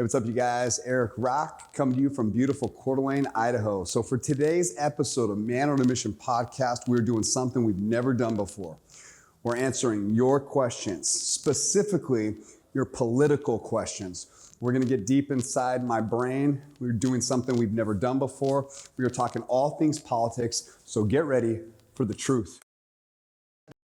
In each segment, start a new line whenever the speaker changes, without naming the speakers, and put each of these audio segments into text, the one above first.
Hey, what's up, you guys? Erik coming to you from beautiful Coeur d'Alene, Idaho. So for today's episode of Man on a Mission podcast, we're doing something we've never done before. We're answering your questions, specifically your political questions. We're gonna get deep inside my brain. We're doing something we've never done before. We are talking all things politics, so get ready for the truth.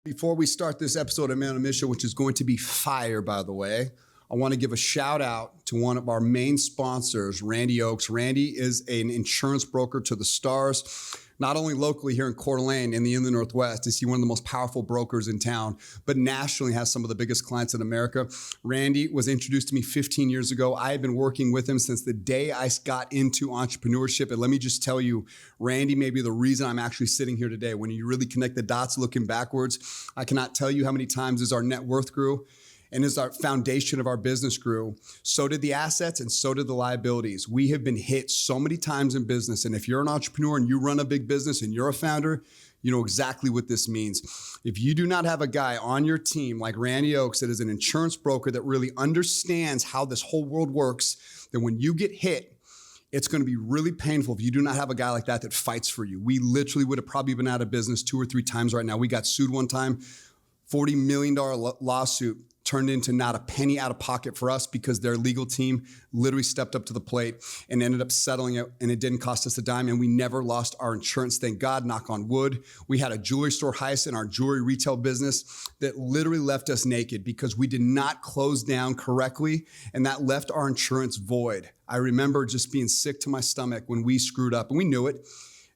Before we start this episode of Man on a Mission, which is going to be fire, by the way, I want to give a shout out to one of our main sponsors, Randy Oaks. Randy is an insurance broker to the stars, not only locally here in Coeur d'Alene in the Inland Northwest. Is he one of the most powerful brokers in town, but nationally has some of the biggest clients in America. Randy was introduced to me 15 years ago. I have been working with him since the day I got into entrepreneurship. And let me just tell you, Randy may be the reason I'm actually sitting here today. When you really connect the dots looking backwards, I cannot tell you how many times as our net worth grew, and as our foundation of our business grew, so did the assets and so did the liabilities. We have been hit so many times in business. And if you're an entrepreneur and you run a big business and you're a founder, you know exactly what this means. If you do not have a guy on your team like Randy Oaks that is an insurance broker that really understands how this whole world works, then when you get hit, it's going to be really painful if you do not have a guy like that that fights for you. We literally would have probably been out of business 2 or 3 times right now. We got sued one time, $40 million lawsuit. Turned into not a penny out of pocket for us because their legal team literally stepped up to the plate and ended up settling it, and it didn't cost us a dime, and we never lost our insurance, thank God, knock on wood. We had a jewelry store heist in our jewelry retail business that literally left us naked because we did not close down correctly, and that left our insurance void. I remember just being sick to my stomach when we screwed up, and we knew it,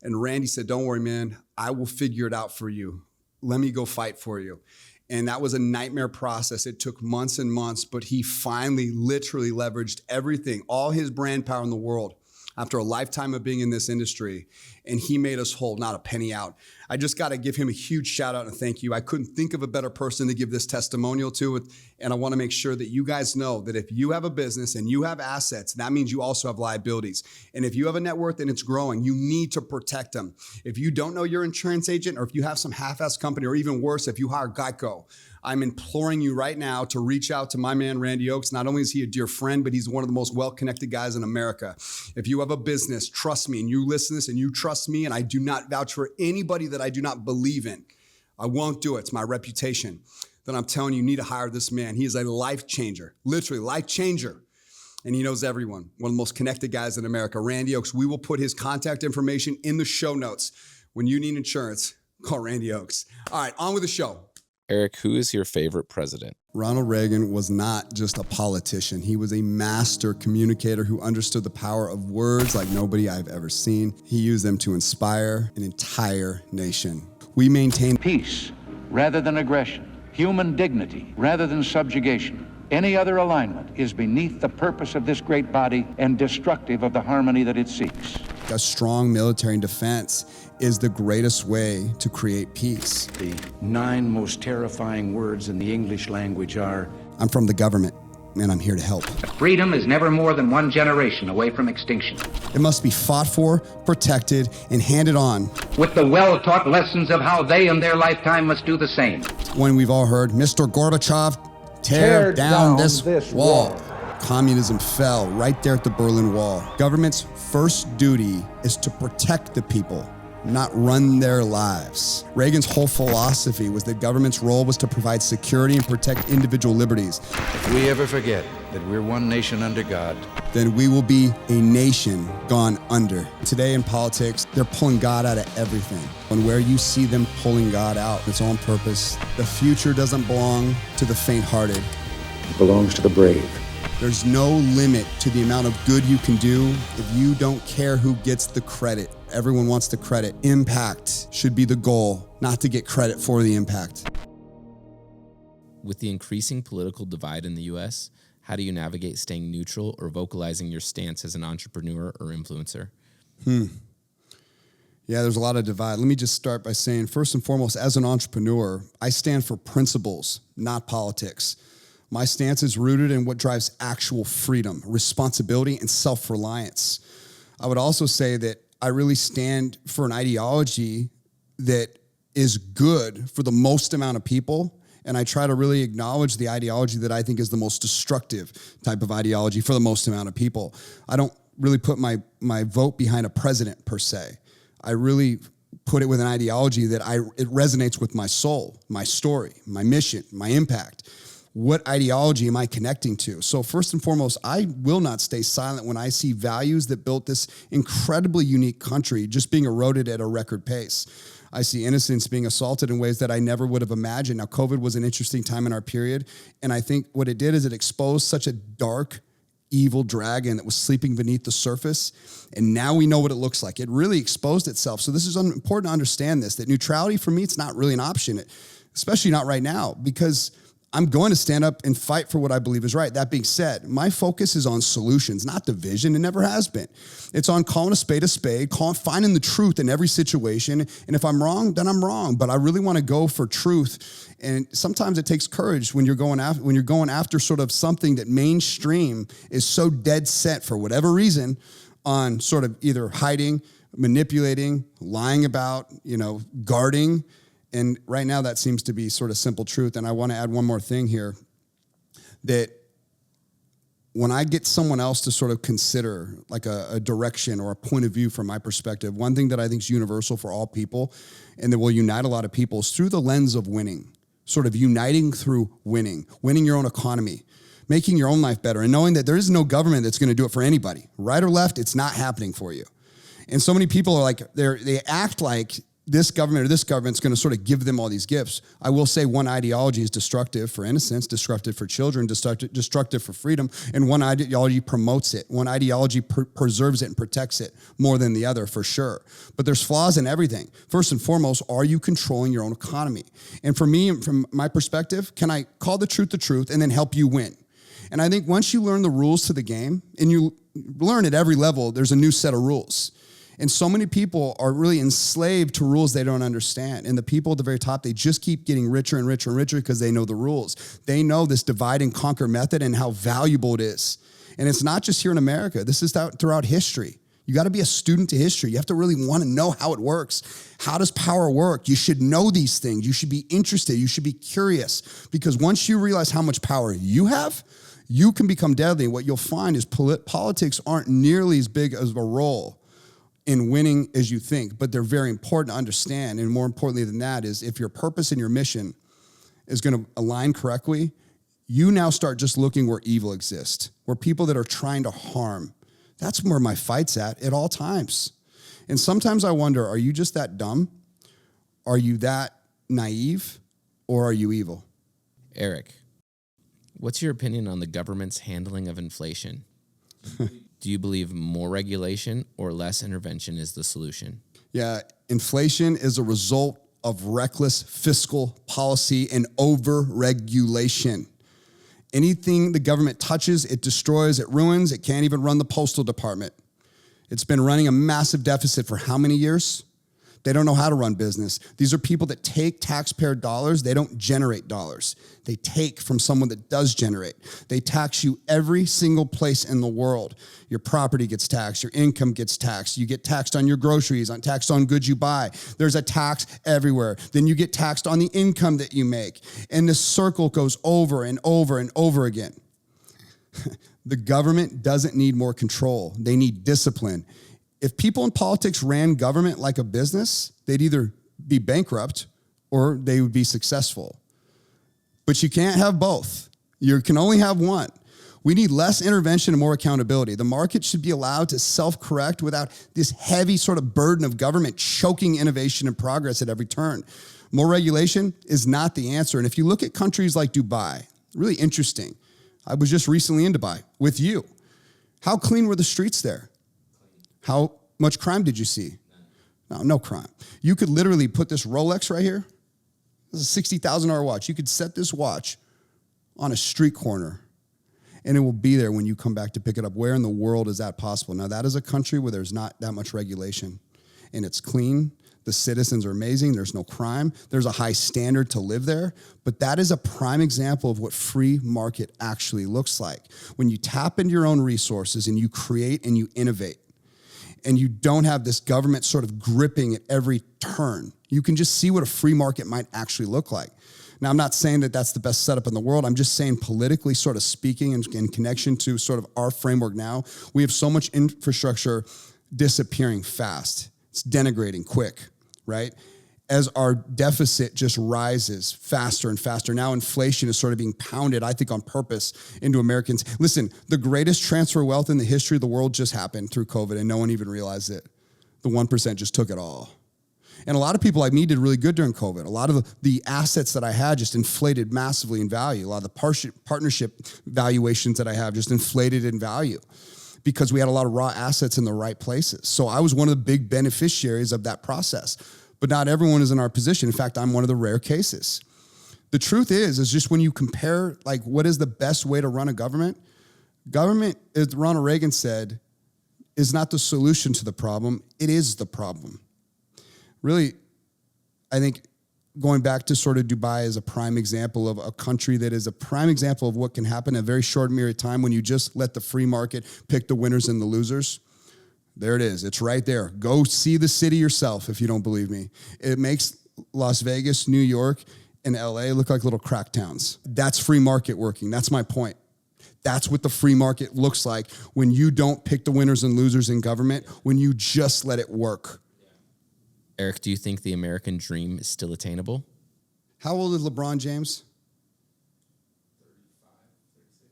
and Randy said, "Don't worry, man, I will figure it out for you. Let me go fight for you." And that was a nightmare process. It took months and months, but he finally literally leveraged everything, all his brand power in the world after a lifetime of being in this industry. And he made us whole, not a penny out. I just got to give him a huge shout out and thank you. I couldn't think of a better person to give this testimonial to. And I want to make sure that you guys know that if you have a business and you have assets, that means you also have liabilities. And if you have a net worth and it's growing, you need to protect them. If you don't know your insurance agent, or if you have some half-ass company, or even worse, if you hire Geico, I'm imploring you right now to reach out to my man, Randy Oaks. Not only is he a dear friend, but he's one of the most well-connected guys in America. If you have a business, trust me, and you listen to this and you trust me, and I do not vouch for anybody that I do not believe in. I won't do it. It's my reputation. Then I'm telling you, you need to hire this man. He is a life changer, literally life changer. And he knows everyone. One of the most connected guys in America, Randy Oaks. We will put his contact information in the show notes. When you need insurance, call Randy Oaks. All right, on with the show.
Erik, who is your favorite president?
Ronald Reagan was not just a politician. He was a master communicator who understood the power of words like nobody I've ever seen. He used them to inspire an entire nation. We maintain
peace rather than aggression, human dignity rather than subjugation. Any other alignment is beneath the purpose of this great body and destructive of the harmony that it seeks.
A strong military and defense is the greatest way to create peace.
The 9 most terrifying words in the English language are,
I'm from the government, and I'm here to help.
Freedom is never more than 1 generation away from extinction.
It must be fought for, protected, and handed on,
with the well-taught lessons of how they in their lifetime must do the same.
When we've all heard, Mr. Gorbachev, tear down this wall. Communism fell right there at the Berlin Wall. Government's first duty is to protect the people, not run their lives. Reagan's whole philosophy was that government's role was to provide security and protect individual liberties.
if we ever forget that we're one nation under God,
Then we will be a nation gone under. Today in politics, they're pulling God out of everything. And where you see them pulling God out, it's on purpose. The future doesn't belong to the faint-hearted.
it belongs to the brave.
There's no limit to the amount of good you can do if you don't care who gets the credit. Everyone wants the credit. Impact should be the goal, not to get credit for the impact.
With the increasing political divide in the U.S., how do you navigate staying neutral or vocalizing your stance as an entrepreneur or influencer?
Yeah, there's a lot of divide. Let me just start by saying, first and foremost, as an entrepreneur, I stand for principles, not politics. My stance is rooted in what drives actual freedom, responsibility, and self-reliance. I would also say that I really stand for an ideology that is good for the most amount of people And I try to really acknowledge the ideology that I think is the most destructive type of ideology for the most amount of people. I don't really put my vote behind a president per se. I really put it with an ideology that it resonates with my soul, my story, my mission, my impact. What ideology am I connecting to? So first and foremost, I will not stay silent when I see values that built this incredibly unique country just being eroded at a record pace. I see innocents being assaulted in ways that I never would have imagined. Now, COVID was an interesting time in our period, and I think what it did is it exposed such a dark, evil dragon that was sleeping beneath the surface, and now we know what it looks like. It really exposed itself. So this is important to understand this, that neutrality for me, it's not really an option, especially not right now, because I'm going to stand up and fight for what I believe is right. That being said, my focus is on solutions, not division. It never has been. It's on calling a spade, finding the truth in every situation. And if I'm wrong, then I'm wrong. But I really want to go for truth. And sometimes it takes courage when you're going after sort of something that mainstream is so dead set for whatever reason on sort of either hiding, manipulating, lying about, guarding. And right now that seems to be sort of simple truth. And I want to add one more thing here, that when I get someone else to sort of consider like a direction or a point of view from my perspective, one thing that I think is universal for all people and that will unite a lot of people is through the lens of winning, sort of uniting through winning your own economy, making your own life better, and knowing that there is no government that's going to do it for anybody. Right or left, it's not happening for you. And so many people are like, they act like this government or this government's going to sort of give them all these gifts. I will say one ideology is destructive for innocence, destructive for children, destructive for freedom, and one ideology promotes it. One ideology preserves it and protects it more than the other, for sure. But there's flaws in everything. First and foremost, are you controlling your own economy? And for me, from my perspective, can I call the truth and then help you win? And I think once you learn the rules to the game, and you learn at every level, there's a new set of rules. And so many people are really enslaved to rules they don't understand. And the people at the very top, they just keep getting richer and richer and richer because they know the rules. They know this divide and conquer method and how valuable it is. And it's not just here in America. This is throughout history. You got to be a student to history. You have to really want to know how it works. How does power work? You should know these things. You should be interested. You should be curious. Because once you realize how much power you have, you can become deadly. What you'll find is politics aren't nearly as big as a role in winning as you think, but they're very important to understand. And more importantly than that is if your purpose and your mission is going to align correctly, you now start just looking where evil exists, where people that are trying to harm. That's where my fight's at all times. And sometimes I wonder, are you just that dumb? Are you that naive? Or are you evil?
Erik, what's your opinion on the government's handling of inflation? Do you believe more regulation or less intervention is the solution?
Yeah, inflation is a result of reckless fiscal policy and over-regulation. Anything the government touches, it destroys, it ruins. It can't even run the postal department. It's been running a massive deficit for how many years? They don't know how to run business. These are people that take taxpayer dollars. They don't generate dollars. They take from someone that does generate. They tax you every single place in the world. Your property gets taxed. Your income gets taxed. You get taxed on your groceries, taxed on goods you buy. There's a tax everywhere. Then you get taxed on the income that you make. And this circle goes over and over and over again. The government doesn't need more control. They need discipline. If people in politics ran government like a business, they'd either be bankrupt or they would be successful. But you can't have both. You can only have one. We need less intervention and more accountability. The market should be allowed to self-correct without this heavy sort of burden of government choking innovation and progress at every turn. More regulation is not the answer. And if you look at countries like Dubai, really interesting. I was just recently in Dubai with you. How clean were the streets there? How much crime did you see? No crime. You could literally put this Rolex right here. This is a $60,000 watch. You could set this watch on a street corner and it will be there when you come back to pick it up. Where in the world is that possible? Now, that is a country where there's not that much regulation and it's clean. The citizens are amazing. There's no crime. There's a high standard to live there. But that is a prime example of what free market actually looks like. When you tap into your own resources and you create and you innovate, and you don't have this government sort of gripping at every turn. You can just see what a free market might actually look like. Now, I'm not saying that that's the best setup in the world. I'm just saying politically sort of speaking and in connection to sort of our framework now, we have so much infrastructure disappearing fast. It's denigrating quick, right? As our deficit just rises faster and faster. Now inflation is sort of being pounded, I think on purpose, into Americans. Listen, the greatest transfer of wealth in the history of the world just happened through COVID, and no one even realized it. The 1% just took it all. And a lot of people like me did really good during COVID. A lot of the assets that I had just inflated massively in value. A lot of the partnership valuations that I have just inflated in value because we had a lot of raw assets in the right places. So I was one of the big beneficiaries of that process. But not everyone is in our position. In fact, I'm one of the rare cases. The truth is just when you compare, like, what is the best way to run a government? Government, as Ronald Reagan said, is not the solution to the problem. It is the problem. Really, I think going back to sort of Dubai is a prime example of a country that is a prime example of what can happen in a very short period of time when you just let the free market pick the winners and the losers. There it is. It's right there. Go see the city yourself if you don't believe me. It makes Las Vegas, New York, and LA look like little crack towns. That's free market working. That's my point. That's what the free market looks like when you don't pick the winners and losers in government, when you just let it work.
Erik, do you think the American dream is still attainable?
How old is LeBron James? 35, 36.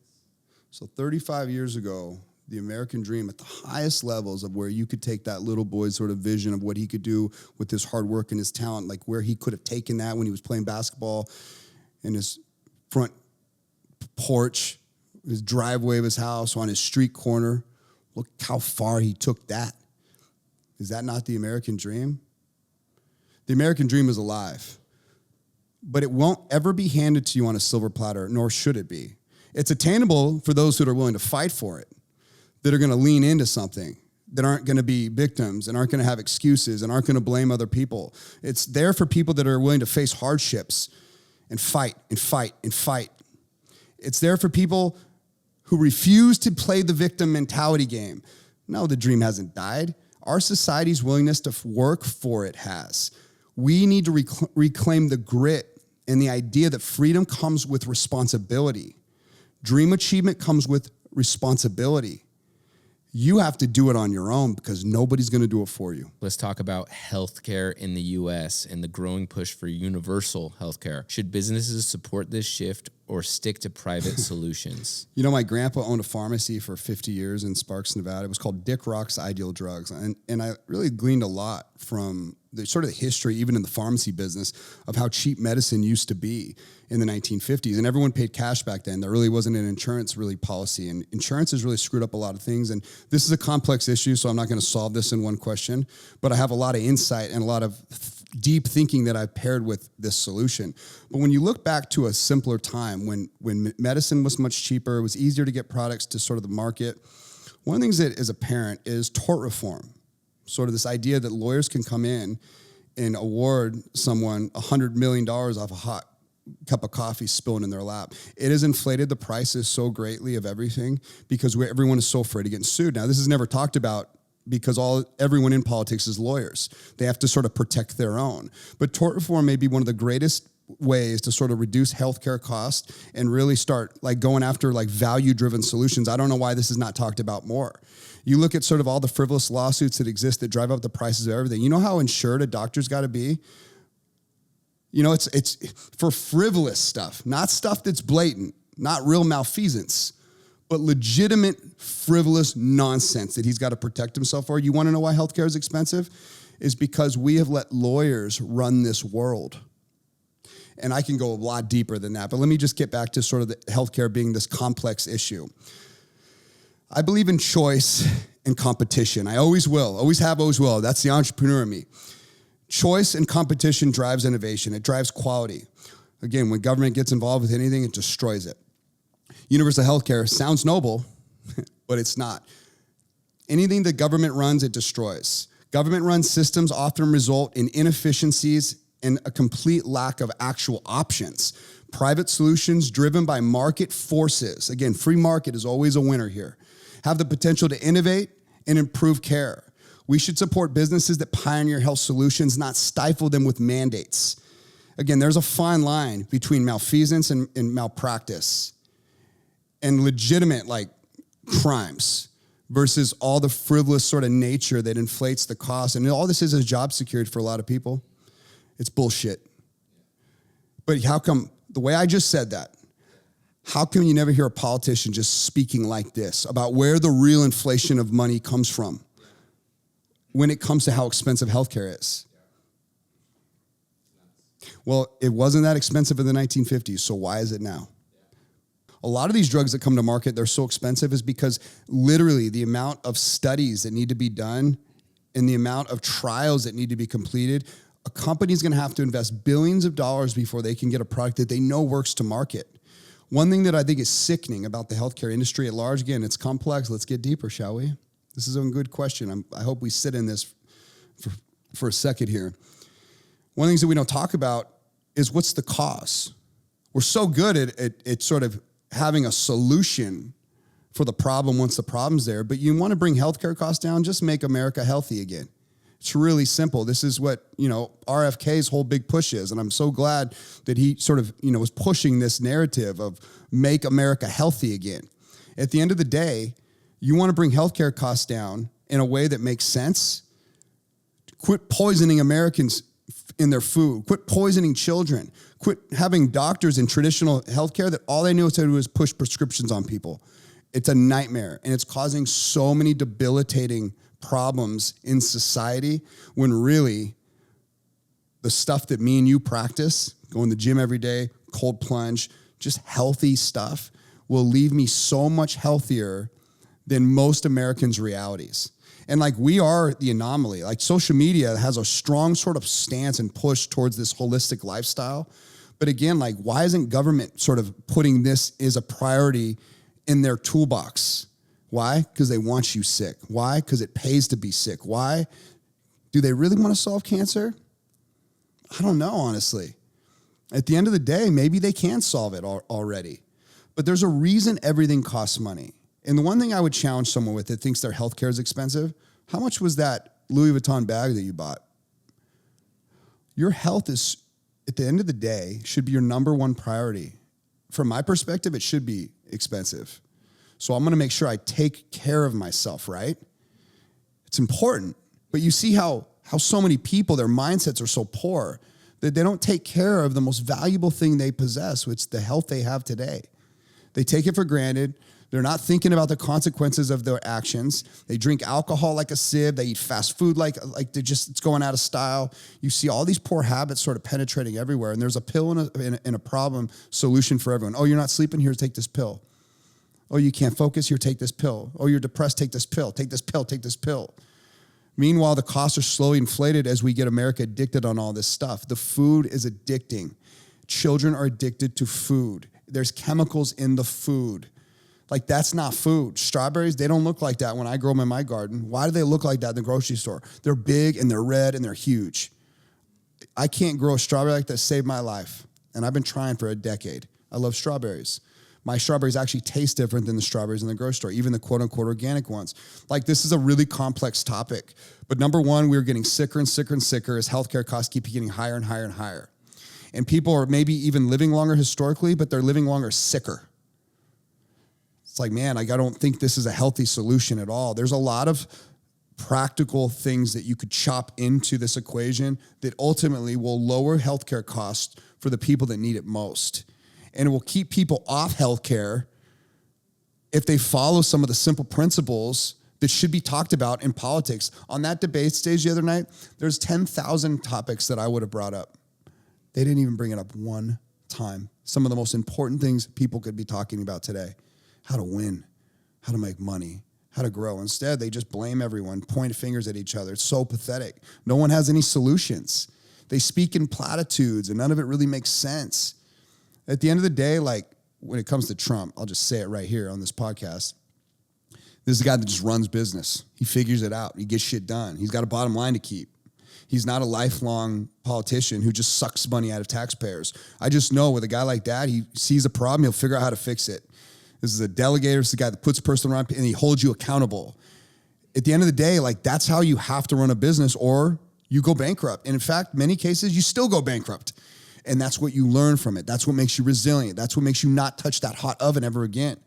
So 35 years ago, the American dream at the highest levels of where you could take that little boy's sort of vision of what he could do with his hard work and his talent, like where he could have taken that when he was playing basketball in his front porch, his driveway of his house, on his street corner. Look how far he took that. Is that not the American dream? The American dream is alive, but it won't ever be handed to you on a silver platter, nor should it be. It's attainable for those that are willing to fight for it, that are going to lean into something, that aren't going to be victims and aren't going to have excuses and aren't going to blame other people. It's there for people that are willing to face hardships and fight and fight and fight. It's there for people who refuse to play the victim mentality game. No, the dream hasn't died. Our society's willingness to work for it has. We need to reclaim the grit and the idea that freedom comes with responsibility. Dream achievement comes with responsibility. You have to do it on your own because nobody's going to do it for you.
Let's talk about healthcare in the U.S. and the growing push for universal healthcare. Should businesses support this shift or stick to private solutions?
You know, my grandpa owned a pharmacy for 50 years in Sparks, Nevada. It was called Dick Rock's Ideal Drugs. And I really gleaned a lot from the sort of the history, even in the pharmacy business, of how cheap medicine used to be in the 1950s. And everyone paid cash back then. There really wasn't an insurance policy. And insurance has really screwed up a lot of things. And this is a complex issue, so I'm not going to solve this in one question. But I have a lot of insight and a lot of deep thinking that I've paired with this solution. But when you look back to a simpler time when medicine was much cheaper, it was easier to get products to sort of the market. One of the things that is apparent is tort reform. Sort of this idea that lawyers can come in and award someone $100 million off a hot cup of coffee spilling in their lap. It has inflated the prices so greatly of everything because everyone is so afraid of getting sued. Now, this is never talked about because everyone in politics is lawyers. They have to sort of protect their own. But tort reform may be one of the greatest ways to sort of reduce healthcare costs and really start like going after like value-driven solutions. I don't know why this is not talked about more. You look at sort of all the frivolous lawsuits that exist that drive up the prices of everything. You know how insured a doctor's got to be? You know, it's for frivolous stuff, not stuff that's blatant, not real malfeasance, but legitimate frivolous nonsense that he's got to protect himself for. You want to know why healthcare is expensive? Is because we have let lawyers run this world. And I can go a lot deeper than that, but let me just get back to sort of the healthcare being this complex issue. I believe in choice and competition. I always will, always have, always will. That's the entrepreneur in me. Choice and competition drives innovation. It drives quality. Again, when government gets involved with anything, it destroys it. Universal healthcare sounds noble, but it's not. Anything that government runs, it destroys. Government-run systems often result in inefficiencies and a complete lack of actual options. Private solutions driven by market forces, again, free market is always a winner here, have the potential to innovate and improve care. We should support businesses that pioneer health solutions, not stifle them with mandates. Again, there's a fine line between malfeasance and malpractice and legitimate like crimes versus all the frivolous sort of nature that inflates the cost. And all this is job security for a lot of people. It's bullshit. But how come, the way I just said that, how come you never hear a politician just speaking like this about where the real inflation of money comes from when it comes to how expensive healthcare is? Well, it wasn't that expensive in the 1950s, so why is it now? A lot of these drugs that come to market, they're so expensive is because literally the amount of studies that need to be done and the amount of trials that need to be completed, a company's going to have to invest billions of dollars before they can get a product that they know works to market. One thing that I think is sickening about the healthcare industry at large, again, it's complex. Let's get deeper, shall we? This is a good question. I hope we sit in this for a second here. One of the things that we don't talk about is what's the cause. We're so good at sort of having a solution for the problem once the problem's there, but you want to bring healthcare costs down, just make America healthy again. It's really simple. This is what, RFK's whole big push is. And I'm so glad that he sort of, was pushing this narrative of make America healthy again. At the end of the day, you want to bring healthcare costs down in a way that makes sense. Quit poisoning Americans in their food. Quit poisoning children. Quit having doctors in traditional healthcare that all they knew to do is push prescriptions on people. It's a nightmare. And it's causing so many debilitating problems in society when really the stuff that me and you practice, going to the gym every day, cold plunge, just healthy stuff will leave me so much healthier than most Americans' realities. And like we are the anomaly. Like social media has a strong sort of stance and push towards this holistic lifestyle. But again, like why isn't government sort of putting this as a priority in their toolbox? Why? Because they want you sick. Why? Because it pays to be sick. Why? Do they really want to solve cancer? I don't know, honestly. At the end of the day, maybe they can solve it already. But there's a reason everything costs money. And the one thing I would challenge someone with that thinks their healthcare is expensive, how much was that Louis Vuitton bag that you bought? Your health is, at the end of the day, should be your number one priority. From my perspective, it should be expensive. So I'm going to make sure I take care of myself, right? It's important. But you see how so many people, their mindsets are so poor that they don't take care of the most valuable thing they possess, which is the health they have today. They take it for granted. They're not thinking about the consequences of their actions. They drink alcohol like a sieve. They eat fast food like it's going out of style. You see all these poor habits sort of penetrating everywhere. And there's a pill and a problem solution for everyone. Oh, you're not sleeping? Here, take this pill. Oh, you can't focus? Here, take this pill. Oh, you're depressed? Take this pill. Take this pill. Take this pill. Meanwhile, the costs are slowly inflated as we get America addicted on all this stuff. The food is addicting. Children are addicted to food. There's chemicals in the food. Like, that's not food. Strawberries, they don't look like that when I grow them in my garden. Why do they look like that in the grocery store? They're big and they're red and they're huge. I can't grow a strawberry like that, saved my life. And I've been trying for a decade. I love strawberries. My strawberries actually taste different than the strawberries in the grocery store, even the quote-unquote organic ones. Like, this is a really complex topic. But number one, we're getting sicker and sicker and sicker as healthcare costs keep getting higher and higher and higher. And people are maybe even living longer historically, but they're living longer sicker. It's like, man, I don't think this is a healthy solution at all. There's a lot of practical things that you could chop into this equation that ultimately will lower healthcare costs for the people that need it most. And it will keep people off healthcare if they follow some of the simple principles that should be talked about in politics. On that debate stage the other night, there's 10,000 topics that I would have brought up. They didn't even bring it up one time. Some of the most important things people could be talking about today. How to win, how to make money, how to grow. Instead, they just blame everyone, point fingers at each other. It's so pathetic. No one has any solutions. They speak in platitudes, and none of it really makes sense. At the end of the day, like when it comes to Trump, I'll just say it right here on this podcast. This is a guy that just runs business. He figures it out. He gets shit done. He's got a bottom line to keep. He's not a lifelong politician who just sucks money out of taxpayers. I just know with a guy like that, he sees a problem, he'll figure out how to fix it. This is a delegator. This is a guy that puts a person around and he holds you accountable. At the end of the day, like that's how you have to run a business or you go bankrupt. And in fact, many cases, you still go bankrupt.
And that's what you learn from it. That's what makes you resilient. That's what makes you not touch that hot oven ever again.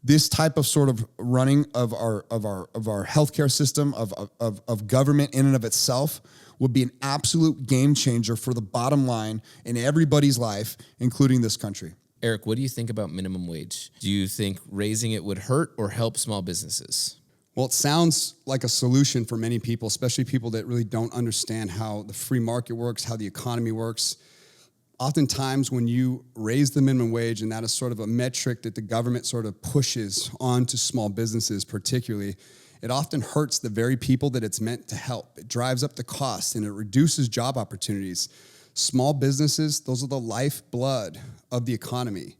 This type of sort of running of our healthcare system, of government in and of itself, would be an absolute game changer for the bottom line in everybody's life, including this country.
Erik, what do you think about minimum wage? Do you think raising it would hurt or help small businesses?
Well, it sounds like a solution for many people, especially people that really don't understand how the free market works, how the economy works. Oftentimes when you raise the minimum wage, and that is sort of a metric that the government sort of pushes onto small businesses particularly, it often hurts the very people that it's meant to help. It drives up the cost and it reduces job opportunities. Small businesses, those are the lifeblood of the economy.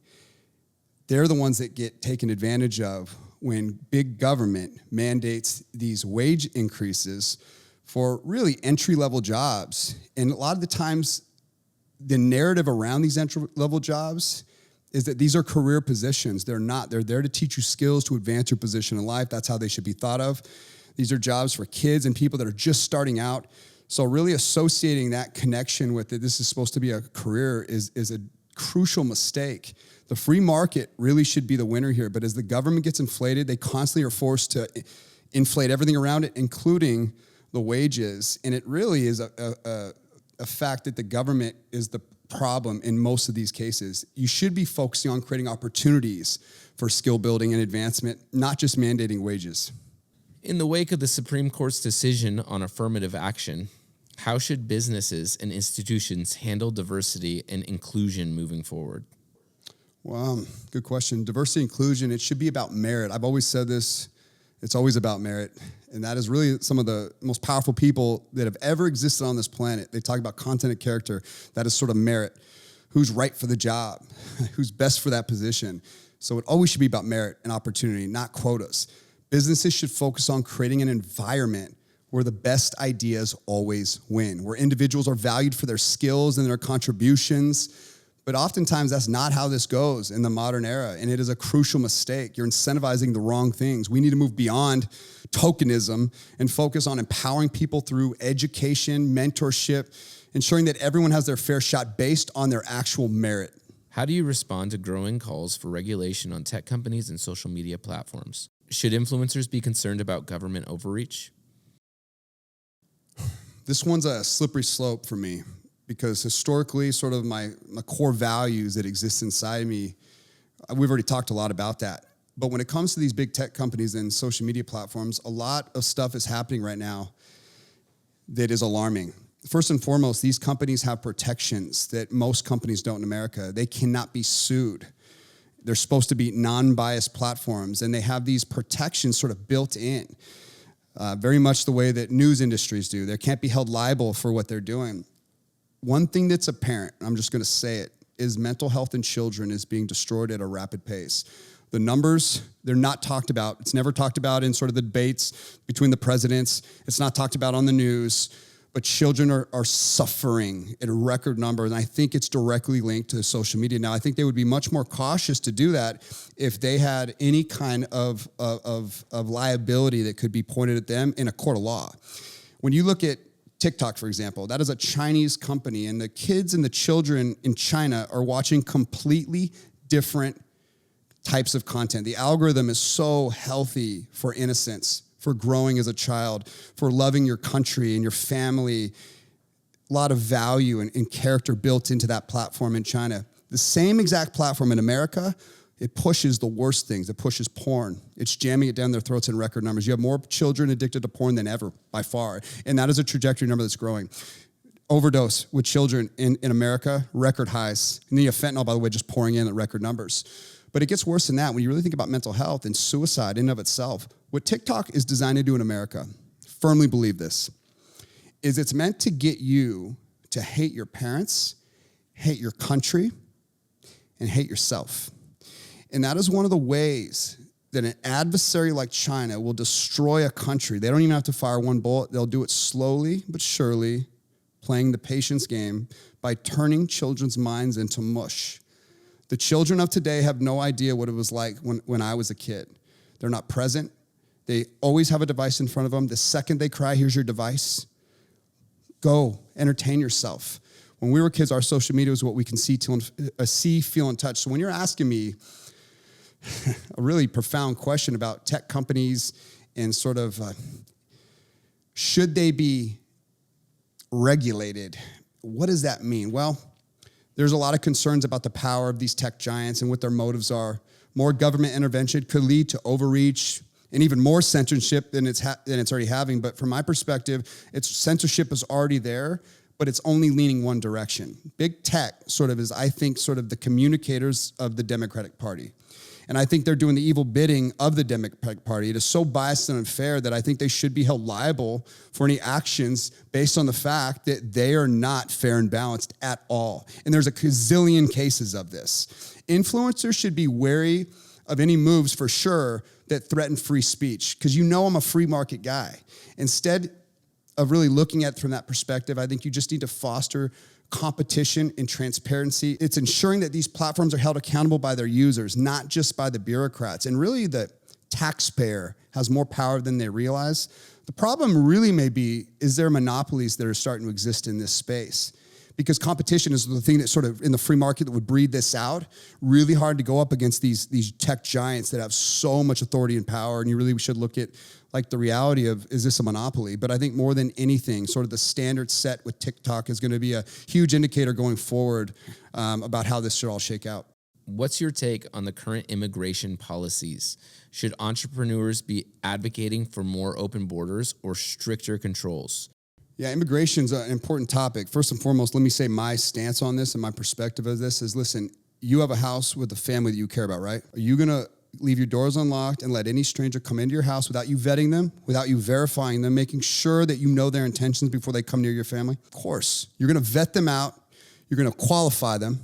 They're the ones that get taken advantage of when big government mandates these wage increases for really entry-level jobs. And a lot of the times, the narrative around these entry-level jobs is that these are career positions. They're not. They're there to teach you skills to advance your position in life. That's how they should be thought of. These are jobs for kids and people that are just starting out. So really associating that connection with it, this is supposed to be a career, is a crucial mistake. The free market really should be the winner here. But as the government gets inflated, they constantly are forced to inflate everything around it, including the wages. And it really is a fact that the government is the problem in most of these cases. You should be focusing on creating opportunities for skill building and advancement, not just mandating wages.
In the wake of the Supreme Court's decision on affirmative action, how should businesses and institutions handle diversity and inclusion moving forward?
Well, good question. Diversity, inclusion, it should be about merit. I've always said this. It's always about merit. And that is really some of the most powerful people that have ever existed on this planet. They talk about content and character. That is sort of merit. Who's right for the job? Who's best for that position? So it always should be about merit and opportunity, not quotas. Businesses should focus on creating an environment where the best ideas always win, where individuals are valued for their skills and their contributions. But oftentimes that's not how this goes in the modern era, and it is a crucial mistake. You're incentivizing the wrong things. We need to move beyond tokenism and focus on empowering people through education, mentorship, ensuring that everyone has their fair shot based on their actual merit.
How do you respond to growing calls for regulation on tech companies and social media platforms? Should influencers be concerned about government overreach?
This one's a slippery slope for me, because historically, sort of my core values that exist inside me, we've already talked a lot about that. But when it comes to these big tech companies and social media platforms, a lot of stuff is happening right now that is alarming. First and foremost, these companies have protections that most companies don't in America. They cannot be sued. They're supposed to be non-biased platforms, and they have these protections sort of built in, very much the way that news industries do. They can't be held liable for what they're doing. One thing that's apparent, I'm just going to say it, is mental health in children is being destroyed at a rapid pace. The numbers, they're not talked about. It's never talked about in sort of the debates between the presidents. It's not talked about on the news. But children are suffering at a record number, and I think it's directly linked to social media. Now, I think they would be much more cautious to do that if they had any kind of liability that could be pointed at them in a court of law. When you look at TikTok, for example, that is a Chinese company, and the kids and the children in China are watching completely different types of content. The algorithm is so healthy for innocence, for growing as a child, for loving your country and your family. A lot of value and character built into that platform in China. The same exact platform in America, it pushes the worst things. It pushes porn. It's jamming it down their throats in record numbers. You have more children addicted to porn than ever, by far. And that is a trajectory number that's growing. Overdose with children in America, record highs. And then you have fentanyl, by the way, just pouring in at record numbers. But it gets worse than that. When you really think about mental health and suicide in and of itself, what TikTok is designed to do in America, firmly believe this, is it's meant to get you to hate your parents, hate your country, and hate yourself. And that is one of the ways that an adversary like China will destroy a country. They don't even have to fire one bullet. They'll do it slowly but surely, playing the patience game by turning children's minds into mush. The children of today have no idea what it was like when I was a kid. They're not present. They always have a device in front of them. The second they cry, here's your device. Go, entertain yourself.
When we were kids, our social media was what we can see, feel, and touch. So when you're asking me a really profound question about tech companies and sort of should they be regulated, what does that mean? Well, there's a lot of concerns about the power of these tech giants and what their motives are. More government intervention could lead to overreach and even more censorship than it's already having. But from my perspective, censorship is already there, but it's only leaning one direction. Big tech sort of is, I think, sort of the communicators of the Democratic Party. And I think they're doing the evil bidding of the Democratic Party. It is so biased and unfair that I think they should be held liable for any actions based on the fact that they are not fair and balanced at all. And there's a gazillion cases of this. Influencers should be wary of any moves for sure that threaten free speech, because I'm a free market guy. Instead of really looking at it from that perspective, I think you just need to foster competition and transparency. It's ensuring that these platforms are held accountable by their users, not just by the bureaucrats. And really the taxpayer has more power than they realize. The problem really may be, is there monopolies that are starting to exist in this space? Because competition is the thing that sort of in the free market that would breed this out. Really hard to go up against these tech giants that have so much authority and power. And you really should look at like the reality of, is this a monopoly? But I think more than anything, sort of the standard set with TikTok is going to be a huge indicator going forward about how this should all shake out.
What's your take on the current immigration policies? Should entrepreneurs be advocating for more open borders or stricter controls?
Yeah, immigration is an important topic. First and foremost, let me say my stance on this and my perspective of this is, listen, you have a house with a family that you care about, right? Are you going to leave your doors unlocked and let any stranger come into your house without you vetting them, without you verifying them, making sure that you know their intentions before they come near your family? Of course. You're going to vet them out. You're going to qualify them.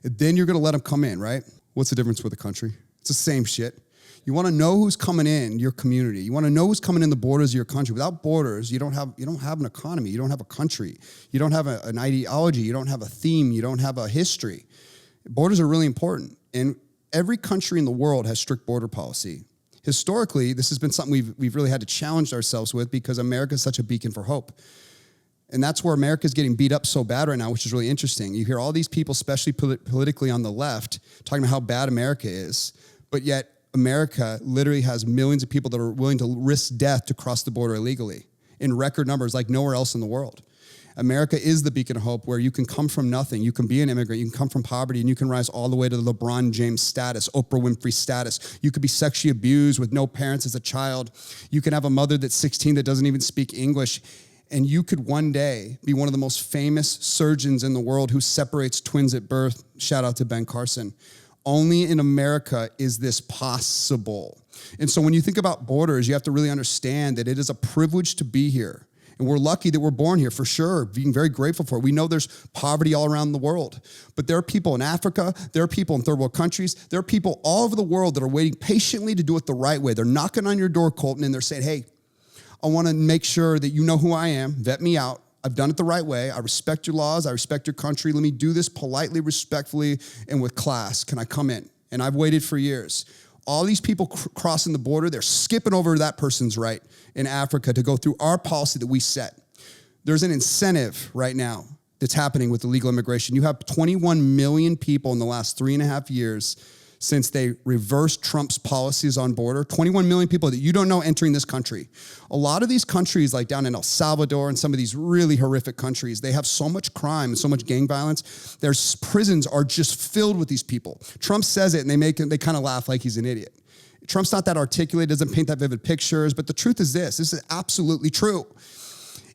And then you're going to let them come in, right? What's the difference with a country? It's the same shit. You want to know who's coming in your community. You want to know who's coming in the borders of your country. Without borders, you don't have an economy. You don't have a country. You don't have an ideology. You don't have a theme. You don't have a history. Borders are really important. And every country in the world has strict border policy. Historically, this has been something we've really had to challenge ourselves with because America is such a beacon for hope. And that's where America is getting beat up so bad right now, which is really interesting. You hear all these people, especially politically on the left, talking about how bad America is, but yet America literally has millions of people that are willing to risk death to cross the border illegally in record numbers like nowhere else in the world. America is the beacon of hope where you can come from nothing. You can be an immigrant. You can come from poverty and you can rise all the way to the LeBron James status, Oprah Winfrey status. You could be sexually abused with no parents as a child. You can have a mother that's 16 that doesn't even speak English. And you could one day be one of the most famous surgeons in the world who separates twins at birth. Shout out to Ben Carson. Only in America is this possible. And so when you think about borders, you have to really understand that it is a privilege to be here. And we're lucky that we're born here, for sure, being very grateful for it. We know there's poverty all around the world. But there are people in Africa, there are people in third world countries, there are people all over the world that are waiting patiently to do it the right way. They're knocking on your door, Colton, and they're saying, hey, I want to make sure that you know who I am, vet me out. I've done it the right way. I respect your laws. I respect your country. Let me do this politely, respectfully, and with class. Can I come in? And I've waited for years. All these people crossing the border, they're skipping over that person's right in Africa to go through our policy that we set. There's an incentive right now that's happening with illegal immigration. You have 21 million people in the last 3.5 years since they reversed Trump's policies on border, 21 million people that you don't know entering this country. A lot of these countries, like down in El Salvador and some of these really horrific countries, they have so much crime and so much gang violence. Their prisons are just filled with these people. Trump says it and they kind of laugh like he's an idiot. Trump's not that articulate, doesn't paint that vivid pictures, but the truth is this is absolutely true,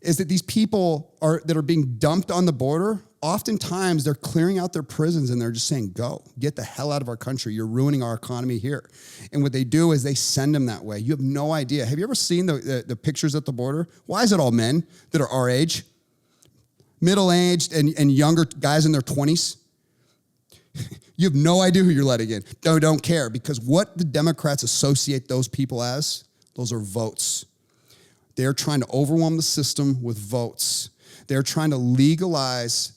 is that these people that are being dumped on the border, oftentimes they're clearing out their prisons and they're just saying, go, get the hell out of our country. You're ruining our economy here. And what they do is they send them that way. You have no idea. Have you ever seen the pictures at the border? Why is it all men that are our age? Middle-aged and younger guys in their 20s? You have no idea who you're letting in. Don't care, because what the Democrats associate those people as, those are votes. They're trying to overwhelm the system with votes. They're trying to legalize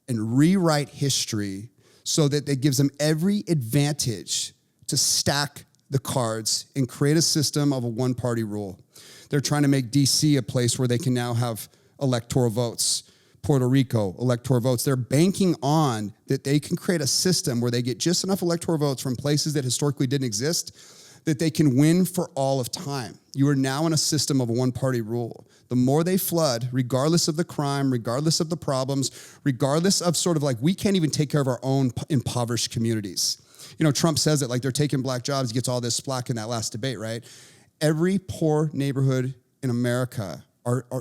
and rewrite history so that it gives them every advantage to stack the cards and create a system of a one-party rule. They're trying to make D.C. a place where they can now have electoral votes. Puerto Rico, electoral votes. They're banking on that they can create a system where they get just enough electoral votes from places that historically didn't exist that they can win for all of time. You are now in a system of a one-party rule. The more they flood, regardless of the crime, regardless of the problems, regardless of sort of like, we can't even take care of our own impoverished communities. You know, Trump says that like they're taking black jobs. He gets all this flack in that last debate, right? Every poor neighborhood in America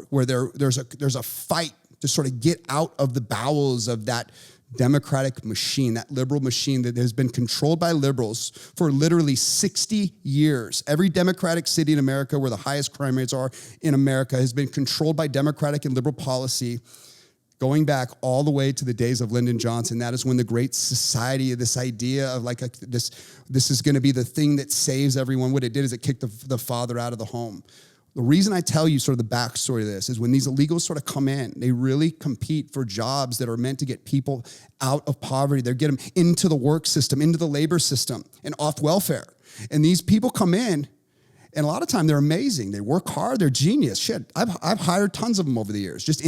where there's a fight to sort of get out of the bowels of that democratic machine, that liberal machine that has been controlled by liberals for literally 60 years. Every democratic city in America where the highest crime rates are in America has been controlled by democratic and liberal policy going back all the way to the days of Lyndon Johnson. That is when the Great Society, this idea of like this is going to be the thing that saves everyone. What it did is it kicked the father out of the home. The reason I tell you sort of the backstory of this is when these illegals sort of come in, they really compete for jobs that are meant to get people out of poverty. They get them into the work system, into the labor system, and off welfare. And these people come in, and a lot of time they're amazing. They work hard. They're genius. Shit, I've hired tons of them over the years, just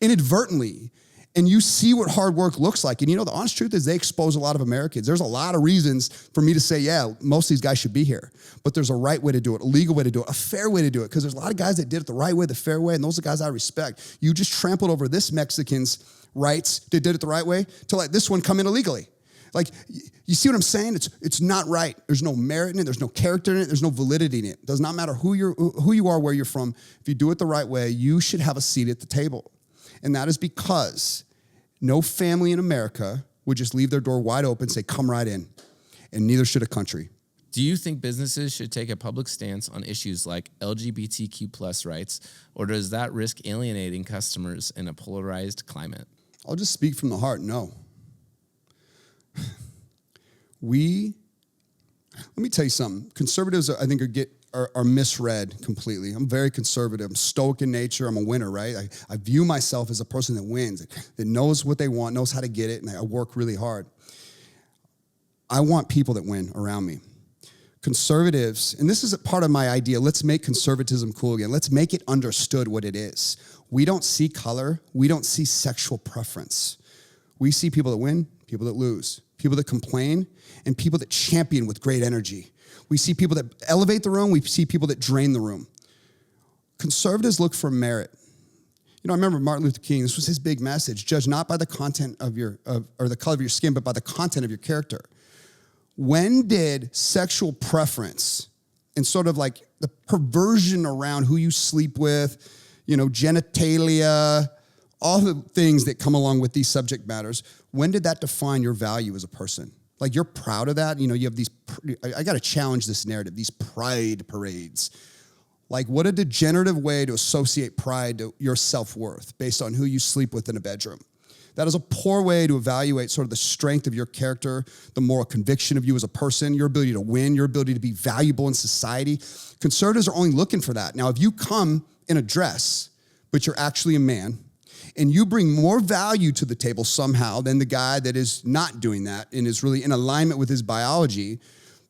inadvertently. And you see what hard work looks like. And you know, the honest truth is they expose a lot of Americans. There's a lot of reasons for me to say, yeah, most of these guys should be here. But there's a right way to do it, a legal way to do it, a fair way to do it. Because there's a lot of guys that did it the right way, the fair way, and those are guys I respect. You just trampled over this Mexican's rights that did it the right way to let this one come in illegally. Like, you see what I'm saying? It's not right. There's no merit in it. There's no character in it. There's no validity in it. It does not matter who you are, where you're from. If you do it the right way, you should have a seat at the table. And that is because no family in America would just leave their door wide open and say, come right in. And neither should a country.
Do you think businesses should take a public stance on issues like LGBTQ plus rights, or does that risk alienating customers in a polarized climate?
I'll just speak from the heart, no. Let me tell you something. Conservatives, I think, are misread completely. I'm very conservative. I'm stoic in nature. I'm a winner, right? I view myself as a person that wins, that knows what they want, knows how to get it, and I work really hard. I want people that win around me. Conservatives, and this is a part of my idea, let's make conservatism cool again. Let's make it understood what it is. We don't see color. We don't see sexual preference. We see people that win, people that lose, people that complain, and people that champion with great energy. We see people that elevate the room. We see people that drain the room. Conservatives look for merit. You know, I remember Martin Luther King, this was his big message: judge not by the content of or the color of your skin, but by the content of your character. When did sexual preference and sort of like the perversion around who you sleep with, you know, genitalia, all the things that come along with these subject matters, when did that define your value as a person? Like, you're proud of that? You know, you have these, I got to challenge this narrative, these pride parades. Like, what a degenerative way to associate pride to your self-worth based on who you sleep with in a bedroom. That is a poor way to evaluate sort of the strength of your character, the moral conviction of you as a person, your ability to win, your ability to be valuable in society. Conservatives are only looking for that. Now, if you come in a dress, but you're actually a man, and you bring more value to the table somehow than the guy that is not doing that and is really in alignment with his biology,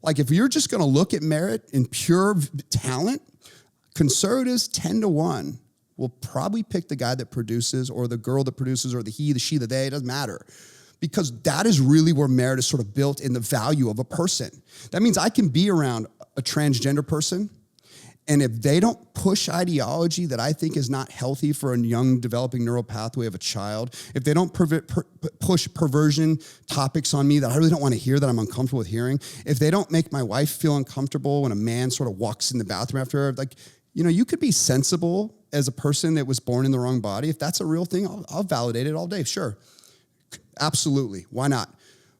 like if you're just going to look at merit and pure talent, conservatives 10-1 will probably pick the guy that produces, or the girl that produces, or the he, the she, the they, it doesn't matter. Because that is really where merit is sort of built in the value of a person. That means I can be around a transgender person, and if they don't push ideology that I think is not healthy for a young developing neural pathway of a child, if they don't push perversion topics on me that I really don't want to hear, that I'm uncomfortable with hearing, if they don't make my wife feel uncomfortable when a man sort of walks in the bathroom after her, like, you know, you could be sensible as a person that was born in the wrong body. If that's a real thing, I'll validate it all day, sure. Absolutely, why not?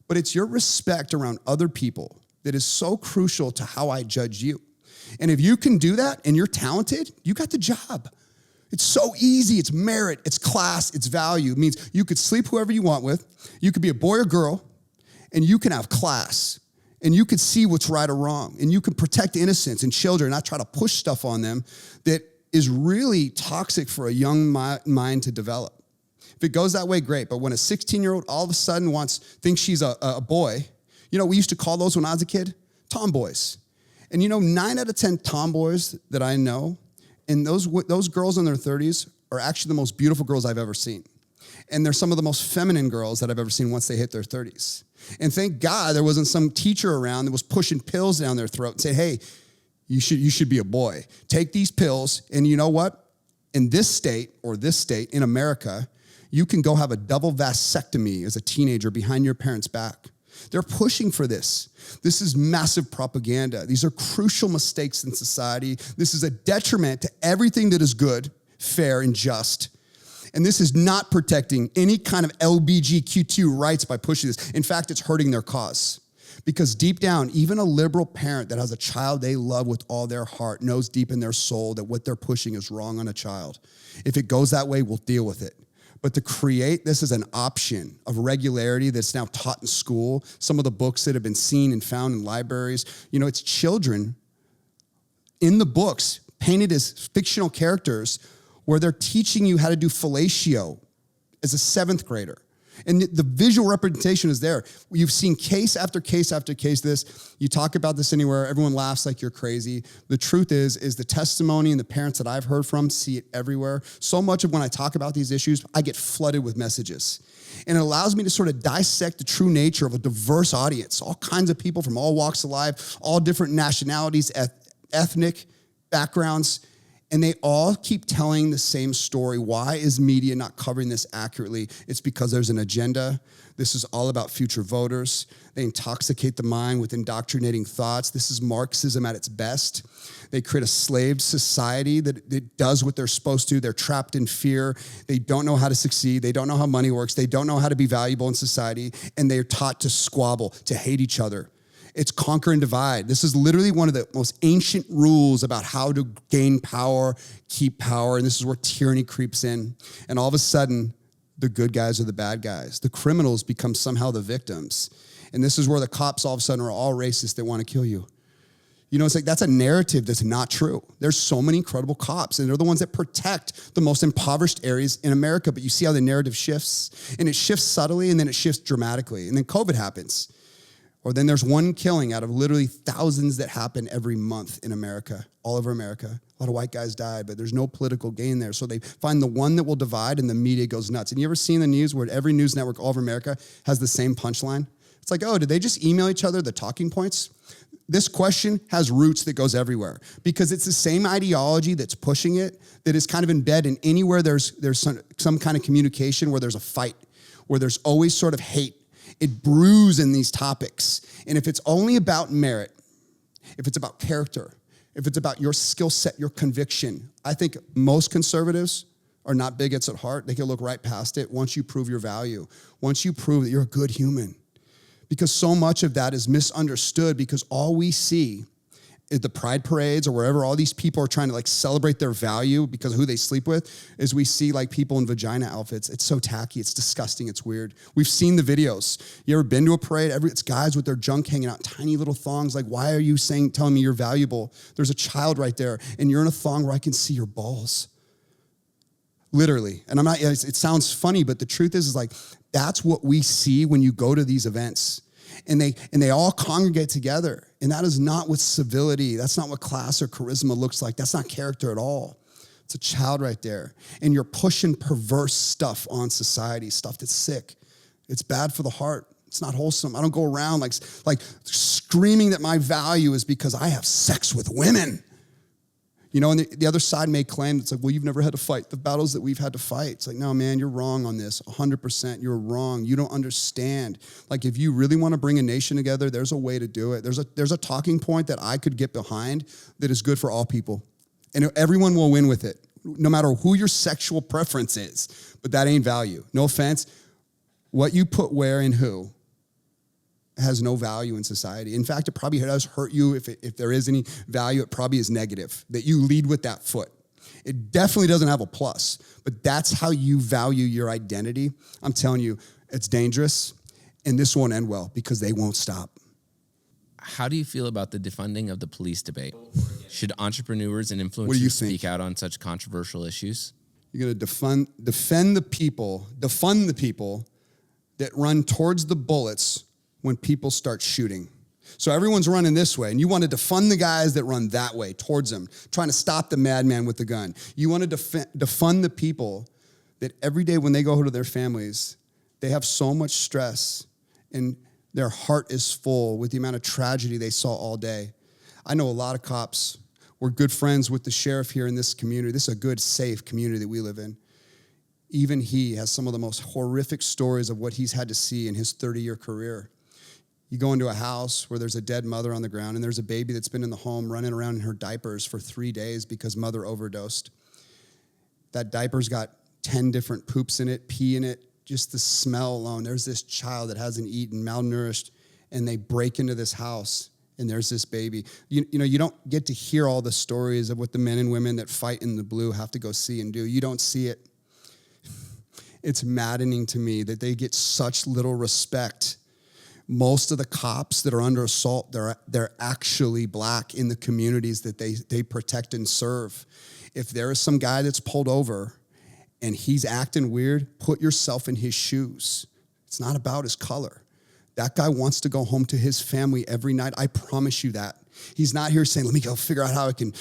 But it's your respect around other people that is so crucial to how I judge you. And if you can do that and you're talented, you got the job. It's so easy. It's merit, it's class, it's value. It means you could sleep whoever you want with. You could be a boy or girl, and you can have class. And you could see what's right or wrong. And you can protect innocence and children, not try to push stuff on them that is really toxic for a young mind to develop. If it goes that way, great. But when a 16-year-old all of a sudden thinks she's a boy, you know, we used to call those when I was a kid, tomboys. And you know, 9 out of 10 tomboys that I know, and those girls in their 30s are actually the most beautiful girls I've ever seen. And they're some of the most feminine girls that I've ever seen once they hit their 30s. And thank God there wasn't some teacher around that was pushing pills down their throat and say, hey, you should be a boy. Take these pills, and you know what? In this state in America, you can go have a double vasectomy as a teenager behind your parents' back. They're pushing for this. This is massive propaganda. These are crucial mistakes in society. This is a detriment to everything that is good, fair, and just. And this is not protecting any kind of LGBTQ rights by pushing this. In fact, it's hurting their cause. Because deep down, even a liberal parent that has a child they love with all their heart knows deep in their soul that what they're pushing is wrong on a child. If it goes that way, we'll deal with it. But to create this as an option of regularity that's now taught in school, some of the books that have been seen and found in libraries, it's children in the books painted as fictional characters where they're teaching you how to do fellatio as a 7th grader. And the visual representation is there. You've seen case after case after case this. You talk about this anywhere, everyone laughs like you're crazy. The truth is the testimony and the parents that I've heard from see it everywhere. So much of when I talk about these issues, I get flooded with messages. And it allows me to sort of dissect the true nature of a diverse audience, all kinds of people from all walks of life, all different nationalities, ethnic backgrounds. And they all keep telling the same story. Why is media not covering this accurately? It's because there's an agenda. This is all about future voters. They intoxicate the mind with indoctrinating thoughts. This is Marxism at its best. They create a slave society that does what they're supposed to. They're trapped in fear. They don't know how to succeed. They don't know how money works. They don't know how to be valuable in society. And they're taught to squabble, to hate each other. It's conquer and divide. This is literally one of the most ancient rules about how to gain power, keep power, and this is where tyranny creeps in. And all of a sudden, the good guys are the bad guys. The criminals become somehow the victims. And this is where the cops all of a sudden are all racist. They want to kill you. It's like that's a narrative that's not true. There's so many incredible cops, and they're the ones that protect the most impoverished areas in America. But you see how the narrative shifts, and it shifts subtly, and then it shifts dramatically. And then COVID happens. Or then there's one killing out of literally thousands that happen every month in America, all over America. A lot of white guys died, but there's no political gain there. So they find the one that will divide, and the media goes nuts. And you ever seen the news where every news network all over America has the same punchline? It's like, oh, did they just email each other the talking points? This question has roots that goes everywhere because it's the same ideology that's pushing it that is kind of embedded in anywhere there's some kind of communication where there's a fight, where there's always sort of hate. It brews in these topics. And if it's only about merit, if it's about character, if it's about your skill set, your conviction, I think most conservatives are not bigots at heart. They can look right past it once you prove your value, once you prove that you're a good human. Because so much of that is misunderstood because all we see is the pride parades or wherever all these people are trying to celebrate their value because of who they sleep with, is we see people in vagina outfits. It's so tacky. It's disgusting. It's weird. We've seen the videos. You ever been to a parade? It's guys with their junk hanging out, tiny little thongs. Why are you telling me you're valuable? There's a child right there and you're in a thong where I can see your balls. Literally. And I'm not, it sounds funny, but the truth is that's what we see when you go to these events. And they all congregate together. And that is not what civility, that's not what class or charisma looks like. That's not character at all. It's a child right there. And you're pushing perverse stuff on society, stuff that's sick. It's bad for the heart. It's not wholesome. I don't go around like screaming that my value is because I have sex with women. And the other side may claim, it's well, you've never had to fight the battles that we've had to fight. It's no, man, you're wrong on this. 100%, you're wrong. You don't understand. If you really want to bring a nation together, there's a way to do it. There's a talking point that I could get behind that is good for all people. And everyone will win with it, no matter who your sexual preference is. But that ain't value. No offense. What you put where and who has no value in society. In fact, it probably does hurt you. If there is any value, it probably is negative, that you lead with that foot. It definitely doesn't have a plus, but that's how you value your identity. I'm telling you, it's dangerous, and this won't end well because they won't stop.
How do you feel about the defunding of the police debate? Should entrepreneurs and influencers speak out on such controversial issues?
You're going to defund the people that run towards the bullets when people start shooting. So everyone's running this way, and you want to defund the guys that run that way towards them, trying to stop the madman with the gun. You want to defund the people that every day when they go to their families, they have so much stress and their heart is full with the amount of tragedy they saw all day. I know a lot of cops. We're good friends with the sheriff here in this community. This is a good, safe community that we live in. Even he has some of the most horrific stories of what he's had to see in his 30-year career. You go into a house where there's a dead mother on the ground and there's a baby that's been in the home running around in her diapers for 3 days because mother overdosed. That diaper's got 10 different poops in it, pee in it, just the smell alone. There's this child that hasn't eaten, malnourished, and they break into this house and there's this baby. You know, you don't get to hear all the stories of what the men and women that fight in the blue have to go see and do. You don't see it. It's maddening to me that they get such little respect. Most of the cops that are under assault, they're actually black in the communities that they protect and serve. If there is some guy that's pulled over and he's acting weird, put yourself in his shoes. It's not about his color. That guy wants to go home to his family every night. I promise you that. He's not here saying, let me go figure out how I can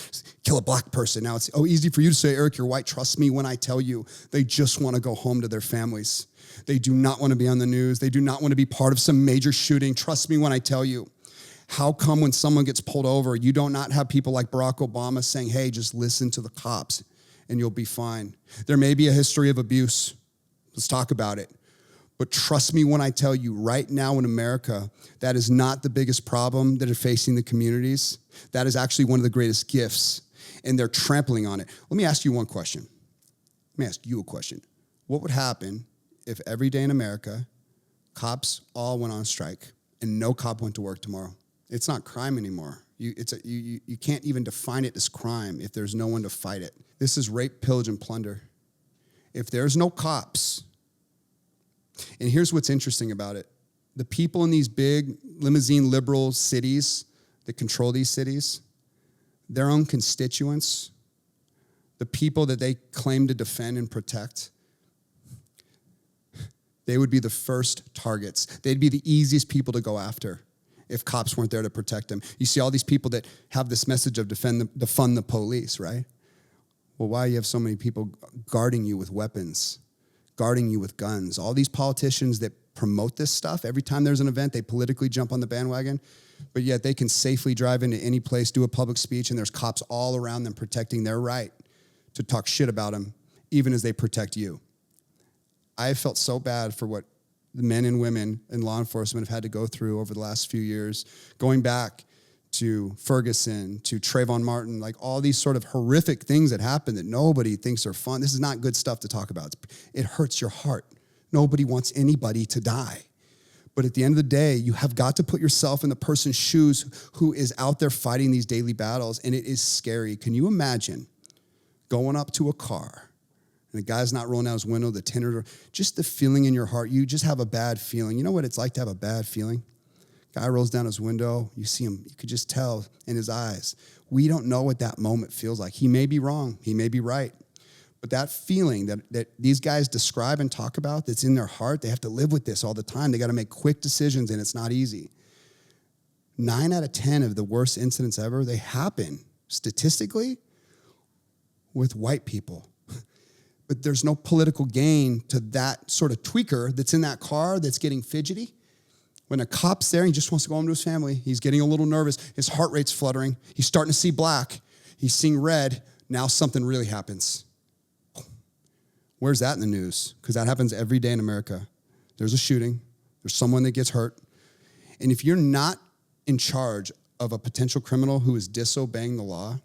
kill a black person. Now it's easy for you to say, Eric, you're white. Trust me when I tell you, they just want to go home to their families. They do not want to be on the news. They do not want to be part of some major shooting. Trust me when I tell you. How come when someone gets pulled over, you do not have people like Barack Obama saying, hey, just listen to the cops and you'll be fine. There may be a history of abuse. Let's talk about it. But trust me when I tell you, right now in America, that is not the biggest problem that are facing the communities. That is actually one of the greatest gifts, and they're trampling on it. Let me ask you one question. Let me ask you a question. What would happen if every day in America, cops all went on strike and no cop went to work tomorrow? It's not crime anymore. You can't even define it as crime if there's no one to fight it. This is rape, pillage, and plunder. If there's no cops, and here's what's interesting about it. The people in these big limousine liberal cities that control these cities, their own constituents, the people that they claim to defend and protect, they would be the first targets. They'd be the easiest people to go after if cops weren't there to protect them. You see all these people that have this message of defund the police, right? Well, why do you have so many people guarding you with weapons, guarding you with guns? All these politicians that promote this stuff, every time there's an event, they politically jump on the bandwagon, but yet they can safely drive into any place, do a public speech, and there's cops all around them protecting their right to talk shit about them, even as they protect you. I felt so bad for what the men and women in law enforcement have had to go through over the last few years, going back to Ferguson, to Trayvon Martin, like all these sort of horrific things that happen that nobody thinks are fun. This is not good stuff to talk about. It hurts your heart. Nobody wants anybody to die. But at the end of the day, you have got to put yourself in the person's shoes who is out there fighting these daily battles, and it is scary. Can you imagine going up to a car and the guy's not rolling down his window, the tinted, just the feeling in your heart, you just have a bad feeling. You know what it's like to have a bad feeling? Guy rolls down his window, you see him, you could just tell in his eyes. We don't know what that moment feels like. He may be wrong, he may be right. But that feeling that these guys describe and talk about that's in their heart, they have to live with this all the time. They got to make quick decisions, and it's not easy. 9 out of 10 of the worst incidents ever, they happen statistically with white people. But there's no political gain to that sort of tweaker that's in that car that's getting fidgety. When a cop's there, he just wants to go home to his family. He's getting a little nervous. His heart rate's fluttering. He's starting to see black. He's seeing red. Now something really happens. Where's that in the news? Because that happens every day in America. There's a shooting. There's someone that gets hurt. And if you're not in charge of a potential criminal who is disobeying the law,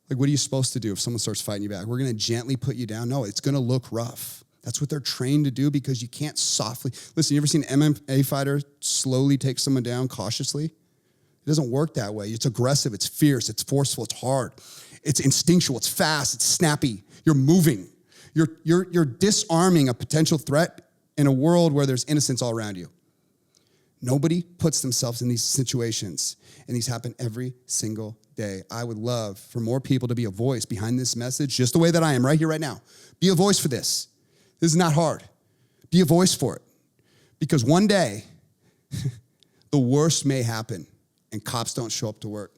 like, what are you supposed to do if someone starts fighting you back? We're going to gently put you down? No, it's going to look rough. That's what they're trained to do because you can't softly. Listen, you ever seen an MMA fighter slowly take someone down cautiously? It doesn't work that way. It's aggressive. It's fierce. It's forceful. It's hard. It's instinctual. It's fast. It's snappy. You're moving. You're disarming a potential threat in a world where there's innocence all around you. Nobody puts themselves in these situations, and these happen every single day. I would love for more people to be a voice behind this message, just the way that I am right here, right now. Be a voice for this. This is not hard. Be a voice for it. Because one day, the worst may happen and cops don't show up to work.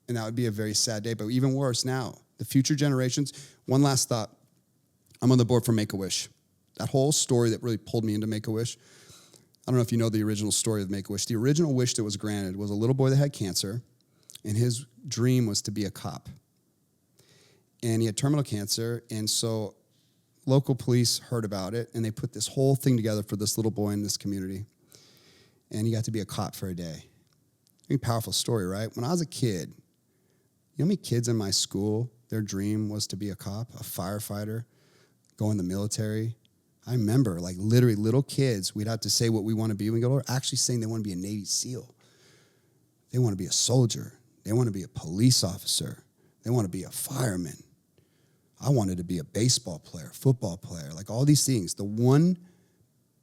And that would be a very sad day. But even worse now, the future generations. One last thought. I'm on the board for Make-A-Wish. That whole story that really pulled me into Make-A-Wish. I don't know if you know the original story of Make-A-Wish. The original wish that was granted was a little boy that had cancer, and his dream was to be a cop. And he had terminal cancer, and so local police heard about it, and they put this whole thing together for this little boy in this community. And he got to be a cop for a day. Very powerful story, right? When I was a kid, you know how many kids in my school, their dream was to be a cop, a firefighter, go in the military? I remember, like, literally little kids, we'd have to say what we want to be when we go to actually saying they want to be a Navy SEAL. They want to be a soldier. They want to be a police officer. They want to be a fireman. I wanted to be a baseball player, football player, like all these things. The one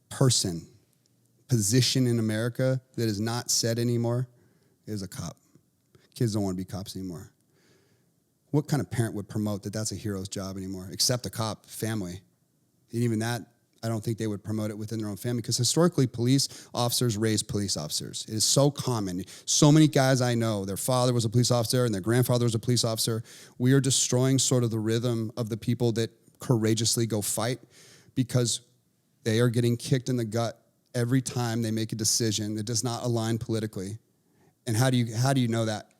position in America that is not said anymore is a cop. Kids don't want to be cops anymore. What kind of parent would promote that that's a hero's job anymore, except a cop family? And even that, I don't think they would promote it within their own family, because historically police officers raise police officers. It is so common. So many guys I know, their father was a police officer and their grandfather was a police officer. We are destroying sort of the rhythm of the people that courageously go fight, because they are getting kicked in the gut every time they make a decision that does not align politically. And how do you know that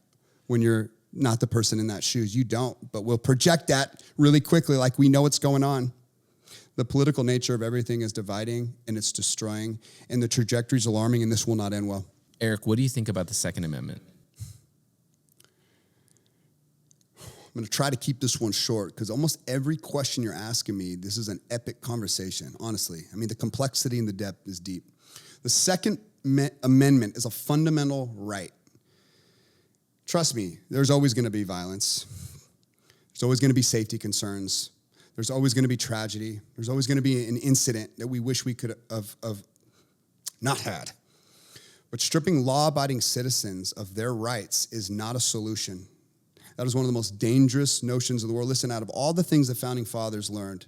when you're not the person in that shoes? You don't, but we'll project that really quickly like we know what's going on. The political nature of everything is dividing, and it's destroying, and the trajectory is alarming, and this will not end well.
Erik, what do you think about the Second Amendment?
I'm going to try to keep this one short, because almost every question you're asking me, this is an epic conversation, honestly. I mean, the complexity and the depth is deep. The Second Amendment is a fundamental right. Trust me, there's always going to be violence. There's always going to be safety concerns. There's always going to be tragedy. There's always going to be an incident that we wish we could have not had. But stripping law-abiding citizens of their rights is not a solution. That is one of the most dangerous notions of the world. Listen, out of all the things the Founding Fathers learned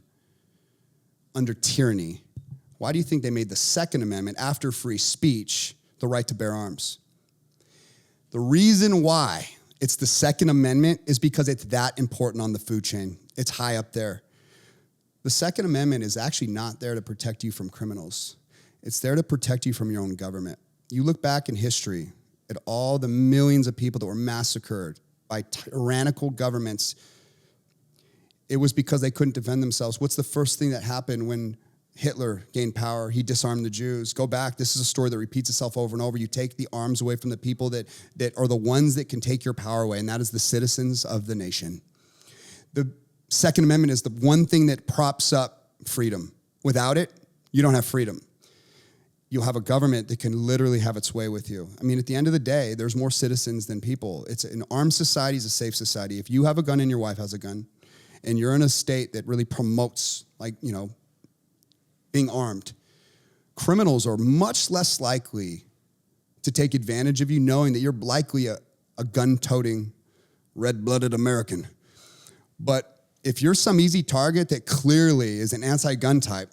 under tyranny, why do you think they made the Second Amendment, after free speech, the right to bear arms? The reason why it's the Second Amendment is because it's that important on the food chain. It's high up there. The Second Amendment is actually not there to protect you from criminals. It's there to protect you from your own government. You look back in history at all the millions of people that were massacred by tyrannical governments. It was because they couldn't defend themselves. What's the first thing that happened when Hitler gained power? He disarmed the Jews. Go back. This is a story that repeats itself over and over. You take the arms away from the people that are the ones that can take your power away, and that is the citizens of the nation. The Second Amendment is the one thing that props up freedom. Without it, you don't have freedom. You'll have a government that can literally have its way with you. I mean, at the end of the day, there's more citizens than people. It's an armed society is a safe society. If you have a gun and your wife has a gun, and you're in a state that really promotes, being armed, criminals are much less likely to take advantage of you, knowing that you're likely a gun-toting, red-blooded American. But if you're some easy target that clearly is an anti-gun type,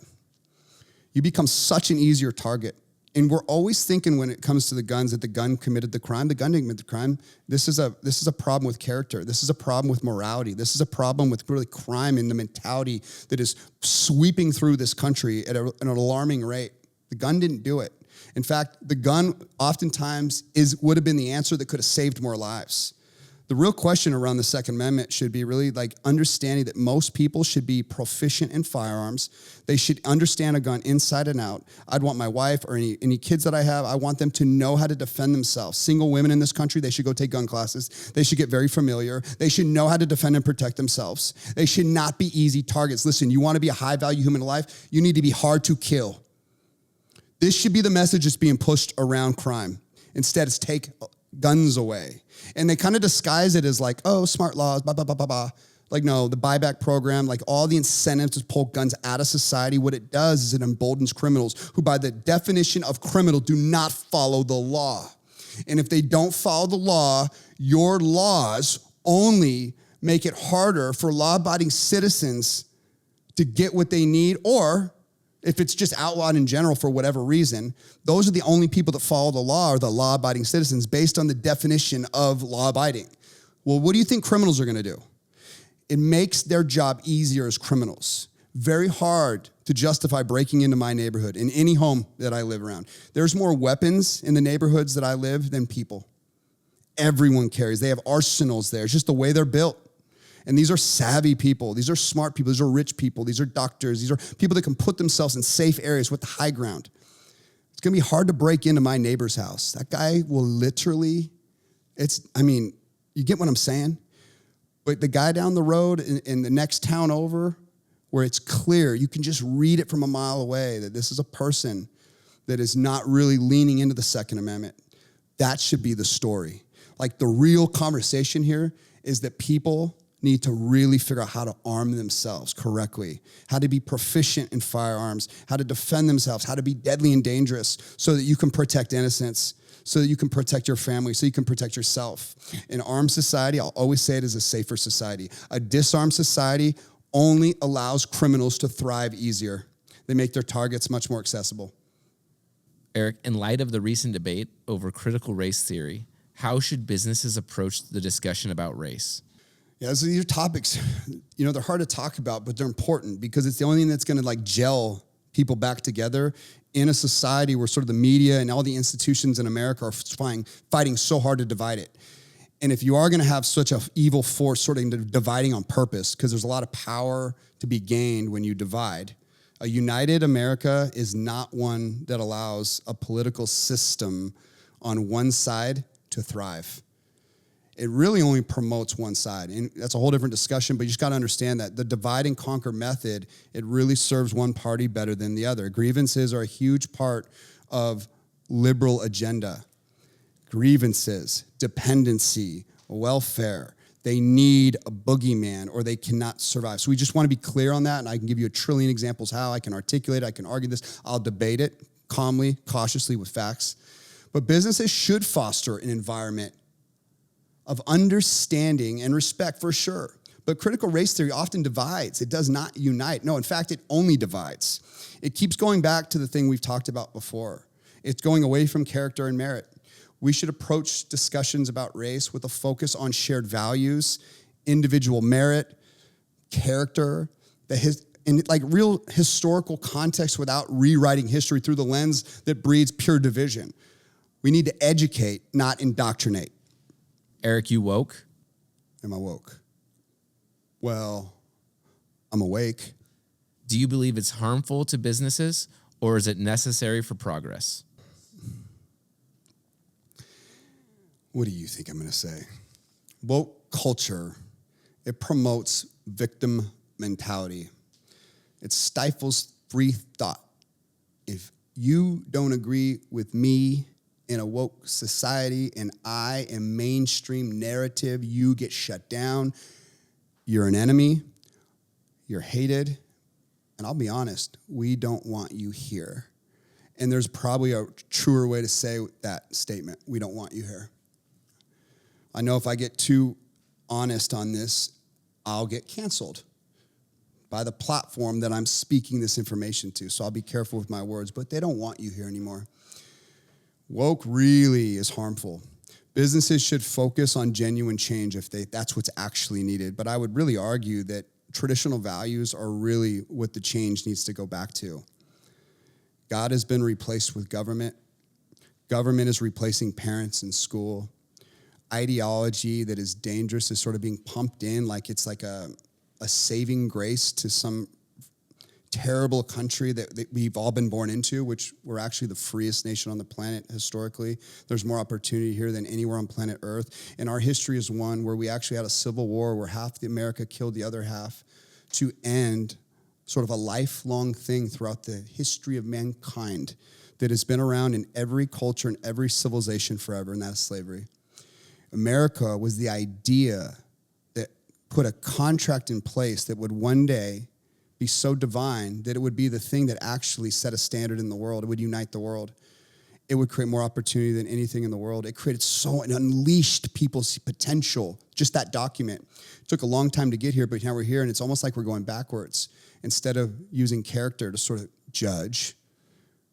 you become such an easier target. And we're always thinking when it comes to the guns that the gun committed the crime. The gun didn't commit the crime. This is a problem with character. This is a problem with morality. This is a problem with really crime and the mentality that is sweeping through this country at an alarming rate. The gun didn't do it. In fact, the gun oftentimes would have been the answer that could have saved more lives. The real question around the Second Amendment should be really understanding that most people should be proficient in firearms. They should understand a gun inside and out. I'd want my wife or any kids that I have, I want them to know how to defend themselves. Single women in this country, they should go take gun classes. They should get very familiar. They should know how to defend and protect themselves. They should not be easy targets. Listen, you want to be a high-value human life, you need to be hard to kill. This should be the message that's being pushed around crime. Instead, it's take guns away. And they kind of disguise it as smart laws, blah, blah, blah, blah, blah. No, the buyback program, all the incentives to pull guns out of society, what it does is it emboldens criminals who, by the definition of criminal, do not follow the law. And if they don't follow the law, your laws only make it harder for law-abiding citizens to get what they need, or If it's just outlawed in general for whatever reason, those are the only people that follow the law, are the law-abiding citizens based on the definition of law-abiding. Well, what do you think criminals are going to do? It makes their job easier as criminals. Very hard to justify breaking into my neighborhood in any home that I live around. There's more weapons in the neighborhoods that I live than people. Everyone carries. They have arsenals there. It's just the way they're built. And these are savvy people. These are smart people. These are rich people. These are doctors. These are people that can put themselves in safe areas with the high ground. It's going to be hard to break into my neighbor's house. That guy will literally, you get what I'm saying? But the guy down the road in the next town over, where it's clear, you can just read it from a mile away that this is a person that is not really leaning into the Second Amendment. That should be the story. Like, the real conversation here is that people need to really figure out how to arm themselves correctly, how to be proficient in firearms, how to defend themselves, how to be deadly and dangerous so that you can protect innocence, so that you can protect your family, so you can protect yourself. An armed society, I'll always say it is a safer society. A disarmed society only allows criminals to thrive easier. They make their targets much more accessible.
Erik, in light of the recent debate over critical race theory, how should businesses approach the discussion about race?
Yeah, so these are topics, they're hard to talk about, but they're important because it's the only thing that's going to gel people back together in a society where sort of the media and all the institutions in America are fighting so hard to divide it. And if you are going to have such an evil force sort of dividing on purpose, because there's a lot of power to be gained when you divide, a united America is not one that allows a political system on one side to thrive. It really only promotes one side. And that's a whole different discussion, but you just got to understand that the divide and conquer method, it really serves one party better than the other. Grievances are a huge part of liberal agenda. Grievances, dependency, welfare, they need a boogeyman or they cannot survive. So we just want to be clear on that, and I can give you a trillion examples how I can articulate it, I can argue this. I'll debate it calmly, cautiously with facts. But businesses should foster an environment of understanding and respect for sure. But critical race theory often divides. It does not unite. No, in fact, it only divides. It keeps going back to the thing we've talked about before. It's going away from character and merit. We should approach discussions about race with a focus on shared values, individual merit, character, and real historical context without rewriting history through the lens that breeds pure division. We need to educate, not indoctrinate.
Erik, you woke?
Am I woke? Well, I'm awake.
Do you believe it's harmful to businesses, or is it necessary for progress?
What do you think I'm going to say? Woke culture, it promotes victim mentality. It stifles free thought. If you don't agree with me in a woke society and I am mainstream narrative, you get shut down. You're an enemy. You're hated. And I'll be honest, we don't want you here. And there's probably a truer way to say that statement. We don't want you here. I know if I get too honest on this, I'll get canceled by the platform that I'm speaking this information to. So I'll be careful with my words, but they don't want you here anymore. Woke really is harmful. Businesses should focus on genuine change if that's what's actually needed. But I would really argue that traditional values are really what the change needs to go back to. God has been replaced with government. Government is replacing parents and school. Ideology that is dangerous is sort of being pumped in like it's like a saving grace to some terrible country that we've all been born into, which we're actually the freest nation on the planet historically. There's more opportunity here than anywhere on planet Earth. And our history is one where we actually had a civil war where half the America killed the other half to end sort of a lifelong thing throughout the history of mankind that has been around in every culture and every civilization forever, and that's slavery. America was the idea that put a contract in place that would one day be so divine that it would be the thing that actually set a standard in the world. It would unite the world. It would create more opportunity than anything in the world. It created it unleashed people's potential, just that document. It took a long time to get here, but now we're here, and it's almost like we're going backwards. Instead of using character to sort of judge.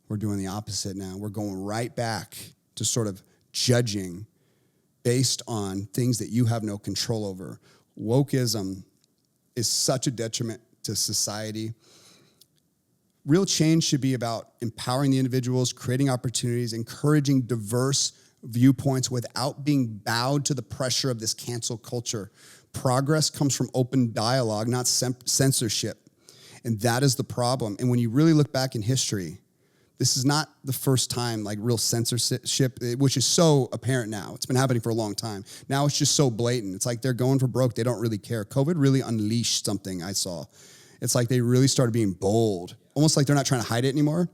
We're doing the opposite now. We're going right back to sort of judging based on things that you have no control over. Wokeism is such a detriment to society. Real change should be about empowering the individuals, creating opportunities, encouraging diverse viewpoints without being bowed to the pressure of this cancel culture. Progress comes from open dialogue, not censorship. And that is the problem. And when you really look back in history, this is not the first time like real censorship, which is so apparent now. It's been happening for a long time. Now it's just so blatant. It's like they're going for broke. They don't really care. COVID really unleashed something I saw. It's like they really started being bold, almost like they're not trying to hide it anymore.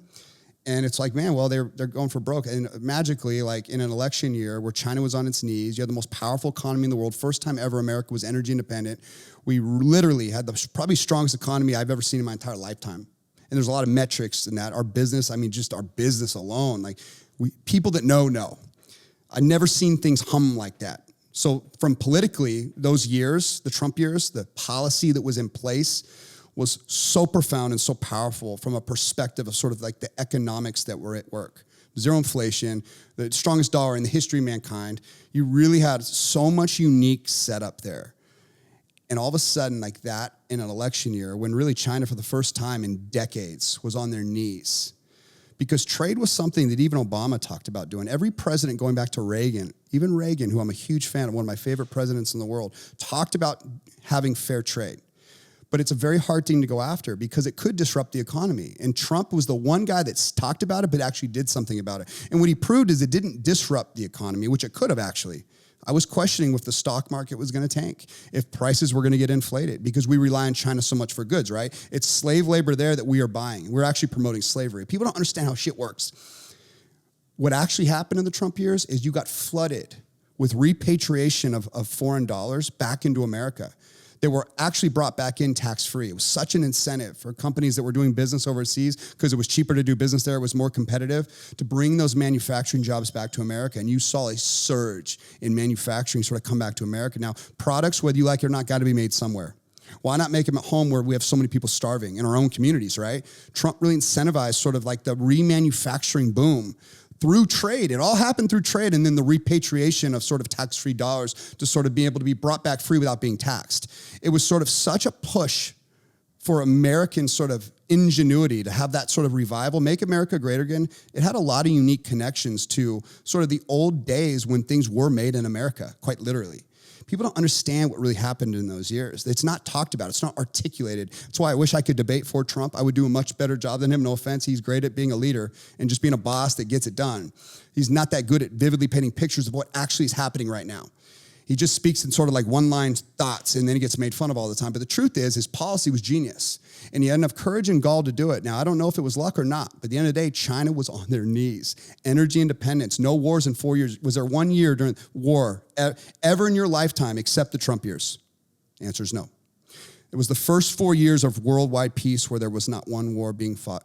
And it's like, man, well, they're going for broke. And magically, like in an election year where China was on its knees, you had the most powerful economy in the world. First time ever America was energy independent. We literally had the probably strongest economy I've ever seen in my entire lifetime. And there's a lot of metrics in that. Our business, I mean, just our business alone, like people that know. I've never seen things hum like that. So from politically, those years, the Trump years, the policy that was in place was so profound and so powerful from a perspective of sort of like the economics that were at work. Zero inflation, the strongest dollar in the history of mankind. You really had so much unique setup there. And all of a sudden, like that in an election year, when really China for the first time in decades was on their knees. Because trade was something that even Obama talked about doing. Every president going back to Reagan, even Reagan, who I'm a huge fan of, one of my favorite presidents in the world, talked about having fair trade. But it's a very hard thing to go after because it could disrupt the economy. And Trump was the one guy that's talked about it, but actually did something about it. And what he proved is it didn't disrupt the economy, which it could have actually. I was questioning if the stock market was going to tank, if prices were going to get inflated, because we rely on China so much for goods, right? It's slave labor there that we are buying. We're actually promoting slavery. People don't understand how shit works. What actually happened in the Trump years is you got flooded with repatriation of foreign dollars back into America. They were actually brought back in tax-free. It was such an incentive for companies that were doing business overseas because it was cheaper to do business there, it was more competitive, to bring those manufacturing jobs back to America. And you saw a surge in manufacturing sort of come back to America. Now, products, whether you like it or not, got to be made somewhere. Why not make them at home where we have so many people starving in our own communities, right? Trump really incentivized sort of like the remanufacturing boom through trade. It all happened through trade, and then the repatriation of sort of tax-free dollars to sort of be able to be brought back free without being taxed. It was sort of such a push for American sort of ingenuity to have that sort of revival, make America great again. It had a lot of unique connections to sort of the old days when things were made in America, quite literally. People don't understand what really happened in those years. It's not talked about. It's not articulated. That's why I wish I could debate for Trump. I would do a much better job than him. No offense. He's great at being a leader and just being a boss that gets it done. He's not that good at vividly painting pictures of what actually is happening right now. He just speaks in sort of like one-line thoughts, and then he gets made fun of all the time. But the truth is, his policy was genius, and he had enough courage and gall to do it. Now, I don't know if it was luck or not, but at the end of the day, China was on their knees. Energy independence, no wars in 4 years. Was there 1 year during war ever in your lifetime except the Trump years? The answer is no. It was the first 4 years of worldwide peace where there was not one war being fought.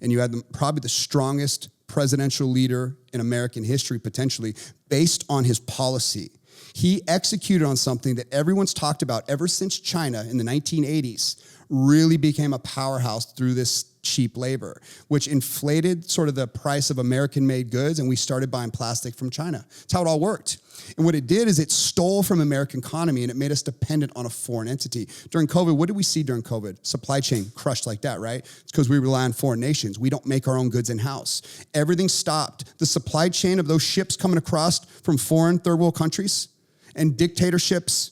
And you had probably the strongest presidential leader in American history, potentially, based on his policy. He executed on something that everyone's talked about ever since China in the 1980s really became a powerhouse through this cheap labor, which inflated sort of the price of American-made goods, and we started buying plastic from China. That's how it all worked. And what it did is it stole from American economy, and it made us dependent on a foreign entity. During COVID, what did we see during COVID? Supply chain crushed like that, right? It's because we rely on foreign nations. We don't make our own goods in-house. Everything stopped. The supply chain of those ships coming across from foreign third world countries and dictatorships,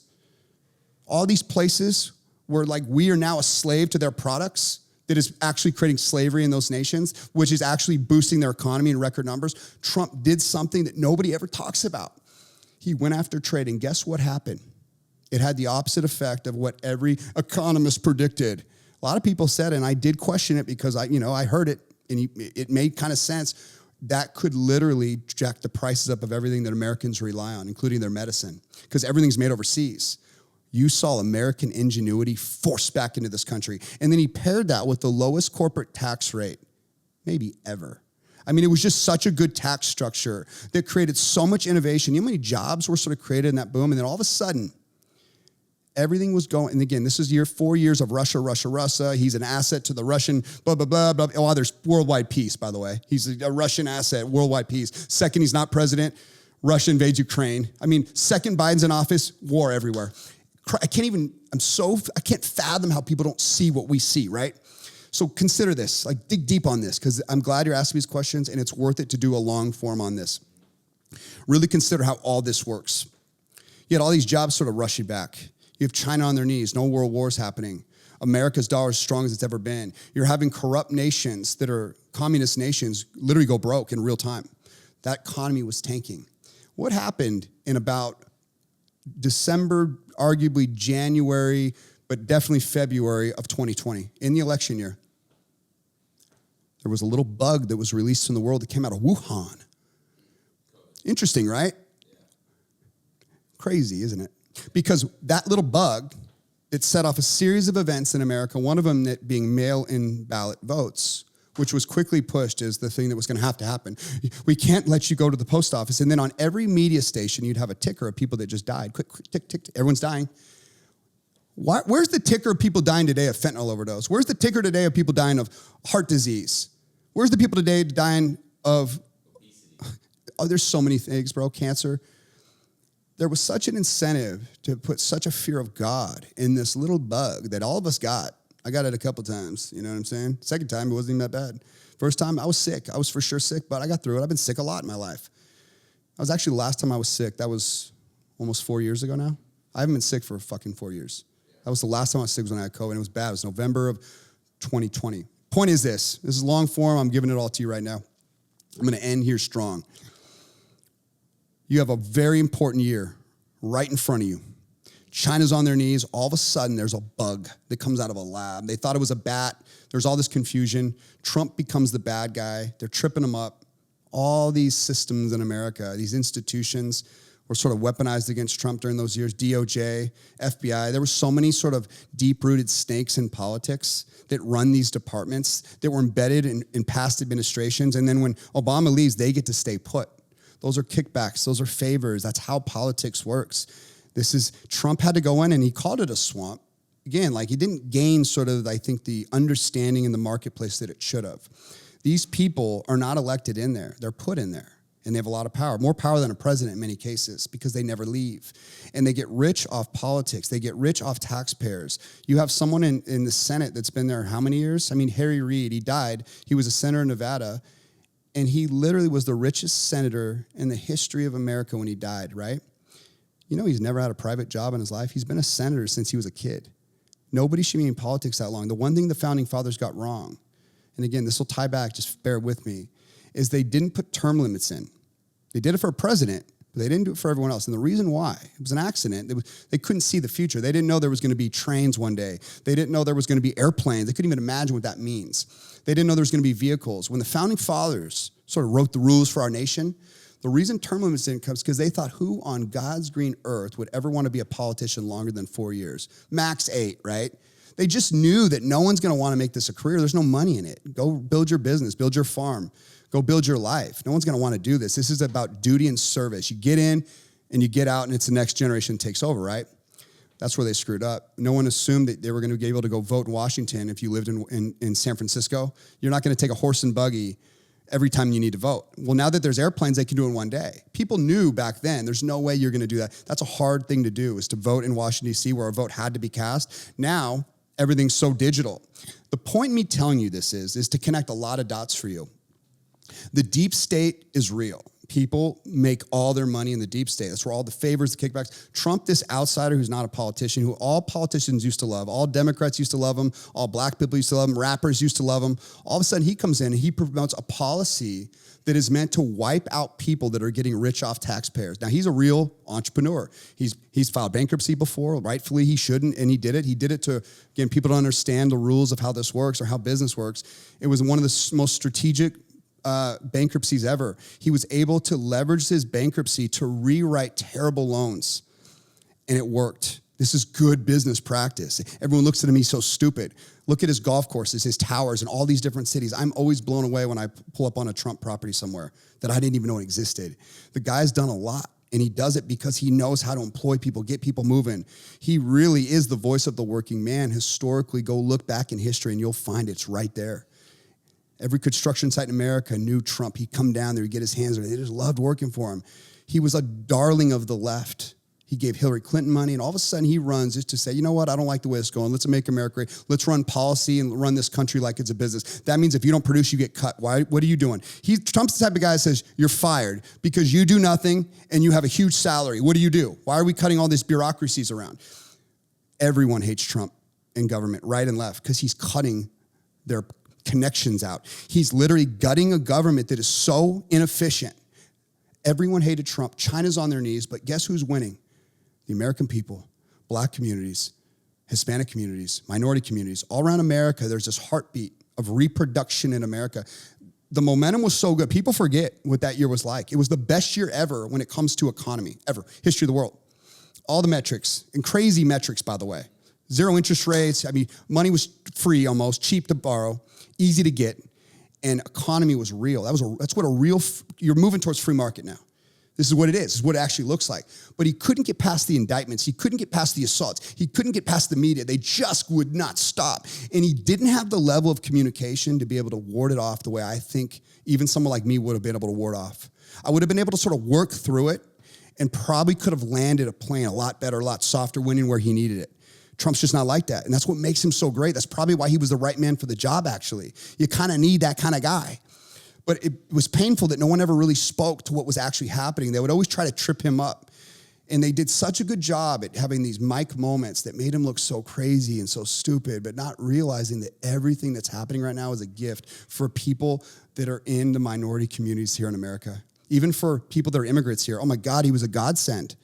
all these places where like we are now a slave to their products, that is actually creating slavery in those nations, which is actually boosting their economy in record numbers. Trump did something that nobody ever talks about. He went after trade, and guess what happened? It had the opposite effect of what every economist predicted. A lot of people said, and I did question it because I heard it, and it made kind of sense. That could literally jack the prices up of everything that Americans rely on, including their medicine, because everything's made overseas. You saw American ingenuity forced back into this country. And then he paired that with the lowest corporate tax rate, maybe ever. I mean, it was just such a good tax structure that created so much innovation. You know how many jobs were sort of created in that boom? And then all of a sudden, Everything was going, and again, this is 4 years of Russia. He's an asset to the Russian, blah, blah, blah, blah. Oh, there's worldwide peace, by the way. He's a Russian asset, worldwide peace. Second, he's not president, Russia invades Ukraine. I mean, second Biden's in office, war everywhere. I can't fathom how people don't see what we see, right? So consider this, like dig deep on this, because I'm glad you're asking these questions, and it's worth it to do a long form on this. Really consider how all this works. You had all these jobs sort of rushing back. You have China on their knees, no world wars happening. America's dollar is as strong as it's ever been. You're having corrupt nations that are communist nations literally go broke in real time. That economy was tanking. What happened in about December, arguably January, but definitely February of 2020, in the election year? There was a little bug that was released in the world that came out of Wuhan. Interesting, right? Crazy, isn't it? Because that little bug, it set off a series of events in America, one of them being mail-in ballot votes, which was quickly pushed as the thing that was going to happen. We can't let you go to the post office. And then on every media station, you'd have a ticker of people that just died. Quick, tick, tick, everyone's dying. Where's the ticker of people dying today of fentanyl overdose? Where's the ticker today of people dying of heart disease? Where's the people today dying of, there's so many things, bro, cancer. There was such an incentive to put such a fear of God in this little bug that all of us got. I got it a couple times, you know what I'm saying? Second time, it wasn't even that bad. First time, I was sick. I was for sure sick, but I got through it. I've been sick a lot in my life. I was actually, the last time I was sick, that was almost 4 years ago now. I haven't been sick for fucking 4 years. That was the last time I was sick was when I had COVID, and it was bad. It was November of 2020. Point is this is long form. I'm giving it all to you right now. I'm going to end here strong. You have a very important year right in front of you. China's on their knees. All of a sudden, there's a bug that comes out of a lab. They thought it was a bat. There's all this confusion. Trump becomes the bad guy. They're tripping him up. All these systems in America, these institutions were sort of weaponized against Trump during those years. DOJ, FBI. There were so many sort of deep-rooted snakes in politics that run these departments that were embedded in past administrations. And then when Obama leaves, they get to stay put. Those are kickbacks. Those are favors. That's how politics works. Trump had to go in and he called it a swamp. Again, like he didn't gain sort of, I think, the understanding in the marketplace that it should have. These people are not elected in there. They're put in there. And they have a lot of power, more power than a president in many cases, because they never leave. And they get rich off politics. They get rich off taxpayers. You have someone in the Senate that's been there how many years? I mean, Harry Reid, he died. He was a senator in Nevada. And he literally was the richest senator in the history of America when he died, right? You know, he's never had a private job in his life. He's been a senator since he was a kid. Nobody should be in politics that long. The one thing the founding fathers got wrong, and again, this will tie back, just bear with me, is they didn't put term limits in. They did it for a president, but they didn't do it for everyone else. And the reason why, it was an accident. They couldn't see the future. They didn't know there was going to be trains one day. They didn't know there was going to be airplanes. They couldn't even imagine what that means. They didn't know there was going to be vehicles. When the founding fathers sort of wrote the rules for our nation, the reason term limits didn't come is because they thought, who on God's green earth would ever want to be a politician longer than 4 years? Max 8, right? They just knew that no one's going to want to make this a career. There's no money in it. Go build your business, build your farm, go build your life. No one's going to want to do this. This is about duty and service. You get in and you get out, and it's the next generation takes over, right? That's where they screwed up. No one assumed that they were going to be able to go vote in Washington if you lived in San Francisco. You're not going to take a horse and buggy every time you need to vote. Well, now that there's airplanes, they can do it in one day. People knew back then, there's no way you're going to do that. That's a hard thing to do, is to vote in Washington, D.C., where a vote had to be cast. Now, everything's so digital. The point in me telling you this is to connect a lot of dots for you. The deep state is real. People make all their money in the deep state. That's where all the favors, the kickbacks. Trump, this outsider who's not a politician, who all politicians used to love, all Democrats used to love him, all black people used to love him, rappers used to love him. All of a sudden, he comes in and he promotes a policy that is meant to wipe out people that are getting rich off taxpayers. Now, he's a real entrepreneur. He's filed bankruptcy before. Rightfully, he shouldn't, and he did it. He did it to, again, people don't understand the rules of how this works or how business works. It was one of the most strategic bankruptcies ever. He was able to leverage his bankruptcy to rewrite terrible loans, and it worked. This is good business practice. Everyone looks at him, he's so stupid. Look at his golf courses, his towers, and all these different cities. I'm always blown away when I pull up on a Trump property somewhere that I didn't even know existed. The guy's done a lot. And he does it because he knows how to employ people, get people moving. He really is the voice of the working man. Historically, go look back in history and you'll find it's right there. Every construction site in America knew Trump. He'd come down there, he'd get his hands on it. They just loved working for him. He was a darling of the left. He gave Hillary Clinton money, and all of a sudden he runs just to say, you know what, I don't like the way it's going. Let's make America great. Let's run policy and run this country like it's a business. That means if you don't produce, you get cut. Why? What are you doing? Trump's the type of guy that says, you're fired because you do nothing and you have a huge salary. What do you do? Why are we cutting all these bureaucracies around? Everyone hates Trump in government, right and left, because he's cutting their connections out. He's literally gutting a government that is so inefficient. Everyone hated Trump. China's on their knees, but guess who's winning? The American people, black communities, Hispanic communities, minority communities. All around America, there's this heartbeat of reproduction in America. The momentum was so good. People forget what that year was like. It was the best year ever when it comes to economy, ever. History of the world. All the metrics, and crazy metrics, by the way. Zero interest rates. I mean, money was free almost, cheap to borrow, easy to get, and economy was real. That's what a real, you're moving towards free market now. This is what it is. This is what it actually looks like. But he couldn't get past the indictments. He couldn't get past the assaults. He couldn't get past the media. They just would not stop. And he didn't have the level of communication to be able to ward it off the way I think even someone like me would have been able to ward off. I would have been able to sort of work through it and probably could have landed a plane a lot better, a lot softer, winning where he needed it. Trump's just not like that. And that's what makes him so great. That's probably why he was the right man for the job, actually. You kind of need that kind of guy. But it was painful that no one ever really spoke to what was actually happening. They would always try to trip him up. And they did such a good job at having these mic moments that made him look so crazy and so stupid, but not realizing that everything that's happening right now is a gift for people that are in the minority communities here in America. Even for people that are immigrants here. Oh my God, he was a godsend.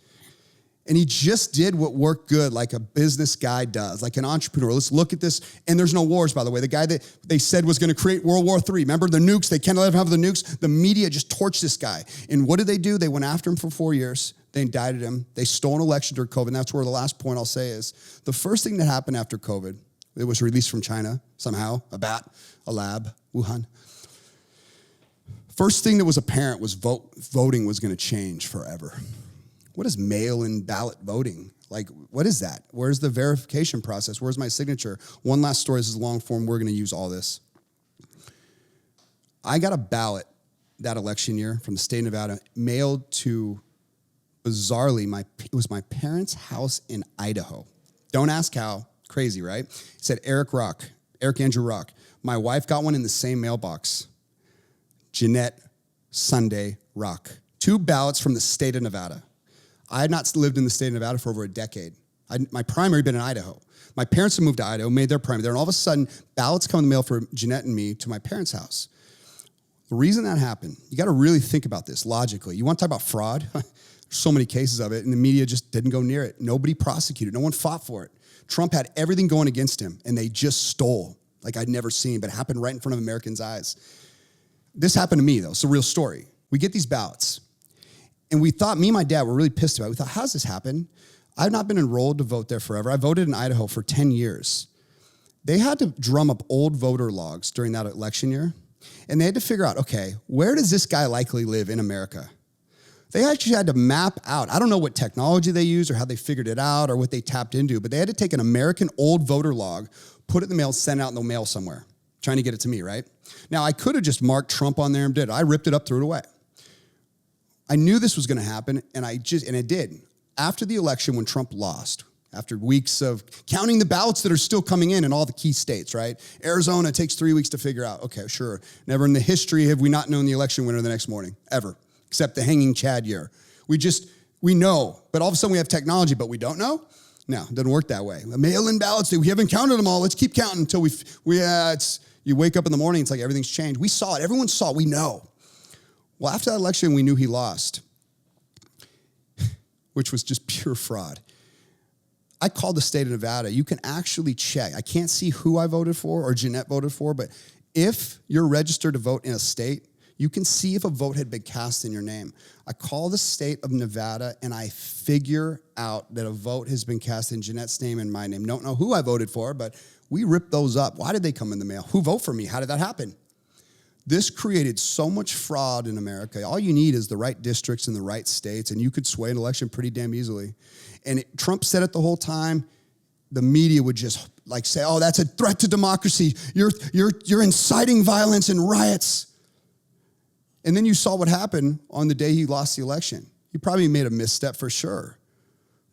And he just did what worked good like a business guy does, like an entrepreneur. Let's look at this. And there's no wars, by the way. The guy that they said was going to create World War III. Remember the nukes? They can't let him have the nukes. The media just torched this guy. And what did they do? They went after him for 4 years. They indicted him. They stole an election during COVID. And that's where the last point I'll say is the first thing that happened after COVID, it was released from China somehow, a bat, a lab, Wuhan. First thing that was apparent was voting was going to change forever. What is mail-in ballot voting? Like, what is that? Where's the verification process? Where's my signature? One last story. This is long form. We're going to use all this. I got a ballot that election year from the state of Nevada mailed to, bizarrely, it was my parents' house in Idaho. Don't ask how. Crazy, right? It said Erik Andrew Rock. My wife got one in the same mailbox. Jeanette Sunday Rock. 2 ballots from the state of Nevada. I had not lived in the state of Nevada for over a decade. My primary had been in Idaho. My parents had moved to Idaho, made their primary there, and all of a sudden, ballots come in the mail for Jeanette and me to my parents' house. The reason that happened, you got to really think about this logically. You want to talk about fraud? There's so many cases of it, and the media just didn't go near it. Nobody prosecuted. No one fought for it. Trump had everything going against him, and they just stole like I'd never seen, but it happened right in front of Americans' eyes. This happened to me, though. It's a real story. We get these ballots. And we thought, me and my dad were really pissed about it. We thought, how's this happen? I've not been enrolled to vote there forever. I voted in Idaho for 10 years. They had to drum up old voter logs during that election year. And they had to figure out, okay, where does this guy likely live in America? They actually had to map out. I don't know what technology they used or how they figured it out or what they tapped into, but they had to take an American old voter log, put it in the mail, send it out in the mail somewhere, trying to get it to me, right? Now, I could have just marked Trump on there and did it. I ripped it up, threw it away. I knew this was going to happen, and it did. After the election, when Trump lost, after weeks of counting the ballots that are still coming in all the key states, right? Arizona takes 3 weeks to figure out. Okay, sure. Never in the history have we not known the election winner the next morning, ever, except the hanging Chad year. We know, but all of a sudden we have technology, but we don't know? No, it doesn't work that way. The mail-in ballots, we haven't counted them all. Let's keep counting until you wake up in the morning, it's like everything's changed. We saw it. Everyone saw it. We know. Well, after that election, we knew he lost, which was just pure fraud. I called the state of Nevada. You can actually check. I can't see who I voted for or Jeanette voted for, but if you're registered to vote in a state, you can see if a vote had been cast in your name. I call the state of Nevada, and I figure out that a vote has been cast in Jeanette's name and my name. Don't know who I voted for, but we ripped those up. Why did they come in the mail? Who voted for me? How did that happen? This created so much fraud in America. All you need is the right districts in the right states, and you could sway an election pretty damn easily. And Trump said it the whole time. The media would just like say, "Oh, that's a threat to democracy. You're inciting violence and riots." And then you saw what happened on the day he lost the election. He probably made a misstep for sure.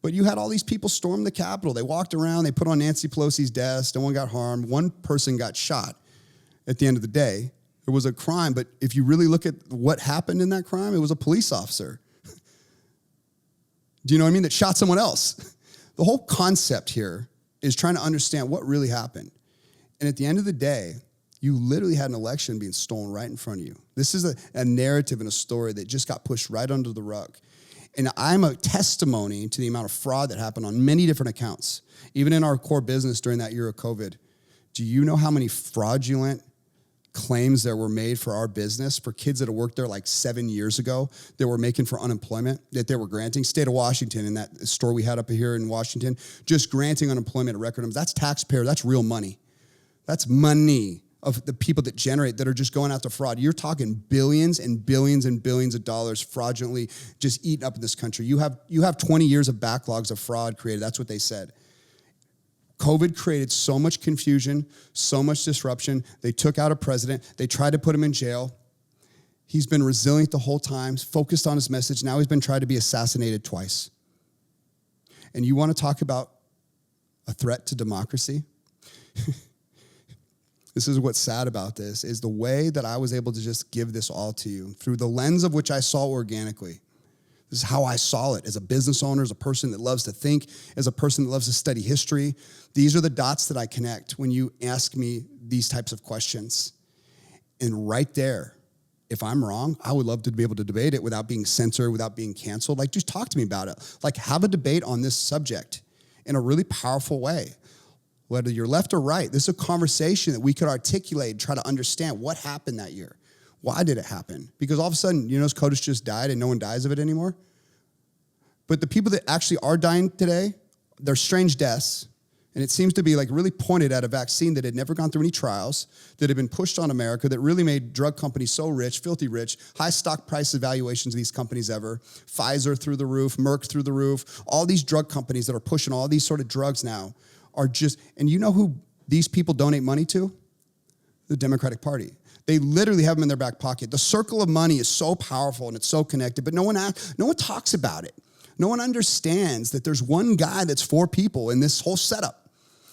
But you had all these people storm the Capitol. They walked around. They put on Nancy Pelosi's desk. No one got harmed. One person got shot at the end of the day. It was a crime, but if you really look at what happened in that crime, it was a police officer. Do you know what I mean? That shot someone else. The whole concept here is trying to understand what really happened. And at the end of the day, you literally had an election being stolen right in front of you. This is a narrative and a story that just got pushed right under the rug. And I'm a testimony to the amount of fraud that happened on many different accounts, even in our core business during that year of COVID. Do you know how many fraudulent claims that were made for our business for kids that have worked there like 7 years ago that were making for unemployment that they were granting? State of Washington, in that store we had up here in Washington, just granting unemployment at record numbers. That's taxpayer. That's real money. That's money of the people that generate that are just going out to fraud. You're talking billions and billions and billions of dollars fraudulently just eaten up in this country. You have 20 years of backlogs of fraud created. That's what they said. COVID created so much confusion, so much disruption. They took out a president. They tried to put him in jail. He's been resilient the whole time, focused on his message. Now he's been tried to be assassinated twice. And you want to talk about a threat to democracy? This is what's sad about this, is the way that I was able to just give this all to you through the lens of which I saw organically. This is how I saw it as a business owner, as a person that loves to think, as a person that loves to study history. These are the dots that I connect when you ask me these types of questions. And right there, if I'm wrong, I would love to be able to debate it without being censored, without being canceled. Like, just talk to me about it. Like, have a debate on this subject in a really powerful way. Whether you're left or right, this is a conversation that we could articulate and try to understand what happened that year. Why did it happen? Because all of a sudden, you know, CODIS just died and no one dies of it anymore. But the people that actually are dying today, they're strange deaths. And it seems to be like really pointed at a vaccine that had never gone through any trials, that had been pushed on America, that really made drug companies so rich, filthy rich, high stock price evaluations of these companies ever, Pfizer through the roof, Merck through the roof, all these drug companies that are pushing all these sort of drugs now are just, and you know who these people donate money to? The Democratic Party. They literally have them in their back pocket. The circle of money is so powerful and it's so connected, but no one talks about it. No one understands that there's one guy that's for people in this whole setup.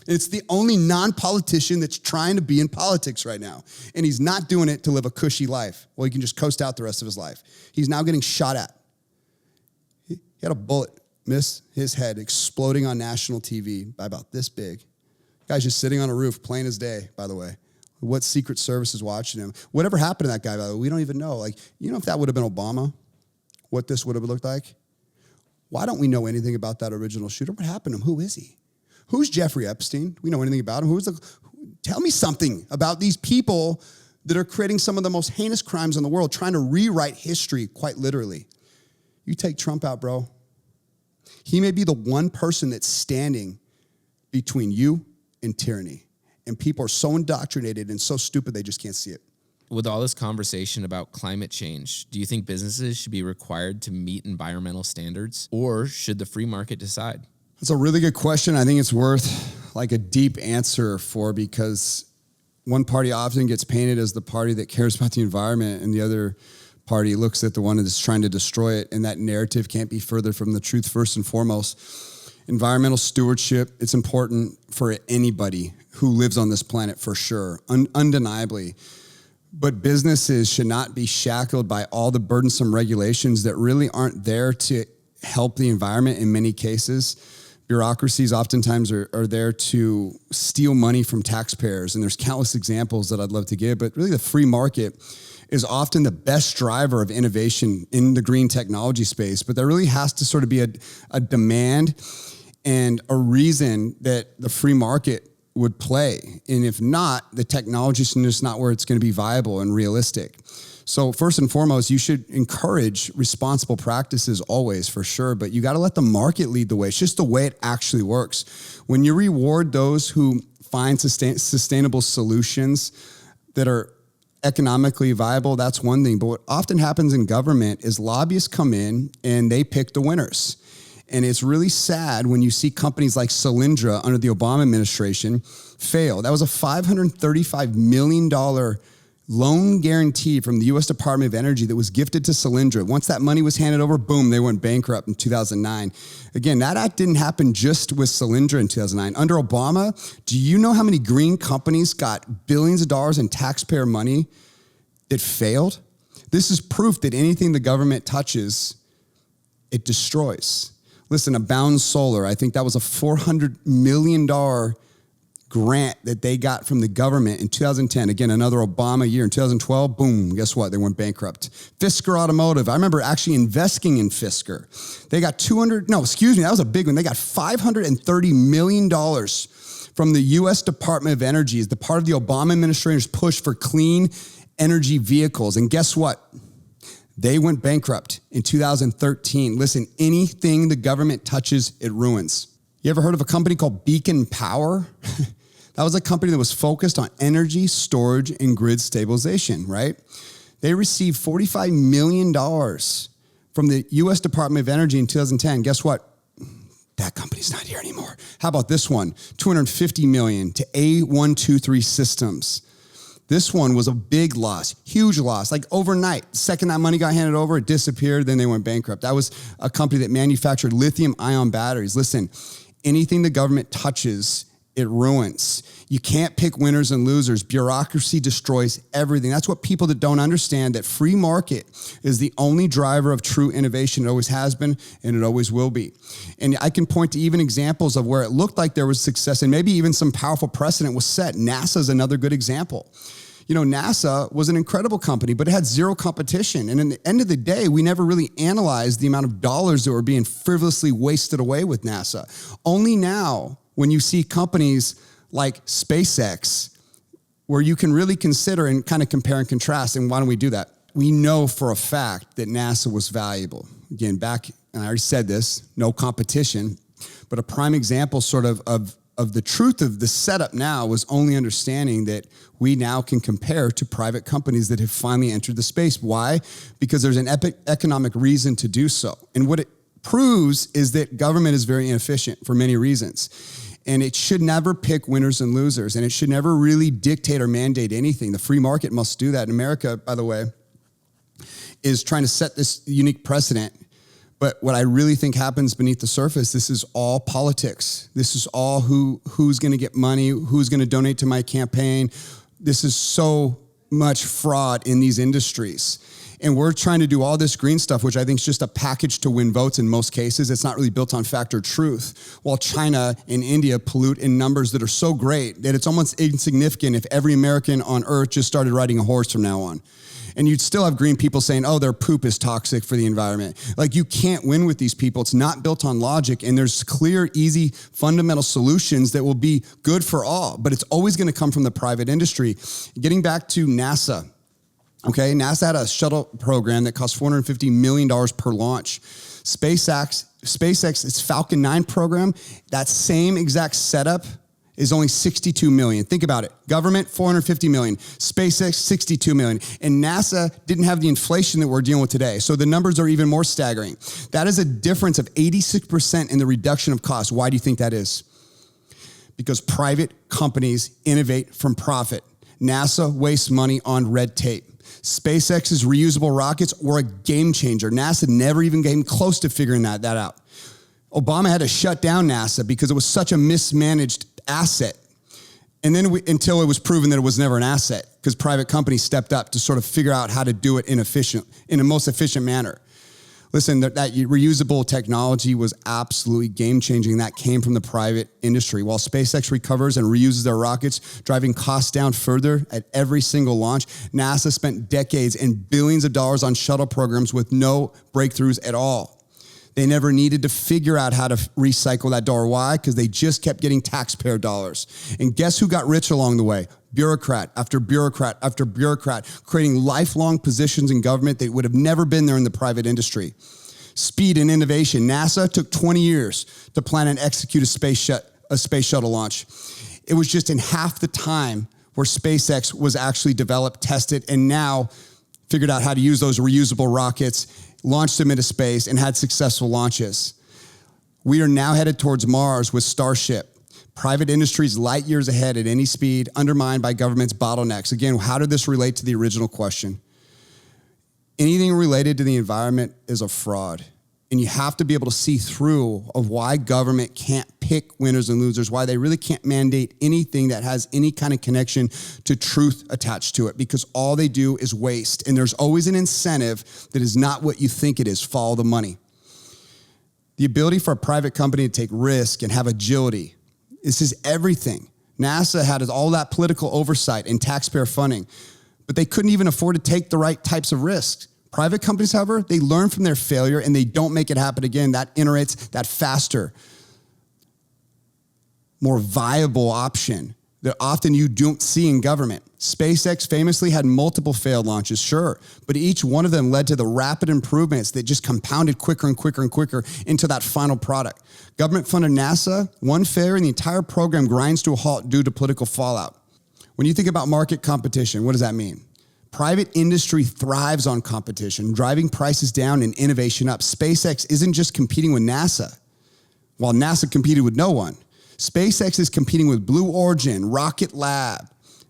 It's the only non-politician that's trying to be in politics right now. And he's not doing it to live a cushy life. Well, he can just coast out the rest of his life. He's now getting shot at. He had a bullet miss his head, exploding on national TV by about this big. Guy's just sitting on a roof, plain as day, by the way. What Secret Service is watching him? Whatever happened to that guy, by the way, we don't even know. Like, you know, if that would have been Obama, what this would have looked like? Why don't we know anything about that original shooter? What happened to him? Who is he? Who's Jeffrey Epstein? Do we know anything about him? Tell me something about these people that are creating some of the most heinous crimes in the world, trying to rewrite history quite literally. You take Trump out, bro. He may be the one person that's standing between you and tyranny. And people are so indoctrinated and so stupid they just can't see it.
With all this conversation about climate change, do you think businesses should be required to meet environmental standards, or should the free market decide?
That's a really good question. I think it's worth like a deep answer for, because one party often gets painted as the party that cares about the environment, and the other party looks at the one that's trying to destroy it. And that narrative can't be further from the truth. First and foremost, environmental stewardship, it's important for anybody who lives on this planet, for sure, undeniably. But businesses should not be shackled by all the burdensome regulations that really aren't there to help the environment in many cases. Bureaucracies oftentimes are there to steal money from taxpayers. And there's countless examples that I'd love to give, but really the free market is often the best driver of innovation in the green technology space. But there really has to sort of be a demand and a reason that the free market would play. And if not, the technology is just not where it's going to be viable and realistic. So first and foremost, you should encourage responsible practices always, for sure, but you got to let the market lead the way. It's just the way it actually works. When you reward those who find sustainable solutions that are economically viable, that's one thing. But what often happens in government is lobbyists come in and they pick the winners. And it's really sad when you see companies like Solyndra under the Obama administration fail. That was a $535 million loan guarantee from the U.S. Department of Energy that was gifted to Solyndra. Once that money was handed over, boom, they went bankrupt in 2009. Again, that act didn't happen just with Solyndra in 2009. Under Obama, do you know how many green companies got billions of dollars in taxpayer money that failed? This is proof that anything the government touches, it destroys. Listen, Abound Solar, I think that was a $400 million grant that they got from the government in 2010. Again, another Obama year. In 2012, boom, guess what? They went bankrupt. Fisker Automotive. I remember actually investing in Fisker. They got that was a big one. They got $530 million from the U.S. Department of Energy as the part of the Obama administration's push for clean energy vehicles. And guess what? They went bankrupt in 2013. Listen, anything the government touches, it ruins. You ever heard of a company called Beacon Power? That was a company that was focused on energy storage and grid stabilization, right? They received $45 million from the U.S. Department of Energy in 2010. Guess what? That company's not here anymore. How about this one? $250 million to A123 Systems. This one was a big loss, huge loss, like overnight. The second that money got handed over, it disappeared, then they went bankrupt. That was a company that manufactured lithium-ion batteries. Listen, anything the government touches, it ruins. You can't pick winners and losers. Bureaucracy destroys everything. That's what people that don't understand, that free market is the only driver of true innovation. It always has been, and it always will be. And I can point to even examples of where it looked like there was success, and maybe even some powerful precedent was set. NASA is another good example. You know, NASA was an incredible company, but it had zero competition. And in the end of the day, we never really analyzed the amount of dollars that were being frivolously wasted away with NASA. Only now, when you see companies like SpaceX, where you can really consider and kind of compare and contrast. And why don't we do that? We know for a fact that NASA was valuable. Again, and I already said this, no competition, but a prime example sort of the truth of the setup now was only understanding that we now can compare to private companies that have finally entered the space. Why? Because there's an economic reason to do so. And what it proves is that government is very inefficient for many reasons. And it should never pick winners and losers. And it should never really dictate or mandate anything. The free market must do that. And America, by the way, is trying to set this unique precedent. But what I really think happens beneath the surface, this is all politics. This is all who's going to get money, who's going to donate to my campaign. This is so much fraud in these industries. And we're trying to do all this green stuff, which I think is just a package to win votes in most cases. It's not really built on fact or truth. While China and India pollute in numbers that are so great that it's almost insignificant if every American on earth just started riding a horse from now on. And you'd still have green people saying, oh, their poop is toxic for the environment. Like, you can't win with these people. It's not built on logic. And there's clear, easy, fundamental solutions that will be good for all. But it's always going to come from the private industry. Getting back to NASA. Okay, NASA had a shuttle program that cost $450 million per launch. SpaceX, its Falcon 9 program, that same exact setup is only $62 million. Think about it. Government, $450 million. SpaceX, $62 million. And NASA didn't have the inflation that we're dealing with today. So the numbers are even more staggering. That is a difference of 86% in the reduction of cost. Why do you think that is? Because private companies innovate from profit. NASA wastes money on red tape. SpaceX's reusable rockets were a game changer. NASA never even came close to figuring that out. Obama had to shut down NASA because it was such a mismanaged asset. And then until it was proven that it was never an asset, because private companies stepped up to sort of figure out how to do it in a most efficient manner. Listen, that reusable technology was absolutely game-changing. That came from the private industry. While SpaceX recovers and reuses their rockets, driving costs down further at every single launch, NASA spent decades and billions of dollars on shuttle programs with no breakthroughs at all. They never needed to figure out how to recycle that dollar. Why? Because they just kept getting taxpayer dollars. And guess who got rich along the way? Bureaucrat after bureaucrat after bureaucrat, creating lifelong positions in government that would have never been there in the private industry. Speed and innovation. NASA took 20 years to plan and execute a space shuttle launch. It was just in half the time where SpaceX was actually developed, tested, and now figured out how to use those reusable rockets, launched them into space, and had successful launches. We are now headed towards Mars with Starship. Private industries light years ahead at any speed, undermined by government's bottlenecks. Again, how did this relate to the original question? Anything related to the environment is a fraud. And you have to be able to see through of why government can't pick winners and losers, why they really can't mandate anything that has any kind of connection to truth attached to it, because all they do is waste. And there's always an incentive that is not what you think it is. Follow the money. The ability for a private company to take risk and have agility. This is everything. NASA had all that political oversight and taxpayer funding, but they couldn't even afford to take the right types of risks. Private companies, however, they learn from their failure and they don't make it happen again. That iterates that faster, more viable option that often you don't see in government. SpaceX famously had multiple failed launches, sure, but each one of them led to the rapid improvements that just compounded quicker and quicker and quicker into that final product. Government-funded NASA, one failure and the entire program grinds to a halt due to political fallout. When you think about market competition, what does that mean? Private industry thrives on competition, driving prices down and innovation up. SpaceX isn't just competing with NASA, while NASA competed with no one. SpaceX is competing with Blue Origin, Rocket Lab,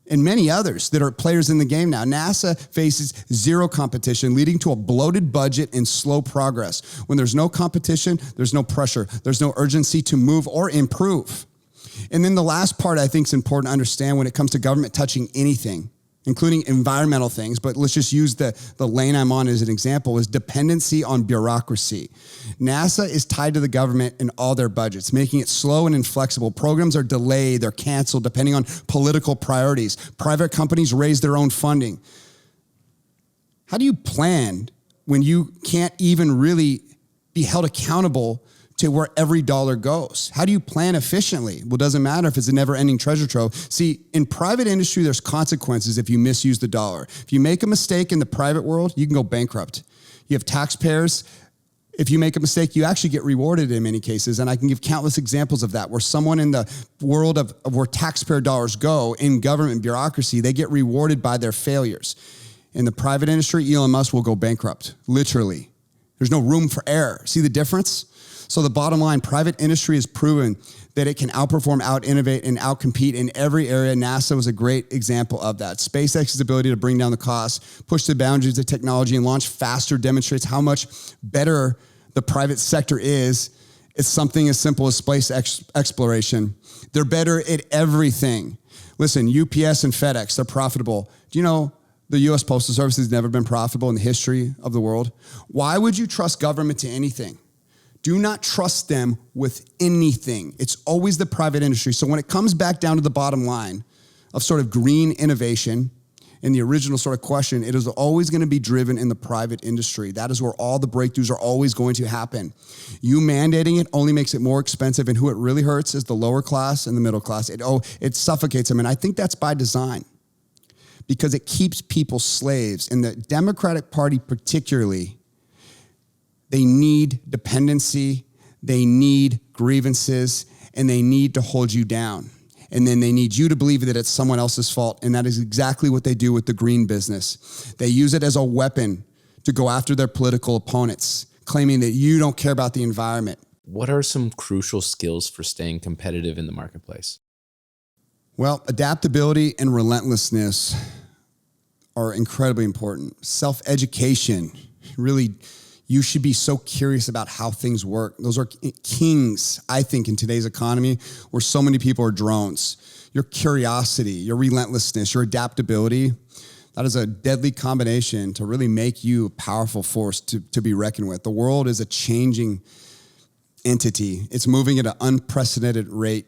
and many others that are players in the game now. NASA faces zero competition, leading to a bloated budget and slow progress. When there's no competition, there's no pressure. There's no urgency to move or improve. And then the last part I think is important to understand when it comes to government touching anything, including environmental things, but let's just use the lane I'm on as an example, is dependency on bureaucracy. NASA is tied to the government in all their budgets, making it slow and inflexible. Programs are delayed, they're canceled, depending on political priorities. Private companies raise their own funding. How do you plan when you can't even really be held accountable to where every dollar goes? How do you plan efficiently? Well, it doesn't matter if it's a never-ending treasure trove. See, in private industry, there's consequences if you misuse the dollar. If you make a mistake in the private world, you can go bankrupt. You have taxpayers. If you make a mistake, you actually get rewarded in many cases. And I can give countless examples of that, where someone in the world of where taxpayer dollars go in government bureaucracy, they get rewarded by their failures. In the private industry, Elon Musk will go bankrupt, literally. There's no room for error. See the difference? So the bottom line, private industry has proven that it can outperform, out-innovate, and out-compete in every area. NASA was a great example of that. SpaceX's ability to bring down the costs, push the boundaries of technology, and launch faster demonstrates how much better the private sector is. It's something as simple as space exploration. They're better at everything. Listen, UPS and FedEx, they're profitable. Do you know the U.S. Postal Service has never been profitable in the history of the world? Why would you trust government to anything? Do not trust them with anything. It's always the private industry. So when it comes back down to the bottom line of sort of green innovation in the original sort of question, it is always going to be driven in the private industry. That is where all the breakthroughs are always going to happen. You mandating it only makes it more expensive, and who it really hurts is the lower class and the middle class. It suffocates them, and I think that's by design because it keeps people slaves. And the Democratic Party particularly, they need dependency, they need grievances, and they need to hold you down. And then they need you to believe that it's someone else's fault. And that is exactly what they do with the green business. They use it as a weapon to go after their political opponents, claiming that you don't care about the environment.
What are some crucial skills for staying competitive in the marketplace?
Well, adaptability and relentlessness are incredibly important. Self-education, really, you should be so curious about how things work. Those are kings, I think, in today's economy where so many people are drones. Your curiosity, your relentlessness, your adaptability, that is a deadly combination to really make you a powerful force to be reckoned with. The world is a changing entity. It's moving at an unprecedented rate.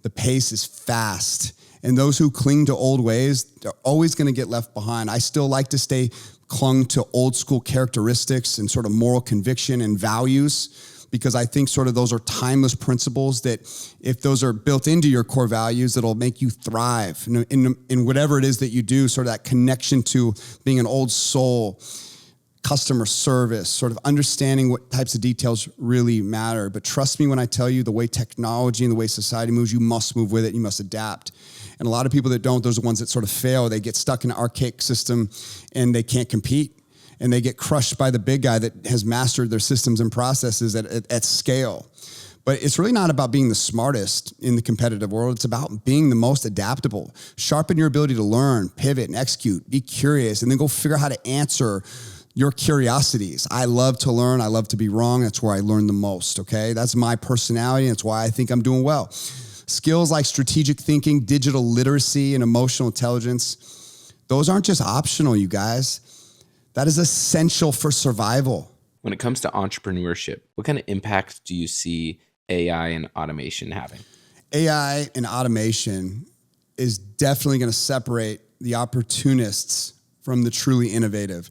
The pace is fast. And those who cling to old ways, they're always going to get left behind. I still like to stay clung to old school characteristics and sort of moral conviction and values, because I think sort of those are timeless principles that if those are built into your core values, it'll make you thrive in whatever it is that you do, sort of that connection to being an old soul, customer service, sort of understanding what types of details really matter. But trust me when I tell you, the way technology and the way society moves, you must move with it. You must adapt. And a lot of people that don't, those are the ones that sort of fail. They get stuck in an archaic system and they can't compete. And they get crushed by the big guy that has mastered their systems and processes at scale. But it's really not about being the smartest in the competitive world. It's about being the most adaptable. Sharpen your ability to learn, pivot, and execute. Be curious, and then go figure out how to answer your curiosities. I love to learn. I love to be wrong. That's where I learn the most, okay? That's my personality. That's why I think I'm doing well. Skills like strategic thinking, digital literacy, and emotional intelligence, those aren't just optional, you guys. That is essential for survival.
When it comes to entrepreneurship, what kind of impact do you see AI and automation having?
AI and automation is definitely going to separate the opportunists from the truly innovative.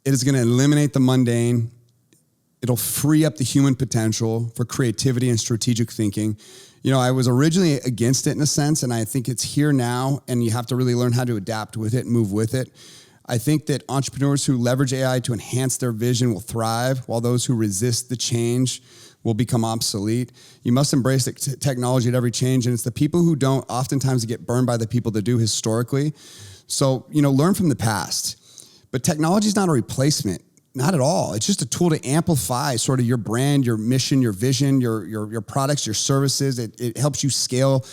It is going to eliminate the mundane. It'll free up the human potential for creativity and strategic thinking. You know, I was originally against it in a sense, and I think it's here now, and you have to really learn how to adapt with it and move with it. I think that entrepreneurs who leverage AI to enhance their vision will thrive, while those who resist the change will become obsolete. You must embrace the technology at every change, and it's the people who don't oftentimes get burned by the people that do historically. So, you know, learn from the past. But technology is not a replacement, not at all. It's just a tool to amplify sort of your brand, your mission, your vision, your products, your services. It helps you scale.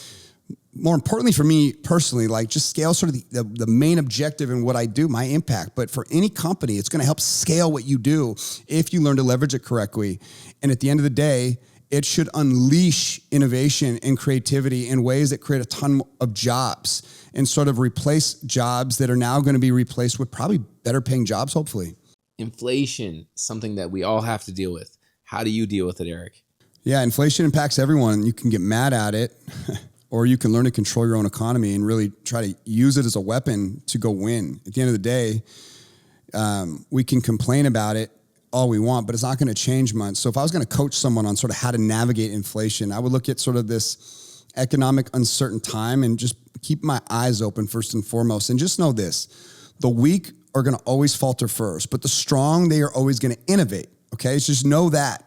More importantly for me personally, like just scale sort of the main objective in what I do, my impact. But for any company, it's going to help scale what you do if you learn to leverage it correctly. And at the end of the day, it should unleash innovation and creativity in ways that create a ton of jobs and sort of replace jobs that are now going to be replaced with probably better paying jobs, hopefully.
Inflation, something that we all have to deal with. How do you deal with it, Erik?
Yeah, inflation impacts everyone. You can get mad at it. Or you can learn to control your own economy and really try to use it as a weapon to go win. At the end of the day, we can complain about it all we want, but it's not going to change much. So if I was going to coach someone on sort of how to navigate inflation, I would look at sort of this economic uncertain time and just keep my eyes open first and foremost. And just know this, the weak are going to always falter first, but the strong, they are always going to innovate. Okay, so just know that.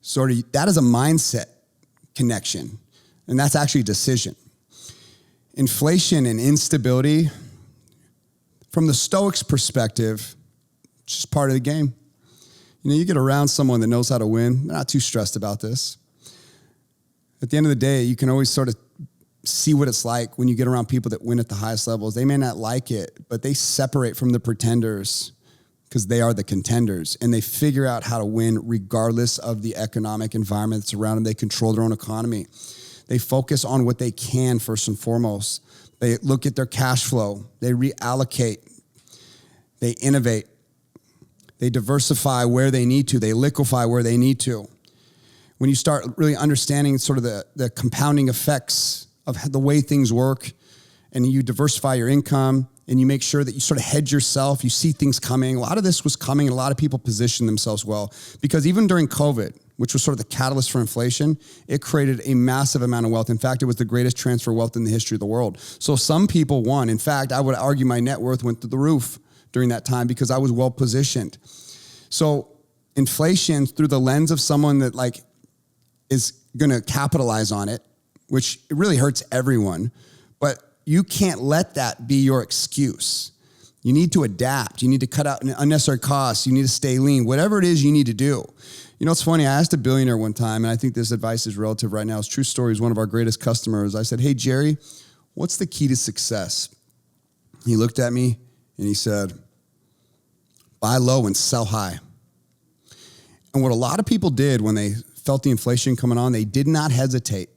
Sort of, that is a mindset connection. And that's actually a decision. Inflation and instability, from the Stoics' perspective, it's just part of the game. You know, you get around someone that knows how to win, they're not too stressed about this. At the end of the day, you can always sort of see what it's like when you get around people that win at the highest levels. They may not like it, but they separate from the pretenders because they are the contenders, and they figure out how to win regardless of the economic environment that's around them. They control their own economy. They focus on what they can first and foremost. They look at their cash flow. They reallocate. They innovate. They diversify where they need to. They liquefy where they need to. When you start really understanding sort of the compounding effects of the way things work, and you diversify your income, and you make sure that you sort of hedge yourself, you see things coming. A lot of this was coming, and a lot of people positioned themselves well. Because even during COVID, which was sort of the catalyst for inflation, it created a massive amount of wealth. In fact, it was the greatest transfer of wealth in the history of the world. So some people won. In fact, I would argue my net worth went through the roof during that time because I was well positioned. So inflation, through the lens of someone that like is going to capitalize on it, which it really hurts everyone, but you can't let that be your excuse. You need to adapt. You need to cut out unnecessary costs. You need to stay lean. Whatever it is you need to do. You know, it's funny. I asked a billionaire one time, and I think this advice is relative right now. It's true story. He's one of our greatest customers. I said, "Hey, Jerry, what's the key to success?" He looked at me and he said, "Buy low and sell high." And what a lot of people did when they felt the inflation coming on, they did not hesitate.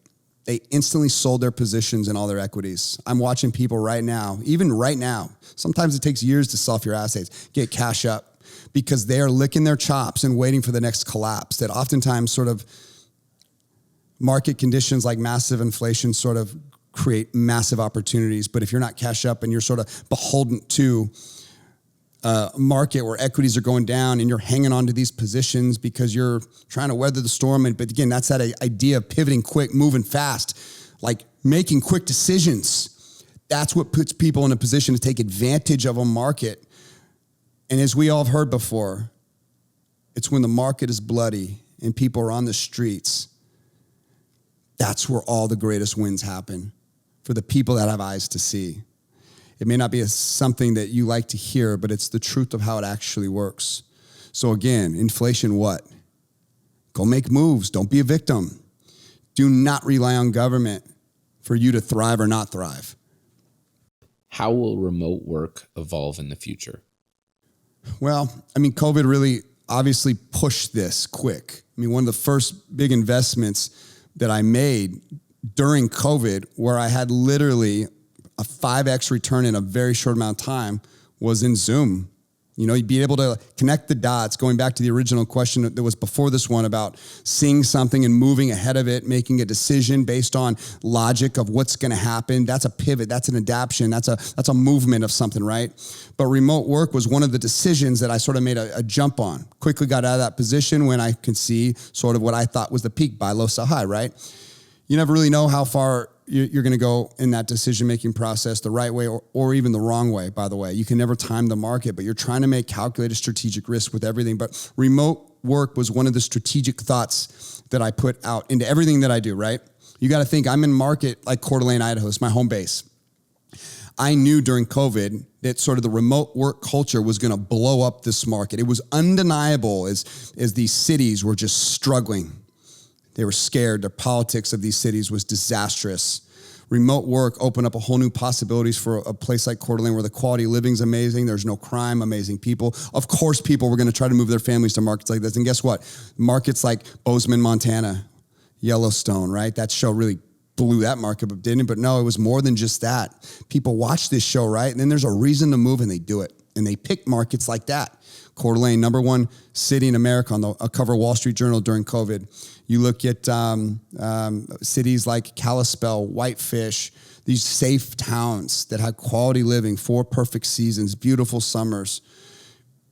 They instantly sold their positions and all their equities. I'm watching people right now, even right now. Sometimes it takes years to sell off your assets, get cash up, because they are licking their chops and waiting for the next collapse. That oftentimes sort of market conditions like massive inflation sort of create massive opportunities. But if you're not cash up and you're sort of beholden to a market where equities are going down and you're hanging on to these positions because you're trying to weather the storm. But again, that's that idea of pivoting quick, moving fast, like making quick decisions. That's what puts people in a position to take advantage of a market. And as we all have heard before, it's when the market is bloody and people are on the streets, that's where all the greatest wins happen. for the people that have eyes to see. It may not be something that you like to hear, but it's the truth of how it actually works. So again, inflation what? Go make moves. Don't be a victim. Do not rely on government for you to thrive or not thrive.
How will remote work evolve in the future?
Well, I mean, COVID really obviously pushed this quick. I mean, one of the first big investments that I made during COVID, where I had literally a 5x return in a very short amount of time, was in Zoom. You know, you'd be able to connect the dots, going back to the original question that was before this one about seeing something and moving ahead of it, making a decision based on logic of what's going to happen. That's a pivot. That's an adaptation. That's a movement of something, right? But remote work was one of the decisions that I sort of made a jump on. Quickly got out of that position when I could see sort of what I thought was the peak, buy low, sell high, right? You never really know how far you're going to go in that decision-making process, the right way or even the wrong way, by the way. You can never time the market, but you're trying to make calculated strategic risk with everything. But remote work was one of the strategic thoughts that I put out into everything that I do, right? You got to think, I'm in market like Coeur d'Alene, Idaho. It's my home base. I knew during COVID that sort of the remote work culture was going to blow up this market. It was undeniable as these cities were just struggling. They were scared. The politics of these cities was disastrous. Remote work opened up a whole new possibilities for a place like Coeur d'Alene where the quality of living is amazing. There's no crime, amazing people. Of course, people were going to try to move their families to markets like this. And guess what? Markets like Bozeman, Montana, Yellowstone, right? That show really blew that market up, didn't it? But no, it was more than just that. People watch this show, right? And then there's a reason to move and they do it. And they pick markets like that. Coeur d'Alene, number one city in America on the cover of Wall Street Journal during COVID. You look at cities like Kalispell, Whitefish, these safe towns that had quality living, 4 perfect seasons, beautiful summers.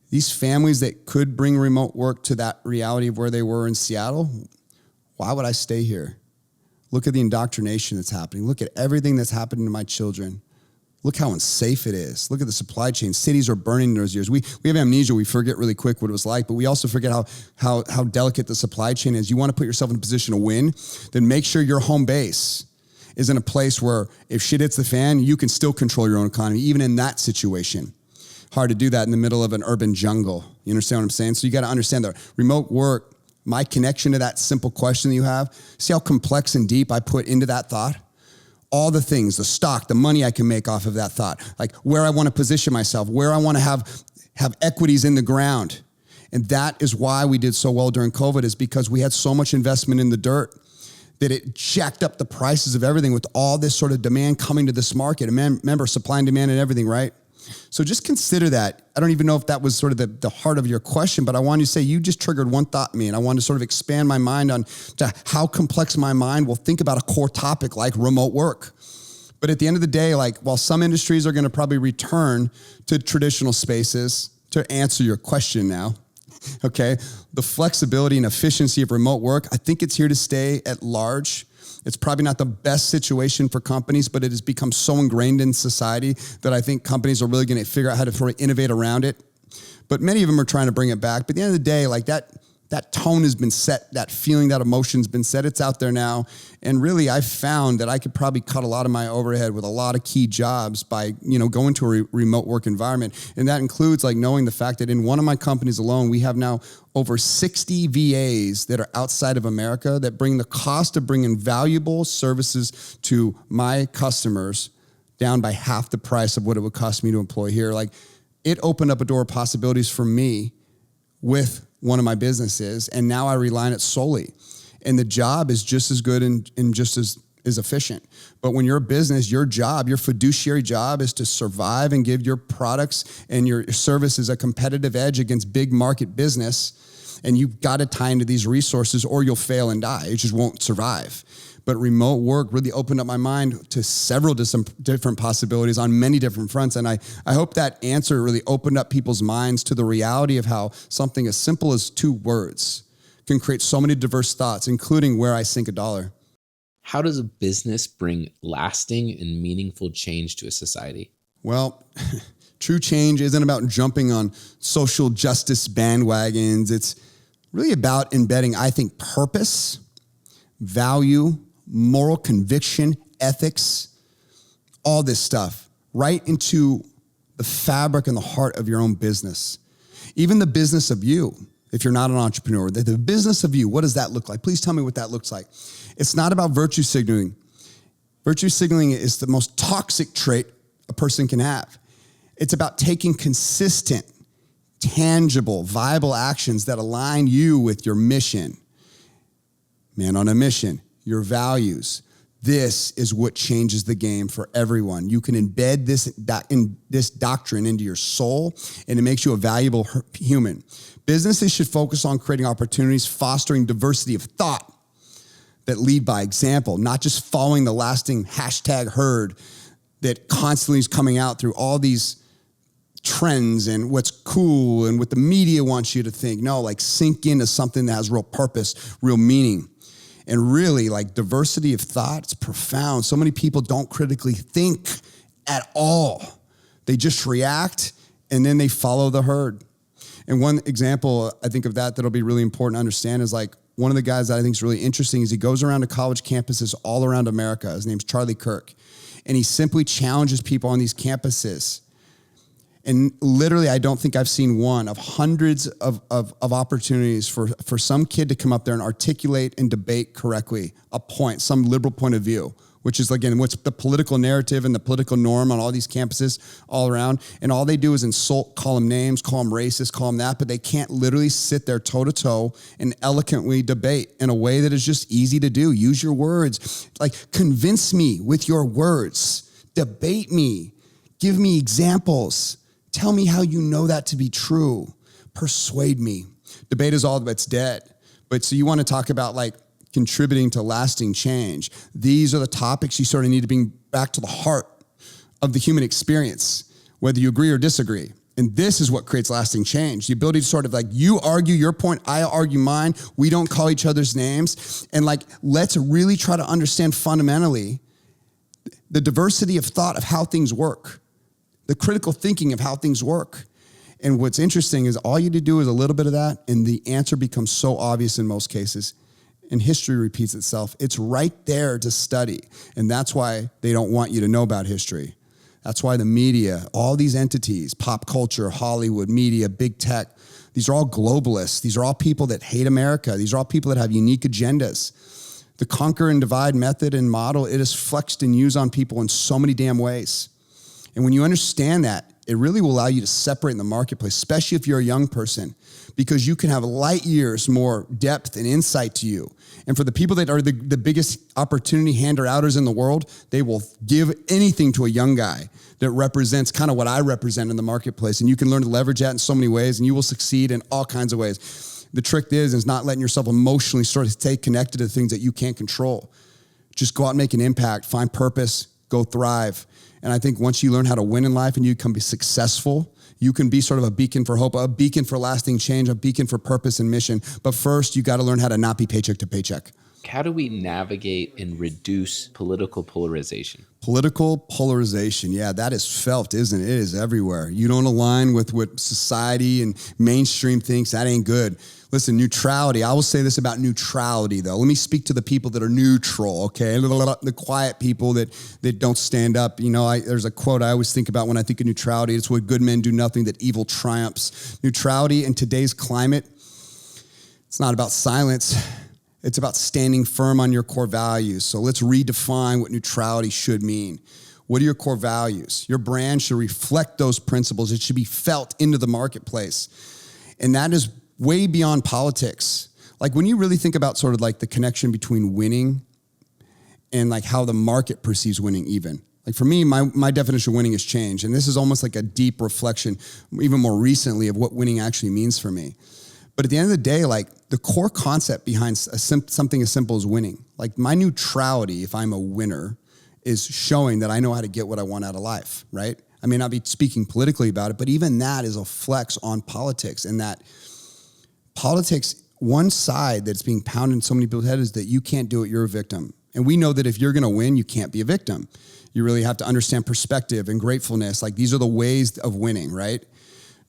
These families that could bring remote work to that reality of where they were in Seattle, why would I stay here? Look at the indoctrination that's happening. Look at everything that's happening to my children. Look how unsafe it is. Look at the supply chain. Cities are burning in those years. We have amnesia. We forget really quick what it was like, but we also forget how delicate the supply chain is. You want to put yourself in a position to win, then make sure your home base is in a place where if shit hits the fan, you can still control your own economy, even in that situation. Hard to do that in the middle of an urban jungle. You understand what I'm saying? So you got to understand that remote work, my connection to that simple question that you have, see how complex and deep I put into that thought? All the things, the stock, the money I can make off of that thought, like where I want to position myself, where I want to have equities in the ground. And that is why we did so well during COVID, is because we had so much investment in the dirt that it jacked up the prices of everything with all this sort of demand coming to this market. And remember, supply and demand and everything, right? So just consider that. I don't even know if that was sort of the heart of your question, but I wanted to say you just triggered one thought in me, and I wanted to sort of expand my mind on to how complex my mind will think about a core topic like remote work. But at the end of the day, like while some industries are going to probably return to traditional spaces, to answer your question now, okay, the flexibility and efficiency of remote work, I think it's here to stay at large. It's probably not the best situation for companies, but it has become so ingrained in society that I think companies are really going to figure out how to sort of innovate around it. But many of them are trying to bring it back. But at the end of the day, like that tone has been set, that feeling, that emotion's been set. It's out there now. And really, I've found that I could probably cut a lot of my overhead with a lot of key jobs by, going to a remote work environment. And that includes like knowing the fact that in one of my companies alone, we have now over 60 VAs that are outside of America that bring the cost of bringing valuable services to my customers down by half the price of what it would cost me to employ here. Like, it opened up a door of possibilities for me with one of my businesses, and now I rely on it solely. And the job is just as good and just as efficient. But when you're a business, your job, your fiduciary job is to survive and give your products and your services a competitive edge against big market business. And you've got to tie into these resources or you'll fail and die. It just won't survive. But remote work really opened up my mind to several different possibilities on many different fronts. And I hope that answer really opened up people's minds to the reality of how something as simple as 2 words can create so many diverse thoughts, including where I sink a dollar.
How does a business bring lasting and meaningful change to a society?
Well, true change isn't about jumping on social justice bandwagons. It's really about embedding, I think, purpose, value, moral conviction, ethics, all this stuff right into the fabric and the heart of your own business. Even the business of you, if you're not an entrepreneur, the business of you, what does that look like? Please tell me what that looks like. It's not about virtue signaling. Virtue signaling is the most toxic trait a person can have. It's about taking consistent, tangible, viable actions that align you with your mission. Man on a mission, your values. This is what changes the game for everyone. You can embed this doctrine into your soul, and it makes you a valuable human. Businesses should focus on creating opportunities, fostering diversity of thought that lead by example, not just following the lasting hashtag herd that constantly is coming out through all these trends and what's cool and what the media wants you to think. No, like sink into something that has real purpose, real meaning. And really, like diversity of thought, it's profound. So many people don't critically think at all. They just react and then they follow the herd. And one example I think of that'll be really important to understand is like one of the guys that I think is really interesting is he goes around to college campuses all around America. His name's Charlie Kirk. And he simply challenges people on these campuses. And literally, I don't think I've seen one of hundreds of opportunities for some kid to come up there and articulate and debate correctly a point, some liberal point of view, which is, again, what's the political narrative and the political norm on all these campuses all around. And all they do is insult, call them names, call them racist, call them that, but they can't literally sit there toe-to-toe and eloquently debate in a way that is just easy to do. Use your words. Like, convince me with your words. Debate me. Give me examples. Tell me how you know that to be true. Persuade me. Debate is all that's dead. But so you want to talk about like contributing to lasting change. These are the topics you sort of need to bring back to the heart of the human experience, whether you agree or disagree. And this is what creates lasting change. The ability to sort of like, you argue your point, I argue mine. We don't call each other's names. And like, let's really try to understand fundamentally the diversity of thought of how things work. The critical thinking of how things work. And what's interesting is all you need to do is a little bit of that, and the answer becomes so obvious in most cases. And history repeats itself. It's right there to study. And that's why they don't want you to know about history. That's why the media, all these entities, pop culture, Hollywood, media, big tech, these are all globalists. These are all people that hate America. These are all people that have unique agendas. The conquer and divide method and model, it is flexed and used on people in so many damn ways. And when you understand that, it really will allow you to separate in the marketplace, especially if you're a young person, because you can have light years more depth and insight to you. And for the people that are the biggest opportunity hander-outers in the world, they will give anything to a young guy that represents kind of what I represent in the marketplace. And you can learn to leverage that in so many ways, and you will succeed in all kinds of ways. The trick is not letting yourself emotionally sort of stay connected to things that you can't control. Just go out and make an impact, find purpose, go thrive. And I think once you learn how to win in life and you can be successful, you can be sort of a beacon for hope, a beacon for lasting change, a beacon for purpose and mission. But first, you got to learn how to not be paycheck to paycheck.
How do we navigate and reduce political polarization?
Political polarization, yeah, that is felt, isn't it? It is everywhere. You don't align with what society and mainstream thinks, that ain't good. Listen, neutrality, I will say this about neutrality, though. Let me speak to the people that are neutral, okay? The quiet people that don't stand up. You know, there's a quote I always think about when I think of neutrality. It's what good men do nothing, that evil triumphs. Neutrality in today's climate, it's not about silence. It's about standing firm on your core values. So let's redefine what neutrality should mean. What are your core values? Your brand should reflect those principles. It should be felt into the marketplace. And that is way beyond politics. Like when you really think about sort of like the connection between winning and like how the market perceives winning even. Like for me, my definition of winning has changed. And this is almost like a deep reflection, even more recently, of what winning actually means for me. But at the end of the day, like the core concept behind something as simple as winning, like my neutrality, if I'm a winner, is showing that I know how to get what I want out of life, right? I may not be speaking politically about it, but even that is a flex on politics. And that politics, one side that's being pounded in so many people's heads is that you can't do it, you're a victim. And we know that if you're going to win, you can't be a victim. You really have to understand perspective and gratefulness. Like these are the ways of winning, right?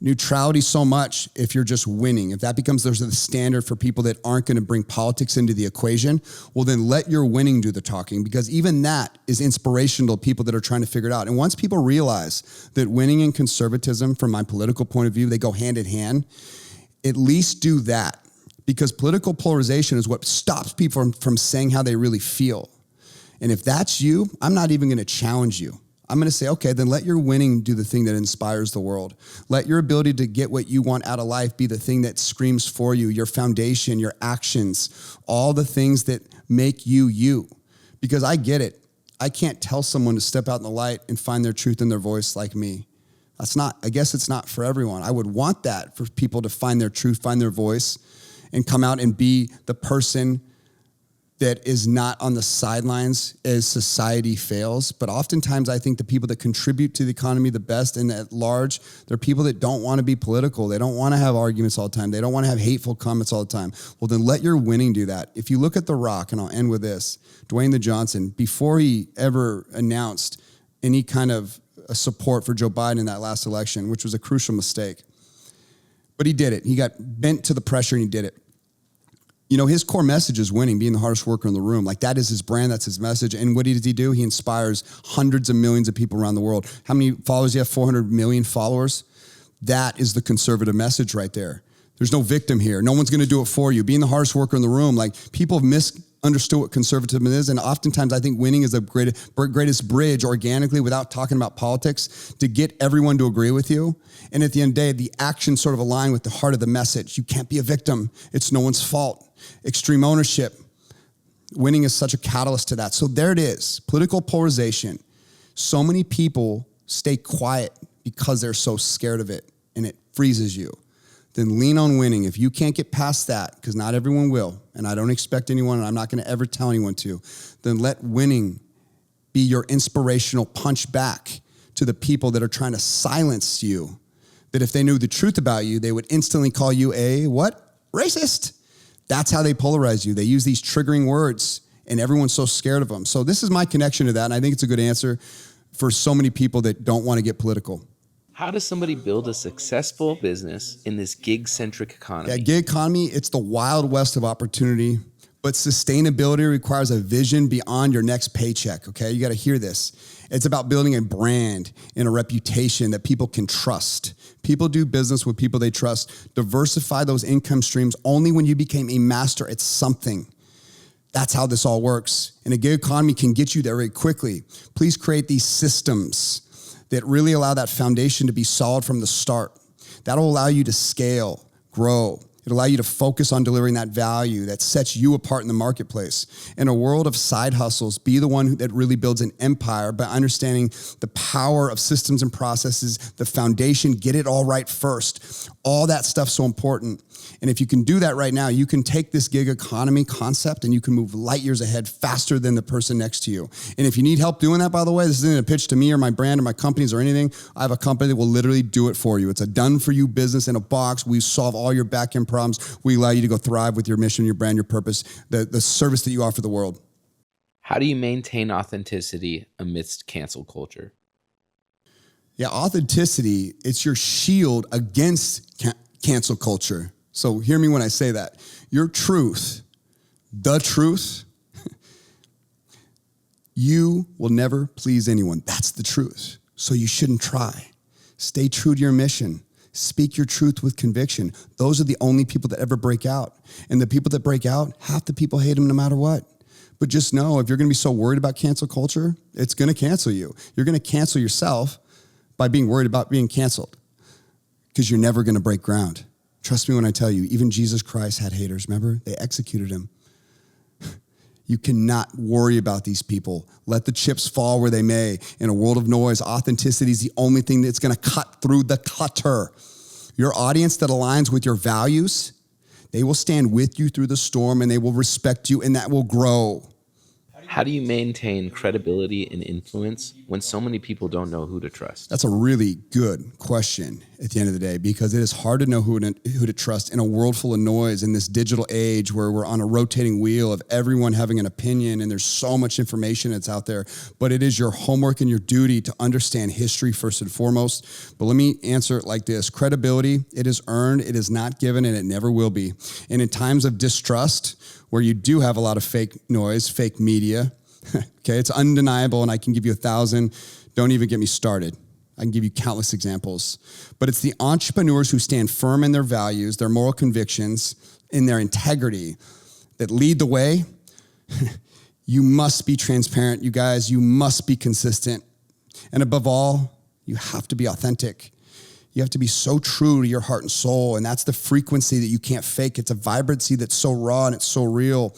Neutrality so much if you're just winning. If that becomes there's the standard for people that aren't going to bring politics into the equation, well, then let your winning do the talking, because even that is inspirational to people that are trying to figure it out. And once people realize that winning and conservatism, from my political point of view, they go hand in hand, at least do that, because political polarization is what stops people from saying how they really feel. And if that's you, I'm not even going to challenge you. I'm going to say, okay, then let your winning do the thing that inspires the world. Let your ability to get what you want out of life be the thing that screams for you, your foundation, your actions, all the things that make you you. Because I get it. I can't tell someone to step out in the light and find their truth in their voice like me. I guess it's not for everyone. I would want that for people to find their truth, find their voice, and come out and be the person that is not on the sidelines as society fails. But oftentimes I think the people that contribute to the economy the best and at large, they're people that don't want to be political. They don't want to have arguments all the time. They don't want to have hateful comments all the time. Well, then let your winning do that. If you look at The Rock, and I'll end with this, Dwayne The Johnson, before he ever announced any kind of support for Joe Biden in that last election, which was a crucial mistake, but he did it. He got bent to the pressure and he did it. You know, his core message is winning, being the hardest worker in the room. Like, that is his brand, that's his message. And what does he do? He inspires hundreds of millions of people around the world. How many followers do you have? 400 million followers? That is the conservative message right there. There's no victim here. No one's going to do it for you. Being the hardest worker in the room. Like, people have misunderstood what conservatism is. And oftentimes I think winning is the greatest bridge organically, without talking about politics, to get everyone to agree with you. And at the end of the day, the actions sort of align with the heart of the message. You can't be a victim. It's no one's fault. Extreme ownership. Winning is such a catalyst to that. So there it is. Political polarization. So many people stay quiet because they're so scared of it, and it freezes you. Then lean on winning. If you can't get past that, because not everyone will, and I don't expect anyone, and I'm not going to ever tell anyone to, then let winning be your inspirational punch back to the people that are trying to silence you. That if they knew the truth about you, they would instantly call you a what? Racist. That's how they polarize you. They use these triggering words, and everyone's so scared of them. So this is my connection to that, and I think it's a good answer for so many people that don't want to get political.
How does somebody build a successful business in this gig-centric economy?
Yeah, gig economy, it's the wild west of opportunity, but sustainability requires a vision beyond your next paycheck, okay? You got to hear this. It's about building a brand and a reputation that people can trust. People do business with people they trust. Diversify those income streams only when you became a master at something. That's how this all works. And a gig economy can get you there very quickly. Please create these systems that really allow that foundation to be solid from the start. That'll allow you to scale, grow. It'll allow you to focus on delivering that value that sets you apart in the marketplace. In a world of side hustles, be the one that really builds an empire by understanding the power of systems and processes, the foundation, get it all right first. All that stuff's so important. And if you can do that right now, you can take this gig economy concept and you can move light years ahead faster than the person next to you. And if you need help doing that, by the way, this isn't a pitch to me or my brand or my companies or anything. I have a company that will literally do it for you. It's a done-for-you business in a box. We solve all your back-end problems. We allow you to go thrive with your mission, your brand, your purpose, the service that you offer the world.
How do you maintain authenticity amidst cancel culture?
Yeah, authenticity, it's your shield against cancel culture. So hear me when I say that. Your truth, the truth, you will never please anyone. That's the truth. So you shouldn't try. Stay true to your mission. Speak your truth with conviction. Those are the only people that ever break out. And the people that break out, half the people hate them no matter what. But just know, if you're going to be so worried about cancel culture, it's going to cancel you. You're going to cancel yourself by being worried about being canceled, because you're never going to break ground. Trust me when I tell you, even Jesus Christ had haters. Remember? They executed him. You cannot worry about these people. Let the chips fall where they may. In a world of noise, authenticity is the only thing that's going to cut through the clutter. Your audience that aligns with your values, they will stand with you through the storm, and they will respect you, and that will grow.
How do you maintain credibility and influence when so many people don't know who to trust?
That's a really good question at the end of the day, because it is hard to know who to trust in a world full of noise in this digital age where we're on a rotating wheel of everyone having an opinion and there's so much information that's out there. But it is your homework and your duty to understand history first and foremost. But let me answer it like this. Credibility, it is earned, it is not given, and it never will be. And in times of distrust, where you do have a lot of fake noise, fake media, okay, it's undeniable, and I can give you 1,000. Don't even get me started. I can give you countless examples. But it's the entrepreneurs who stand firm in their values, their moral convictions, in their integrity that lead the way. You must be transparent, you guys. You must be consistent. And above all, you have to be authentic. You have to be so true to your heart and soul, and that's the frequency that you can't fake. It's a vibrancy that's so raw and it's so real.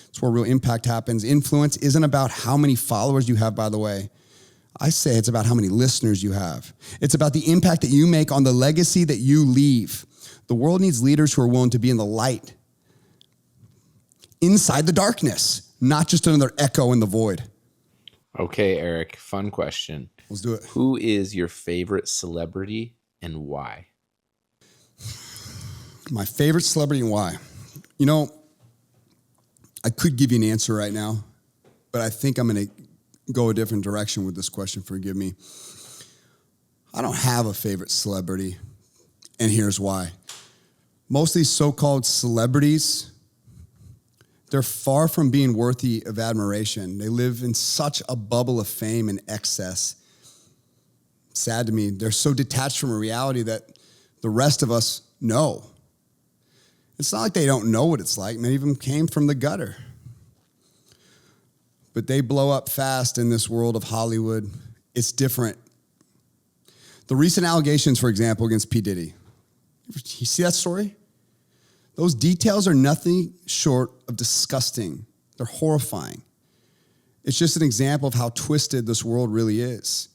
It's where real impact happens. Influence isn't about how many followers you have, by the way. I say it's about how many listeners you have. It's about the impact that you make on the legacy that you leave. The world needs leaders who are willing to be in the light, inside the darkness, not just another echo in the void.
Okay, Eric, fun question.
Let's do it.
Who is your favorite celebrity and why?
My favorite celebrity and why? You know, I could give you an answer right now, but I think I'm going to go a different direction with this question. Forgive me. I don't have a favorite celebrity, and here's why. Most of these so-called celebrities, they're far from being worthy of admiration. They live in such a bubble of fame and excess. Sad to me. They're so detached from a reality that the rest of us know. It's not like they don't know what it's like. Many of them came from the gutter. But they blow up fast in this world of Hollywood. It's different. The recent allegations, for example, against P. Diddy. You see that story? Those details are nothing short of disgusting. They're horrifying. It's just an example of how twisted this world really is.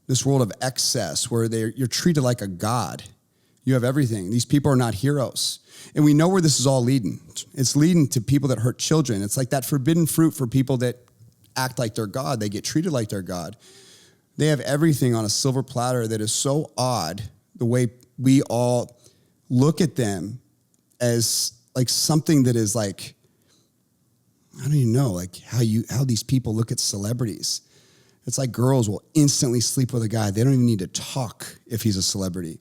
This world of excess where you're treated like a god. You have everything. These people are not heroes. And we know where this is all leading. It's leading to people that hurt children. It's like that forbidden fruit for people that act like they're God. They get treated like they're God. They have everything on a silver platter that is so odd, the way we all look at them as like something that is like, I don't even know, like how these people look at celebrities. It's like girls will instantly sleep with a guy. They don't even need to talk if he's a celebrity.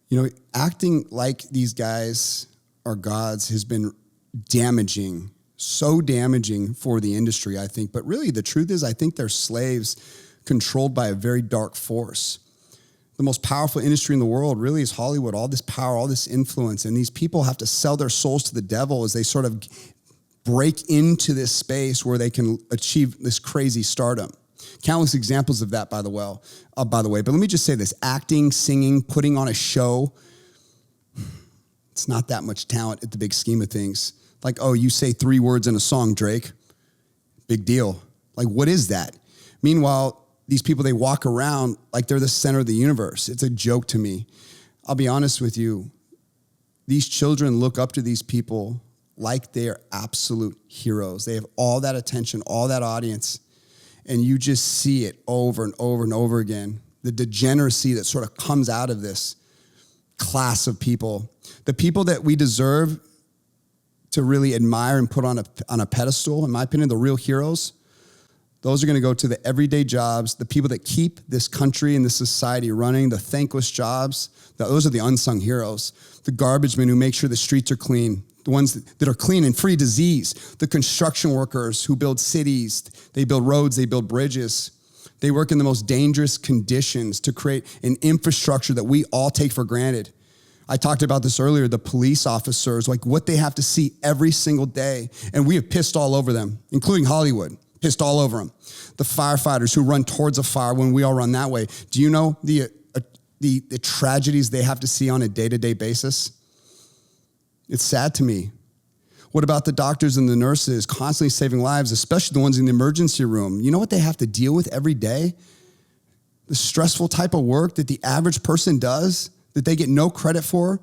You know, acting like these guys are gods has been damaging, so damaging for the industry, I think. But really, the truth is, I think they're slaves controlled by a very dark force. The most powerful industry in the world really is Hollywood, all this power, all this influence. And these people have to sell their souls to the devil as they sort of break into this space where they can achieve this crazy stardom. Countless examples of that, by the way. But let me just say this. Acting, singing, putting on a show, it's not that much talent at the big scheme of things. Like, oh, you say 3 words in a song, Drake. Big deal. Like, what is that? Meanwhile, these people, they walk around like they're the center of the universe. It's a joke to me. I'll be honest with you. These children look up to these people like they are absolute heroes. They have all that attention, all that audience. And you just see it over and over and over again. The degeneracy that sort of comes out of this class of people. The people that we deserve to really admire and put on a pedestal, in my opinion, the real heroes, those are going to go to the everyday jobs, the people that keep this country and this society running, the thankless jobs. Those are the unsung heroes. The garbage men who make sure the streets are clean, the ones that are clean and free of disease, the construction workers who build cities, they build roads, they build bridges. They work in the most dangerous conditions to create an infrastructure that we all take for granted. I talked about this earlier, the police officers, like what they have to see every single day. And we have pissed all over them, including Hollywood, pissed all over them. The firefighters who run towards a fire when we all run that way. Do you know the tragedies they have to see on a day-to-day basis? It's sad to me. What about the doctors and the nurses constantly saving lives, especially the ones in the emergency room? You know what they have to deal with every day? The stressful type of work that the average person does, that they get no credit for.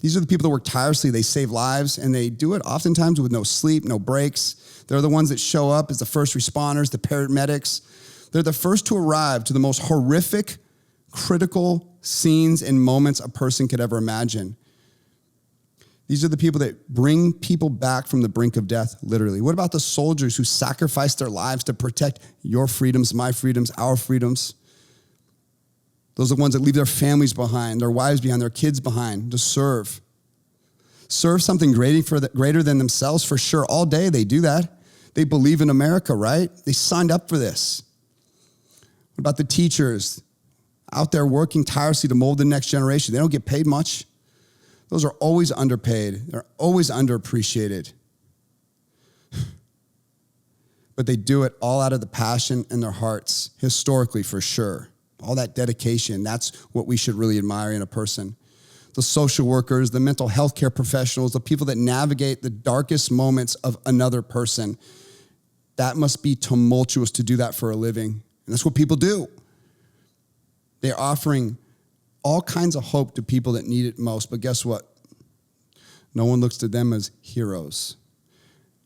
These are the people that work tirelessly. They save lives, and they do it oftentimes with no sleep, no breaks. They're the ones that show up as the first responders, the paramedics. They're the first to arrive to the most horrific, critical scenes and moments a person could ever imagine. These are the people that bring people back from the brink of death, literally. What about the soldiers who sacrifice their lives to protect your freedoms, my freedoms, our freedoms? Those are the ones that leave their families behind, their wives behind, their kids behind to serve. Serve something greater than themselves, for sure. All day they do that. They believe in America, right? They signed up for this. What about the teachers out there working tirelessly to mold the next generation? They don't get paid much. Those are always underpaid. They're always underappreciated. But they do it all out of the passion in their hearts, historically for sure. All that dedication, that's what we should really admire in a person. The social workers, the mental health care professionals, the people that navigate the darkest moments of another person. That must be tumultuous to do that for a living. And that's what people do. They're offering all kinds of hope to people that need it most. But guess what? No one looks to them as heroes.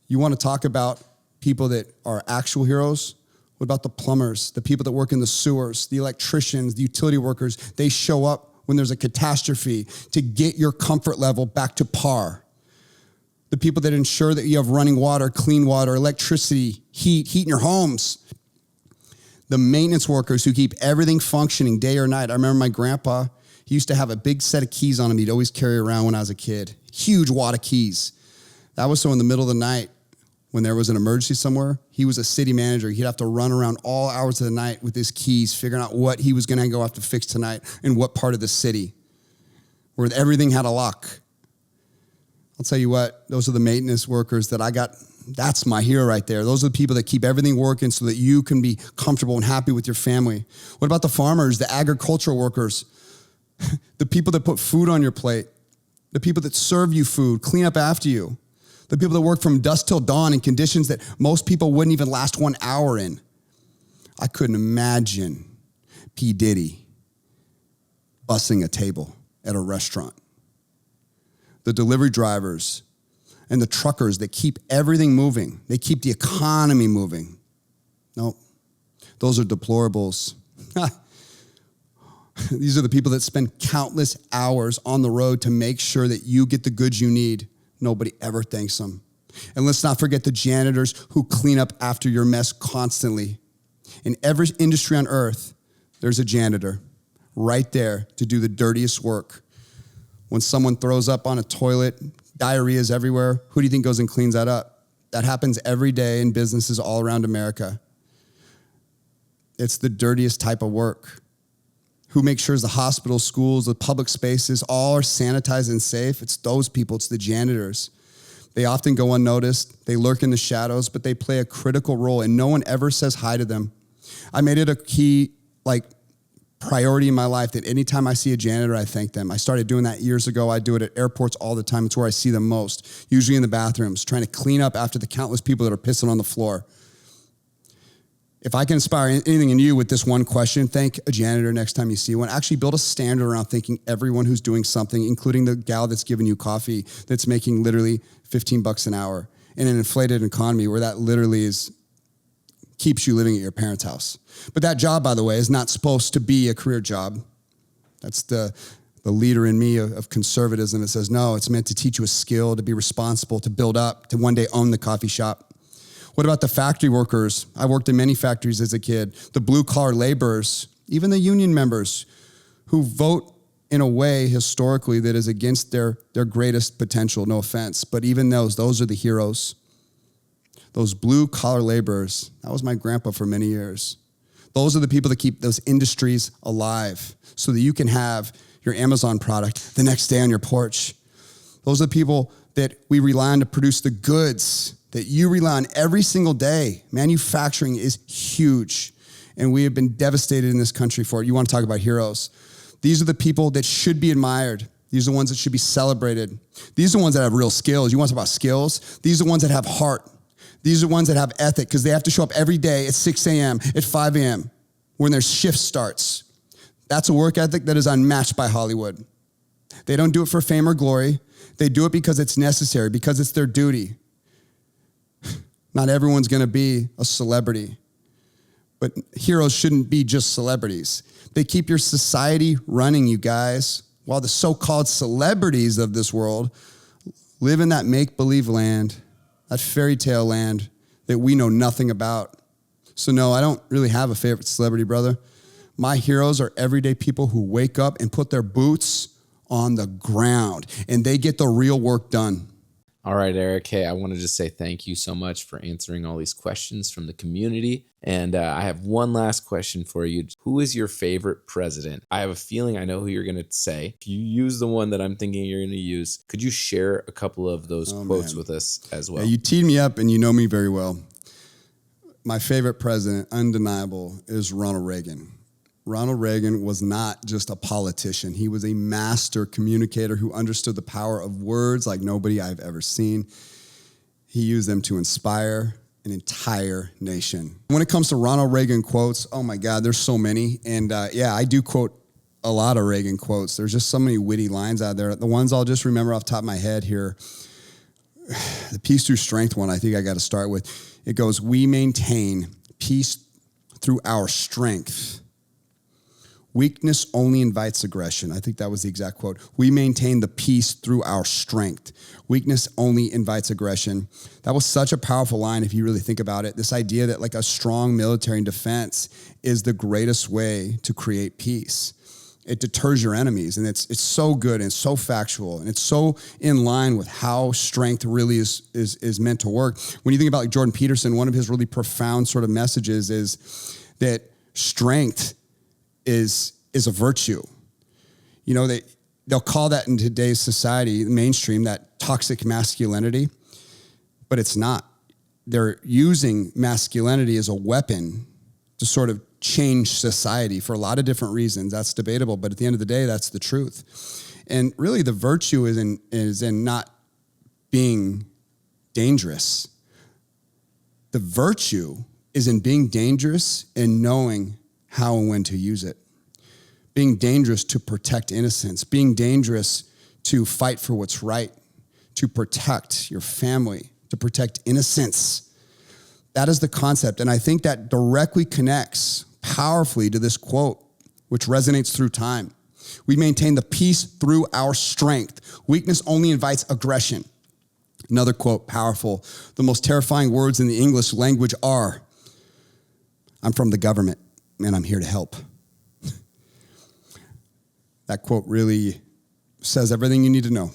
You want to talk about people that are actual heroes? What about the plumbers, the people that work in the sewers, the electricians, the utility workers? They show up when there's a catastrophe to get your comfort level back to par. The people that ensure that you have running water, clean water, electricity, heat in your homes. The maintenance workers who keep everything functioning day or night. I remember my grandpa, he used to have a big set of keys on him he'd always carry around when I was a kid. Huge wad of keys. That was so in the middle of the night, when there was an emergency somewhere, he was a city manager. He'd have to run around all hours of the night with his keys, figuring out what he was going to go have to fix tonight in what part of the city, where everything had a lock. I'll tell you what, those are the maintenance workers that I got. That's my hero right there. Those are the people that keep everything working so that you can be comfortable and happy with your family. What about the farmers, the agricultural workers, the people that put food on your plate, the people that serve you food, clean up after you, the people that work from dusk till dawn in conditions that most people wouldn't even last 1 hour in. I couldn't imagine P. Diddy bussing a table at a restaurant. The delivery drivers and the truckers that keep everything moving. They keep the economy moving. No, those are deplorables. These are the people that spend countless hours on the road to make sure that you get the goods you need. Nobody ever thanks them. And let's not forget the janitors who clean up after your mess constantly. In every industry on earth, there's a janitor right there to do the dirtiest work. When someone throws up on a toilet, diarrhea is everywhere. Who do you think goes and cleans that up? That happens every day in businesses all around America. It's the dirtiest type of work. Who makes sure the hospitals, schools, the public spaces, all are sanitized and safe? It's those people, it's the janitors. They often go unnoticed. They lurk in the shadows, but they play a critical role, and no one ever says hi to them. I made it a key, priority in my life that anytime I see a janitor, I thank them. I started doing that years ago. I do it at airports all the time. It's where I see them most, usually in the bathrooms, trying to clean up after the countless people that are pissing on the floor. If I can inspire anything in you with this one question, thank a janitor next time you see one. Actually build a standard around thanking everyone who's doing something, including the gal that's giving you coffee that's making literally $15 an hour in an inflated economy where that literally keeps you living at your parents' house. But that job, by the way, is not supposed to be a career job. That's the leader in me of conservatism that says, no, it's meant to teach you a skill, to be responsible, to build up, to one day own the coffee shop. What about the factory workers? I worked in many factories as a kid. The blue-collar laborers, even the union members who vote in a way historically that is against their greatest potential, no offense. But even those are the heroes. Those blue-collar laborers, that was my grandpa for many years. Those are the people that keep those industries alive so that you can have your Amazon product the next day on your porch. Those are the people that we rely on to produce the goods that you rely on every single day. Manufacturing is huge, and we have been devastated in this country for it. You want to talk about heroes. These are the people that should be admired. These are the ones that should be celebrated. These are the ones that have real skills. You want to talk about skills? These are the ones that have heart. These are the ones that have ethic because they have to show up every day at 6 a.m., at 5 a.m., when their shift starts. That's a work ethic that is unmatched by Hollywood. They don't do it for fame or glory. They do it because it's necessary, because it's their duty. Not everyone's going to be a celebrity, but heroes shouldn't be just celebrities. They keep your society running, you guys, while the so-called celebrities of this world live in that make-believe land, that fairy tale land that we know nothing about. So no, I don't really have a favorite celebrity, brother. My heroes are everyday people who wake up and put their boots on the ground, and they get the real work done.
All right, Erik. Hey, I want to just say thank you so much for answering all these questions from the community. And I have one last question for you. Who is your favorite president? I have a feeling I know who you're going to say. If you use the one that I'm thinking you're going to use, could you share a couple of those quotes with us as well?
Yeah, you teed me up, and you know me very well. My favorite president, undeniable, is Ronald Reagan. Ronald Reagan was not just a politician. He was a master communicator who understood the power of words like nobody I've ever seen. He used them to inspire an entire nation. When it comes to Ronald Reagan quotes, oh my God, there's so many. And I do quote a lot of Reagan quotes. There's just so many witty lines out there. The ones I'll just remember off the top of my head here, the peace through strength one, I think I got to start with. It goes, we maintain peace through our strength. Weakness only invites aggression. I think that was the exact quote. We maintain the peace through our strength. Weakness only invites aggression. That was such a powerful line if you really think about it. This idea that like a strong military and defense is the greatest way to create peace. It deters your enemies, and it's so good and so factual, and it's so in line with how strength really is meant to work. When you think about like Jordan Peterson, one of his really profound sort of messages is that strength is a virtue. You know, they'll call that in today's society, mainstream, that toxic masculinity, but it's not. They're using masculinity as a weapon to sort of change society for a lot of different reasons. That's debatable, but at the end of the day, that's the truth. And really the virtue is in not being dangerous. The virtue is in being dangerous and knowing how and when to use it. Being dangerous to protect innocence, being dangerous to fight for what's right, to protect your family, to protect innocence. That is the concept. And I think that directly connects powerfully to this quote, which resonates through time. We maintain the peace through our strength. Weakness only invites aggression. Another quote, powerful. The most terrifying words in the English language are, I'm from the government, and I'm here to help. That quote really says everything you need to know.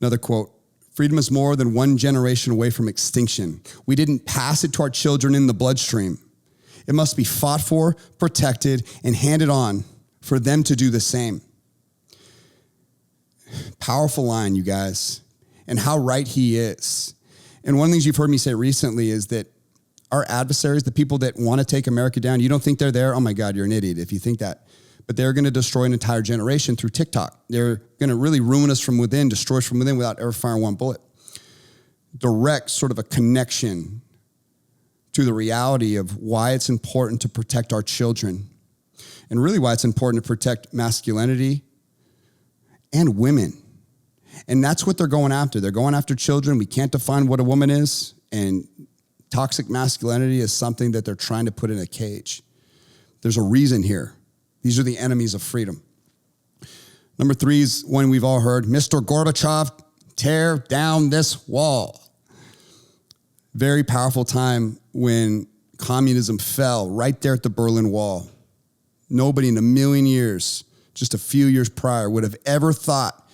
Another quote, freedom is more than one generation away from extinction. We didn't pass it to our children in the bloodstream. It must be fought for, protected, and handed on for them to do the same. Powerful line, you guys, and how right he is. And one of the things you've heard me say recently is that our adversaries, the people that want to take America down, you don't think they're there? Oh my God, you're an idiot if you think that. But they're going to destroy an entire generation through TikTok. They're going to really ruin us from within, destroy us from within without ever firing one bullet. Direct sort of a connection to the reality of why it's important to protect our children, and really why it's important to protect masculinity and women. And that's what they're going after. They're going after children. We can't define what a woman is, and toxic masculinity is something that they're trying to put in a cage. There's a reason here. These are the enemies of freedom. Number 3 is one we've all heard, Mr. Gorbachev, tear down this wall. Very powerful time when communism fell right there at the Berlin Wall. Nobody in a million years, just a few years prior, would have ever thought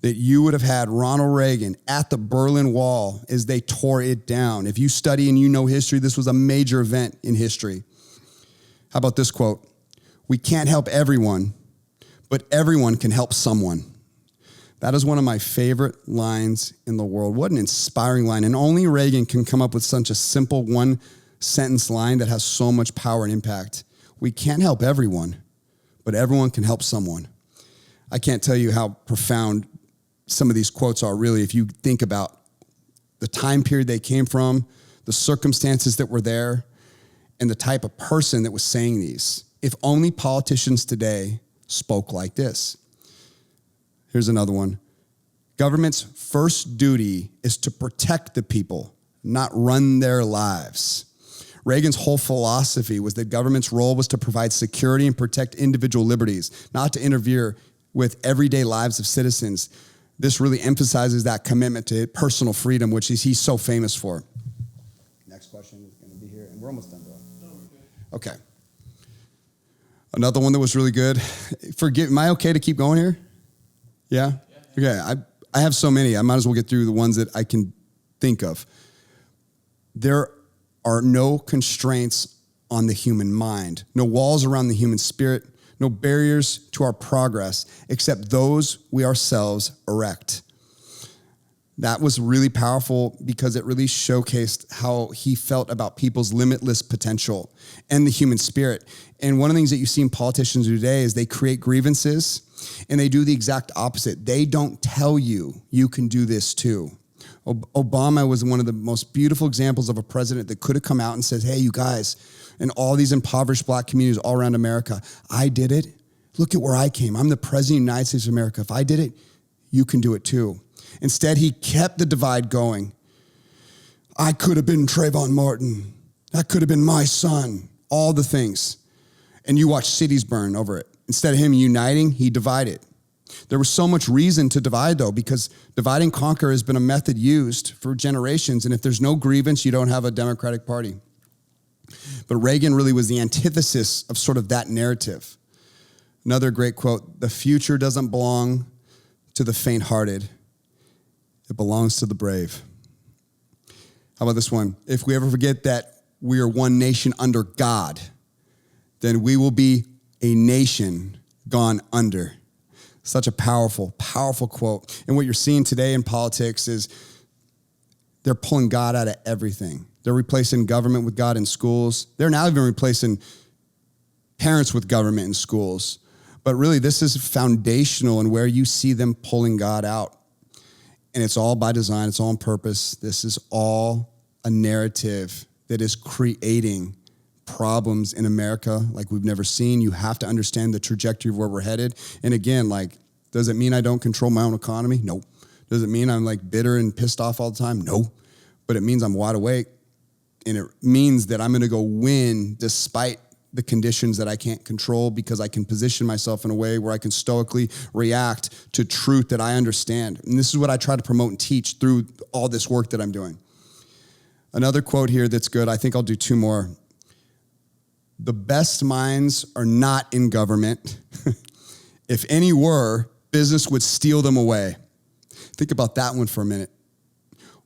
that you would have had Ronald Reagan at the Berlin Wall as they tore it down. If you study and you know history, this was a major event in history. How about this quote? We can't help everyone, but everyone can help someone. That is one of my favorite lines in the world. What an inspiring line. And only Reagan can come up with such a simple one-sentence line that has so much power and impact. We can't help everyone, but everyone can help someone. I can't tell you how profound some of these quotes are really if you think about the time period they came from, the circumstances that were there, and the type of person that was saying these. If only politicians today spoke like this. Here's another one. Government's first duty is to protect the people, not run their lives. Reagan's whole philosophy was that government's role was to provide security and protect individual liberties, not to interfere with everyday lives of citizens. This really emphasizes that commitment to personal freedom, which he's so famous for. Next question is going to be here, and we're almost done, bro. Okay. Another one that was really good. Am I okay to keep going here? Yeah? Okay. I have so many. I might as well get through the ones that I can think of. There are no constraints on the human mind, no walls around the human spirit, no barriers to our progress except those we ourselves erect. That was really powerful because it really showcased how he felt about people's limitless potential and the human spirit. And one of the things that you see in politicians today is they create grievances and they do the exact opposite. They don't tell you you can do this too. Obama was one of the most beautiful examples of a president that could have come out and said, hey, you guys, in all these impoverished black communities all around America, I did it. Look at where I came. I'm the president of the United States of America. If I did it, you can do it too. Instead, he kept the divide going. I could have been Trayvon Martin. That could have been my son. All the things. And you watch cities burn over it. Instead of him uniting, he divided. There was so much reason to divide, though, because divide and conquer has been a method used for generations. And if there's no grievance, you don't have a Democratic Party. But Reagan really was the antithesis of sort of that narrative. Another great quote, the future doesn't belong to the faint-hearted. It belongs to the brave. How about this one? If we ever forget that we are one nation under God, then we will be a nation gone under. Such a powerful, powerful quote. And what you're seeing today in politics is they're pulling God out of everything. They're replacing government with God in schools. They're now even replacing parents with government in schools. But really, this is foundational in where you see them pulling God out. And it's all by design. It's all on purpose. This is all a narrative that is creating problems in America like we've never seen. You have to understand the trajectory of where we're headed. And again, does it mean I don't control my own economy? No. Does it mean I'm bitter and pissed off all the time? No. But it means I'm wide awake. And it means that I'm going to go win despite the conditions that I can't control, because I can position myself in a way where I can stoically react to truth that I understand. And this is what I try to promote and teach through all this work that I'm doing. Another quote here that's good. I think I'll do two more. The best minds are not in government. If any were, business would steal them away. Think about that one for a minute.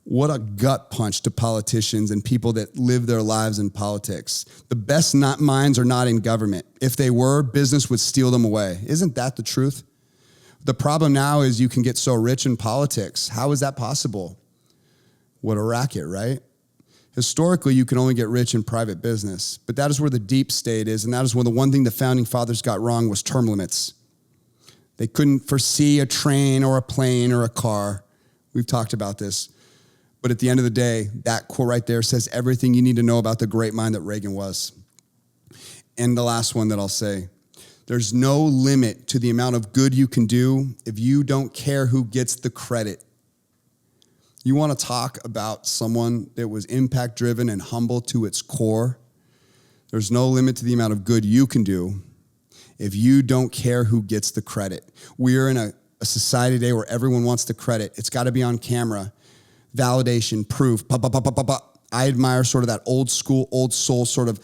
What a gut punch to politicians and people that live their lives in politics. The best minds are not in government. If they were, business would steal them away. Isn't that the truth? The problem now is you can get so rich in politics. How is that possible? What a racket, right? Historically, you can only get rich in private business, but that is where the deep state is, and that is where the one thing the founding fathers got wrong was term limits. They couldn't foresee a train or a plane or a car. We've talked about this. But at the end of the day, that quote right there says everything you need to know about the great mind that Reagan was. And the last one that I'll say, there's no limit to the amount of good you can do if you don't care who gets the credit. You want to talk about someone that was impact-driven and humble to its core? There's no limit to the amount of good you can do if you don't care who gets the credit. We're in a society today where everyone wants the credit. It's got to be on camera. Validation, proof, I admire sort of that old school, old soul sort of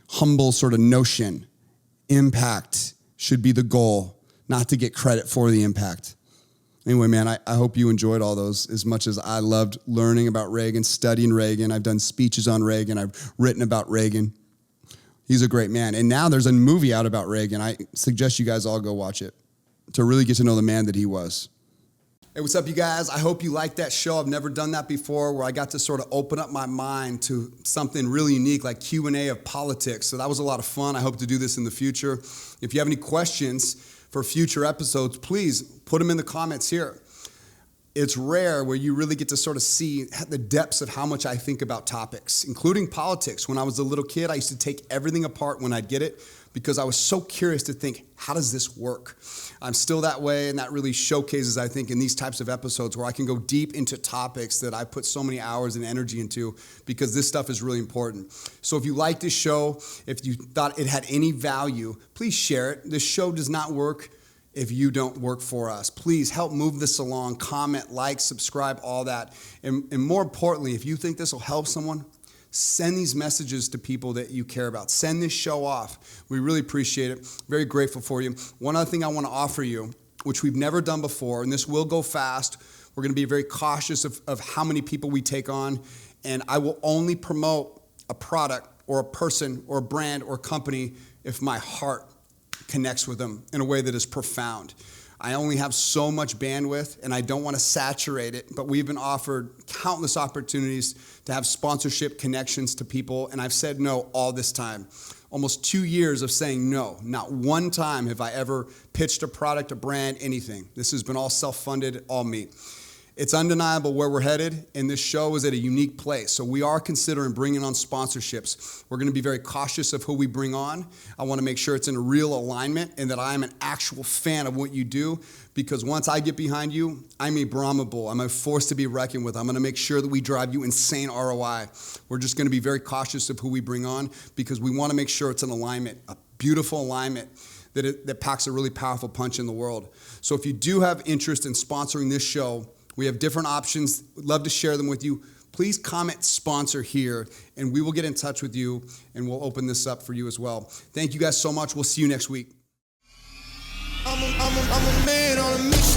humble sort of notion. Impact should be the goal, not to get credit for the impact. Anyway, man, I hope you enjoyed all those as much as I loved learning about Reagan, studying Reagan. I've done speeches on Reagan. I've written about Reagan. He's a great man. And now there's a movie out about Reagan. I suggest you guys all go watch it to really get to know the man that he was. Hey, what's up, you guys? I hope you liked that show. I've never done that before, where I got to sort of open up my mind to something really unique like Q&A of politics. So that was a lot of fun. I hope to do this in the future. If you have any questions for future episodes, please put them in the comments here. It's rare where you really get to sort of see the depths of how much I think about topics, including politics. When I was a little kid, I used to take everything apart when I'd get it.
because I was so curious to think, how does this work? I'm still that way, and that really showcases, I think, in these types of episodes where I can go deep into topics that I put so many hours and energy into, because this stuff is really important. So if you like this show, if you thought it had any value, please share it. This show does not work if you don't work for us. Please help move this along, comment, like, subscribe, all that. And more importantly, if you think this will help someone, send these messages to people that you care about. Send this show off. We really appreciate it. Very grateful for you. One other thing I want to offer you, which we've never done before, and this will go fast. We're going to be very cautious of how many people we take on, and I will only promote a product or a person or a brand or company if my heart connects with them in a way that is profound. I only have so much bandwidth, and I don't want to saturate it, but we've been offered countless opportunities to have sponsorship connections to people, and I've said no all this time. Almost 2 years of saying no. Not one time have I ever pitched a product, a brand, anything. This has been all self-funded, all me. It's undeniable where we're headed, and this show is at a unique place. So we are considering bringing on sponsorships. We're going to be very cautious of who we bring on. I want to make sure it's in a real alignment and that I'm an actual fan of what you do, because once I get behind you, I'm a Brahma bull. I'm a force to be reckoned with. I'm going to make sure that we drive you insane ROI. We're just going to be very cautious of who we bring on, because we want to make sure it's an alignment, a beautiful alignment that packs a really powerful punch in the world. So if you do have interest in sponsoring this show, we have different options. We'd love to share them with you. Please comment sponsor here, and we will get in touch with you, and we'll open this up for you as well. Thank you guys so much. We'll see you next week.
I'm a man on a mission.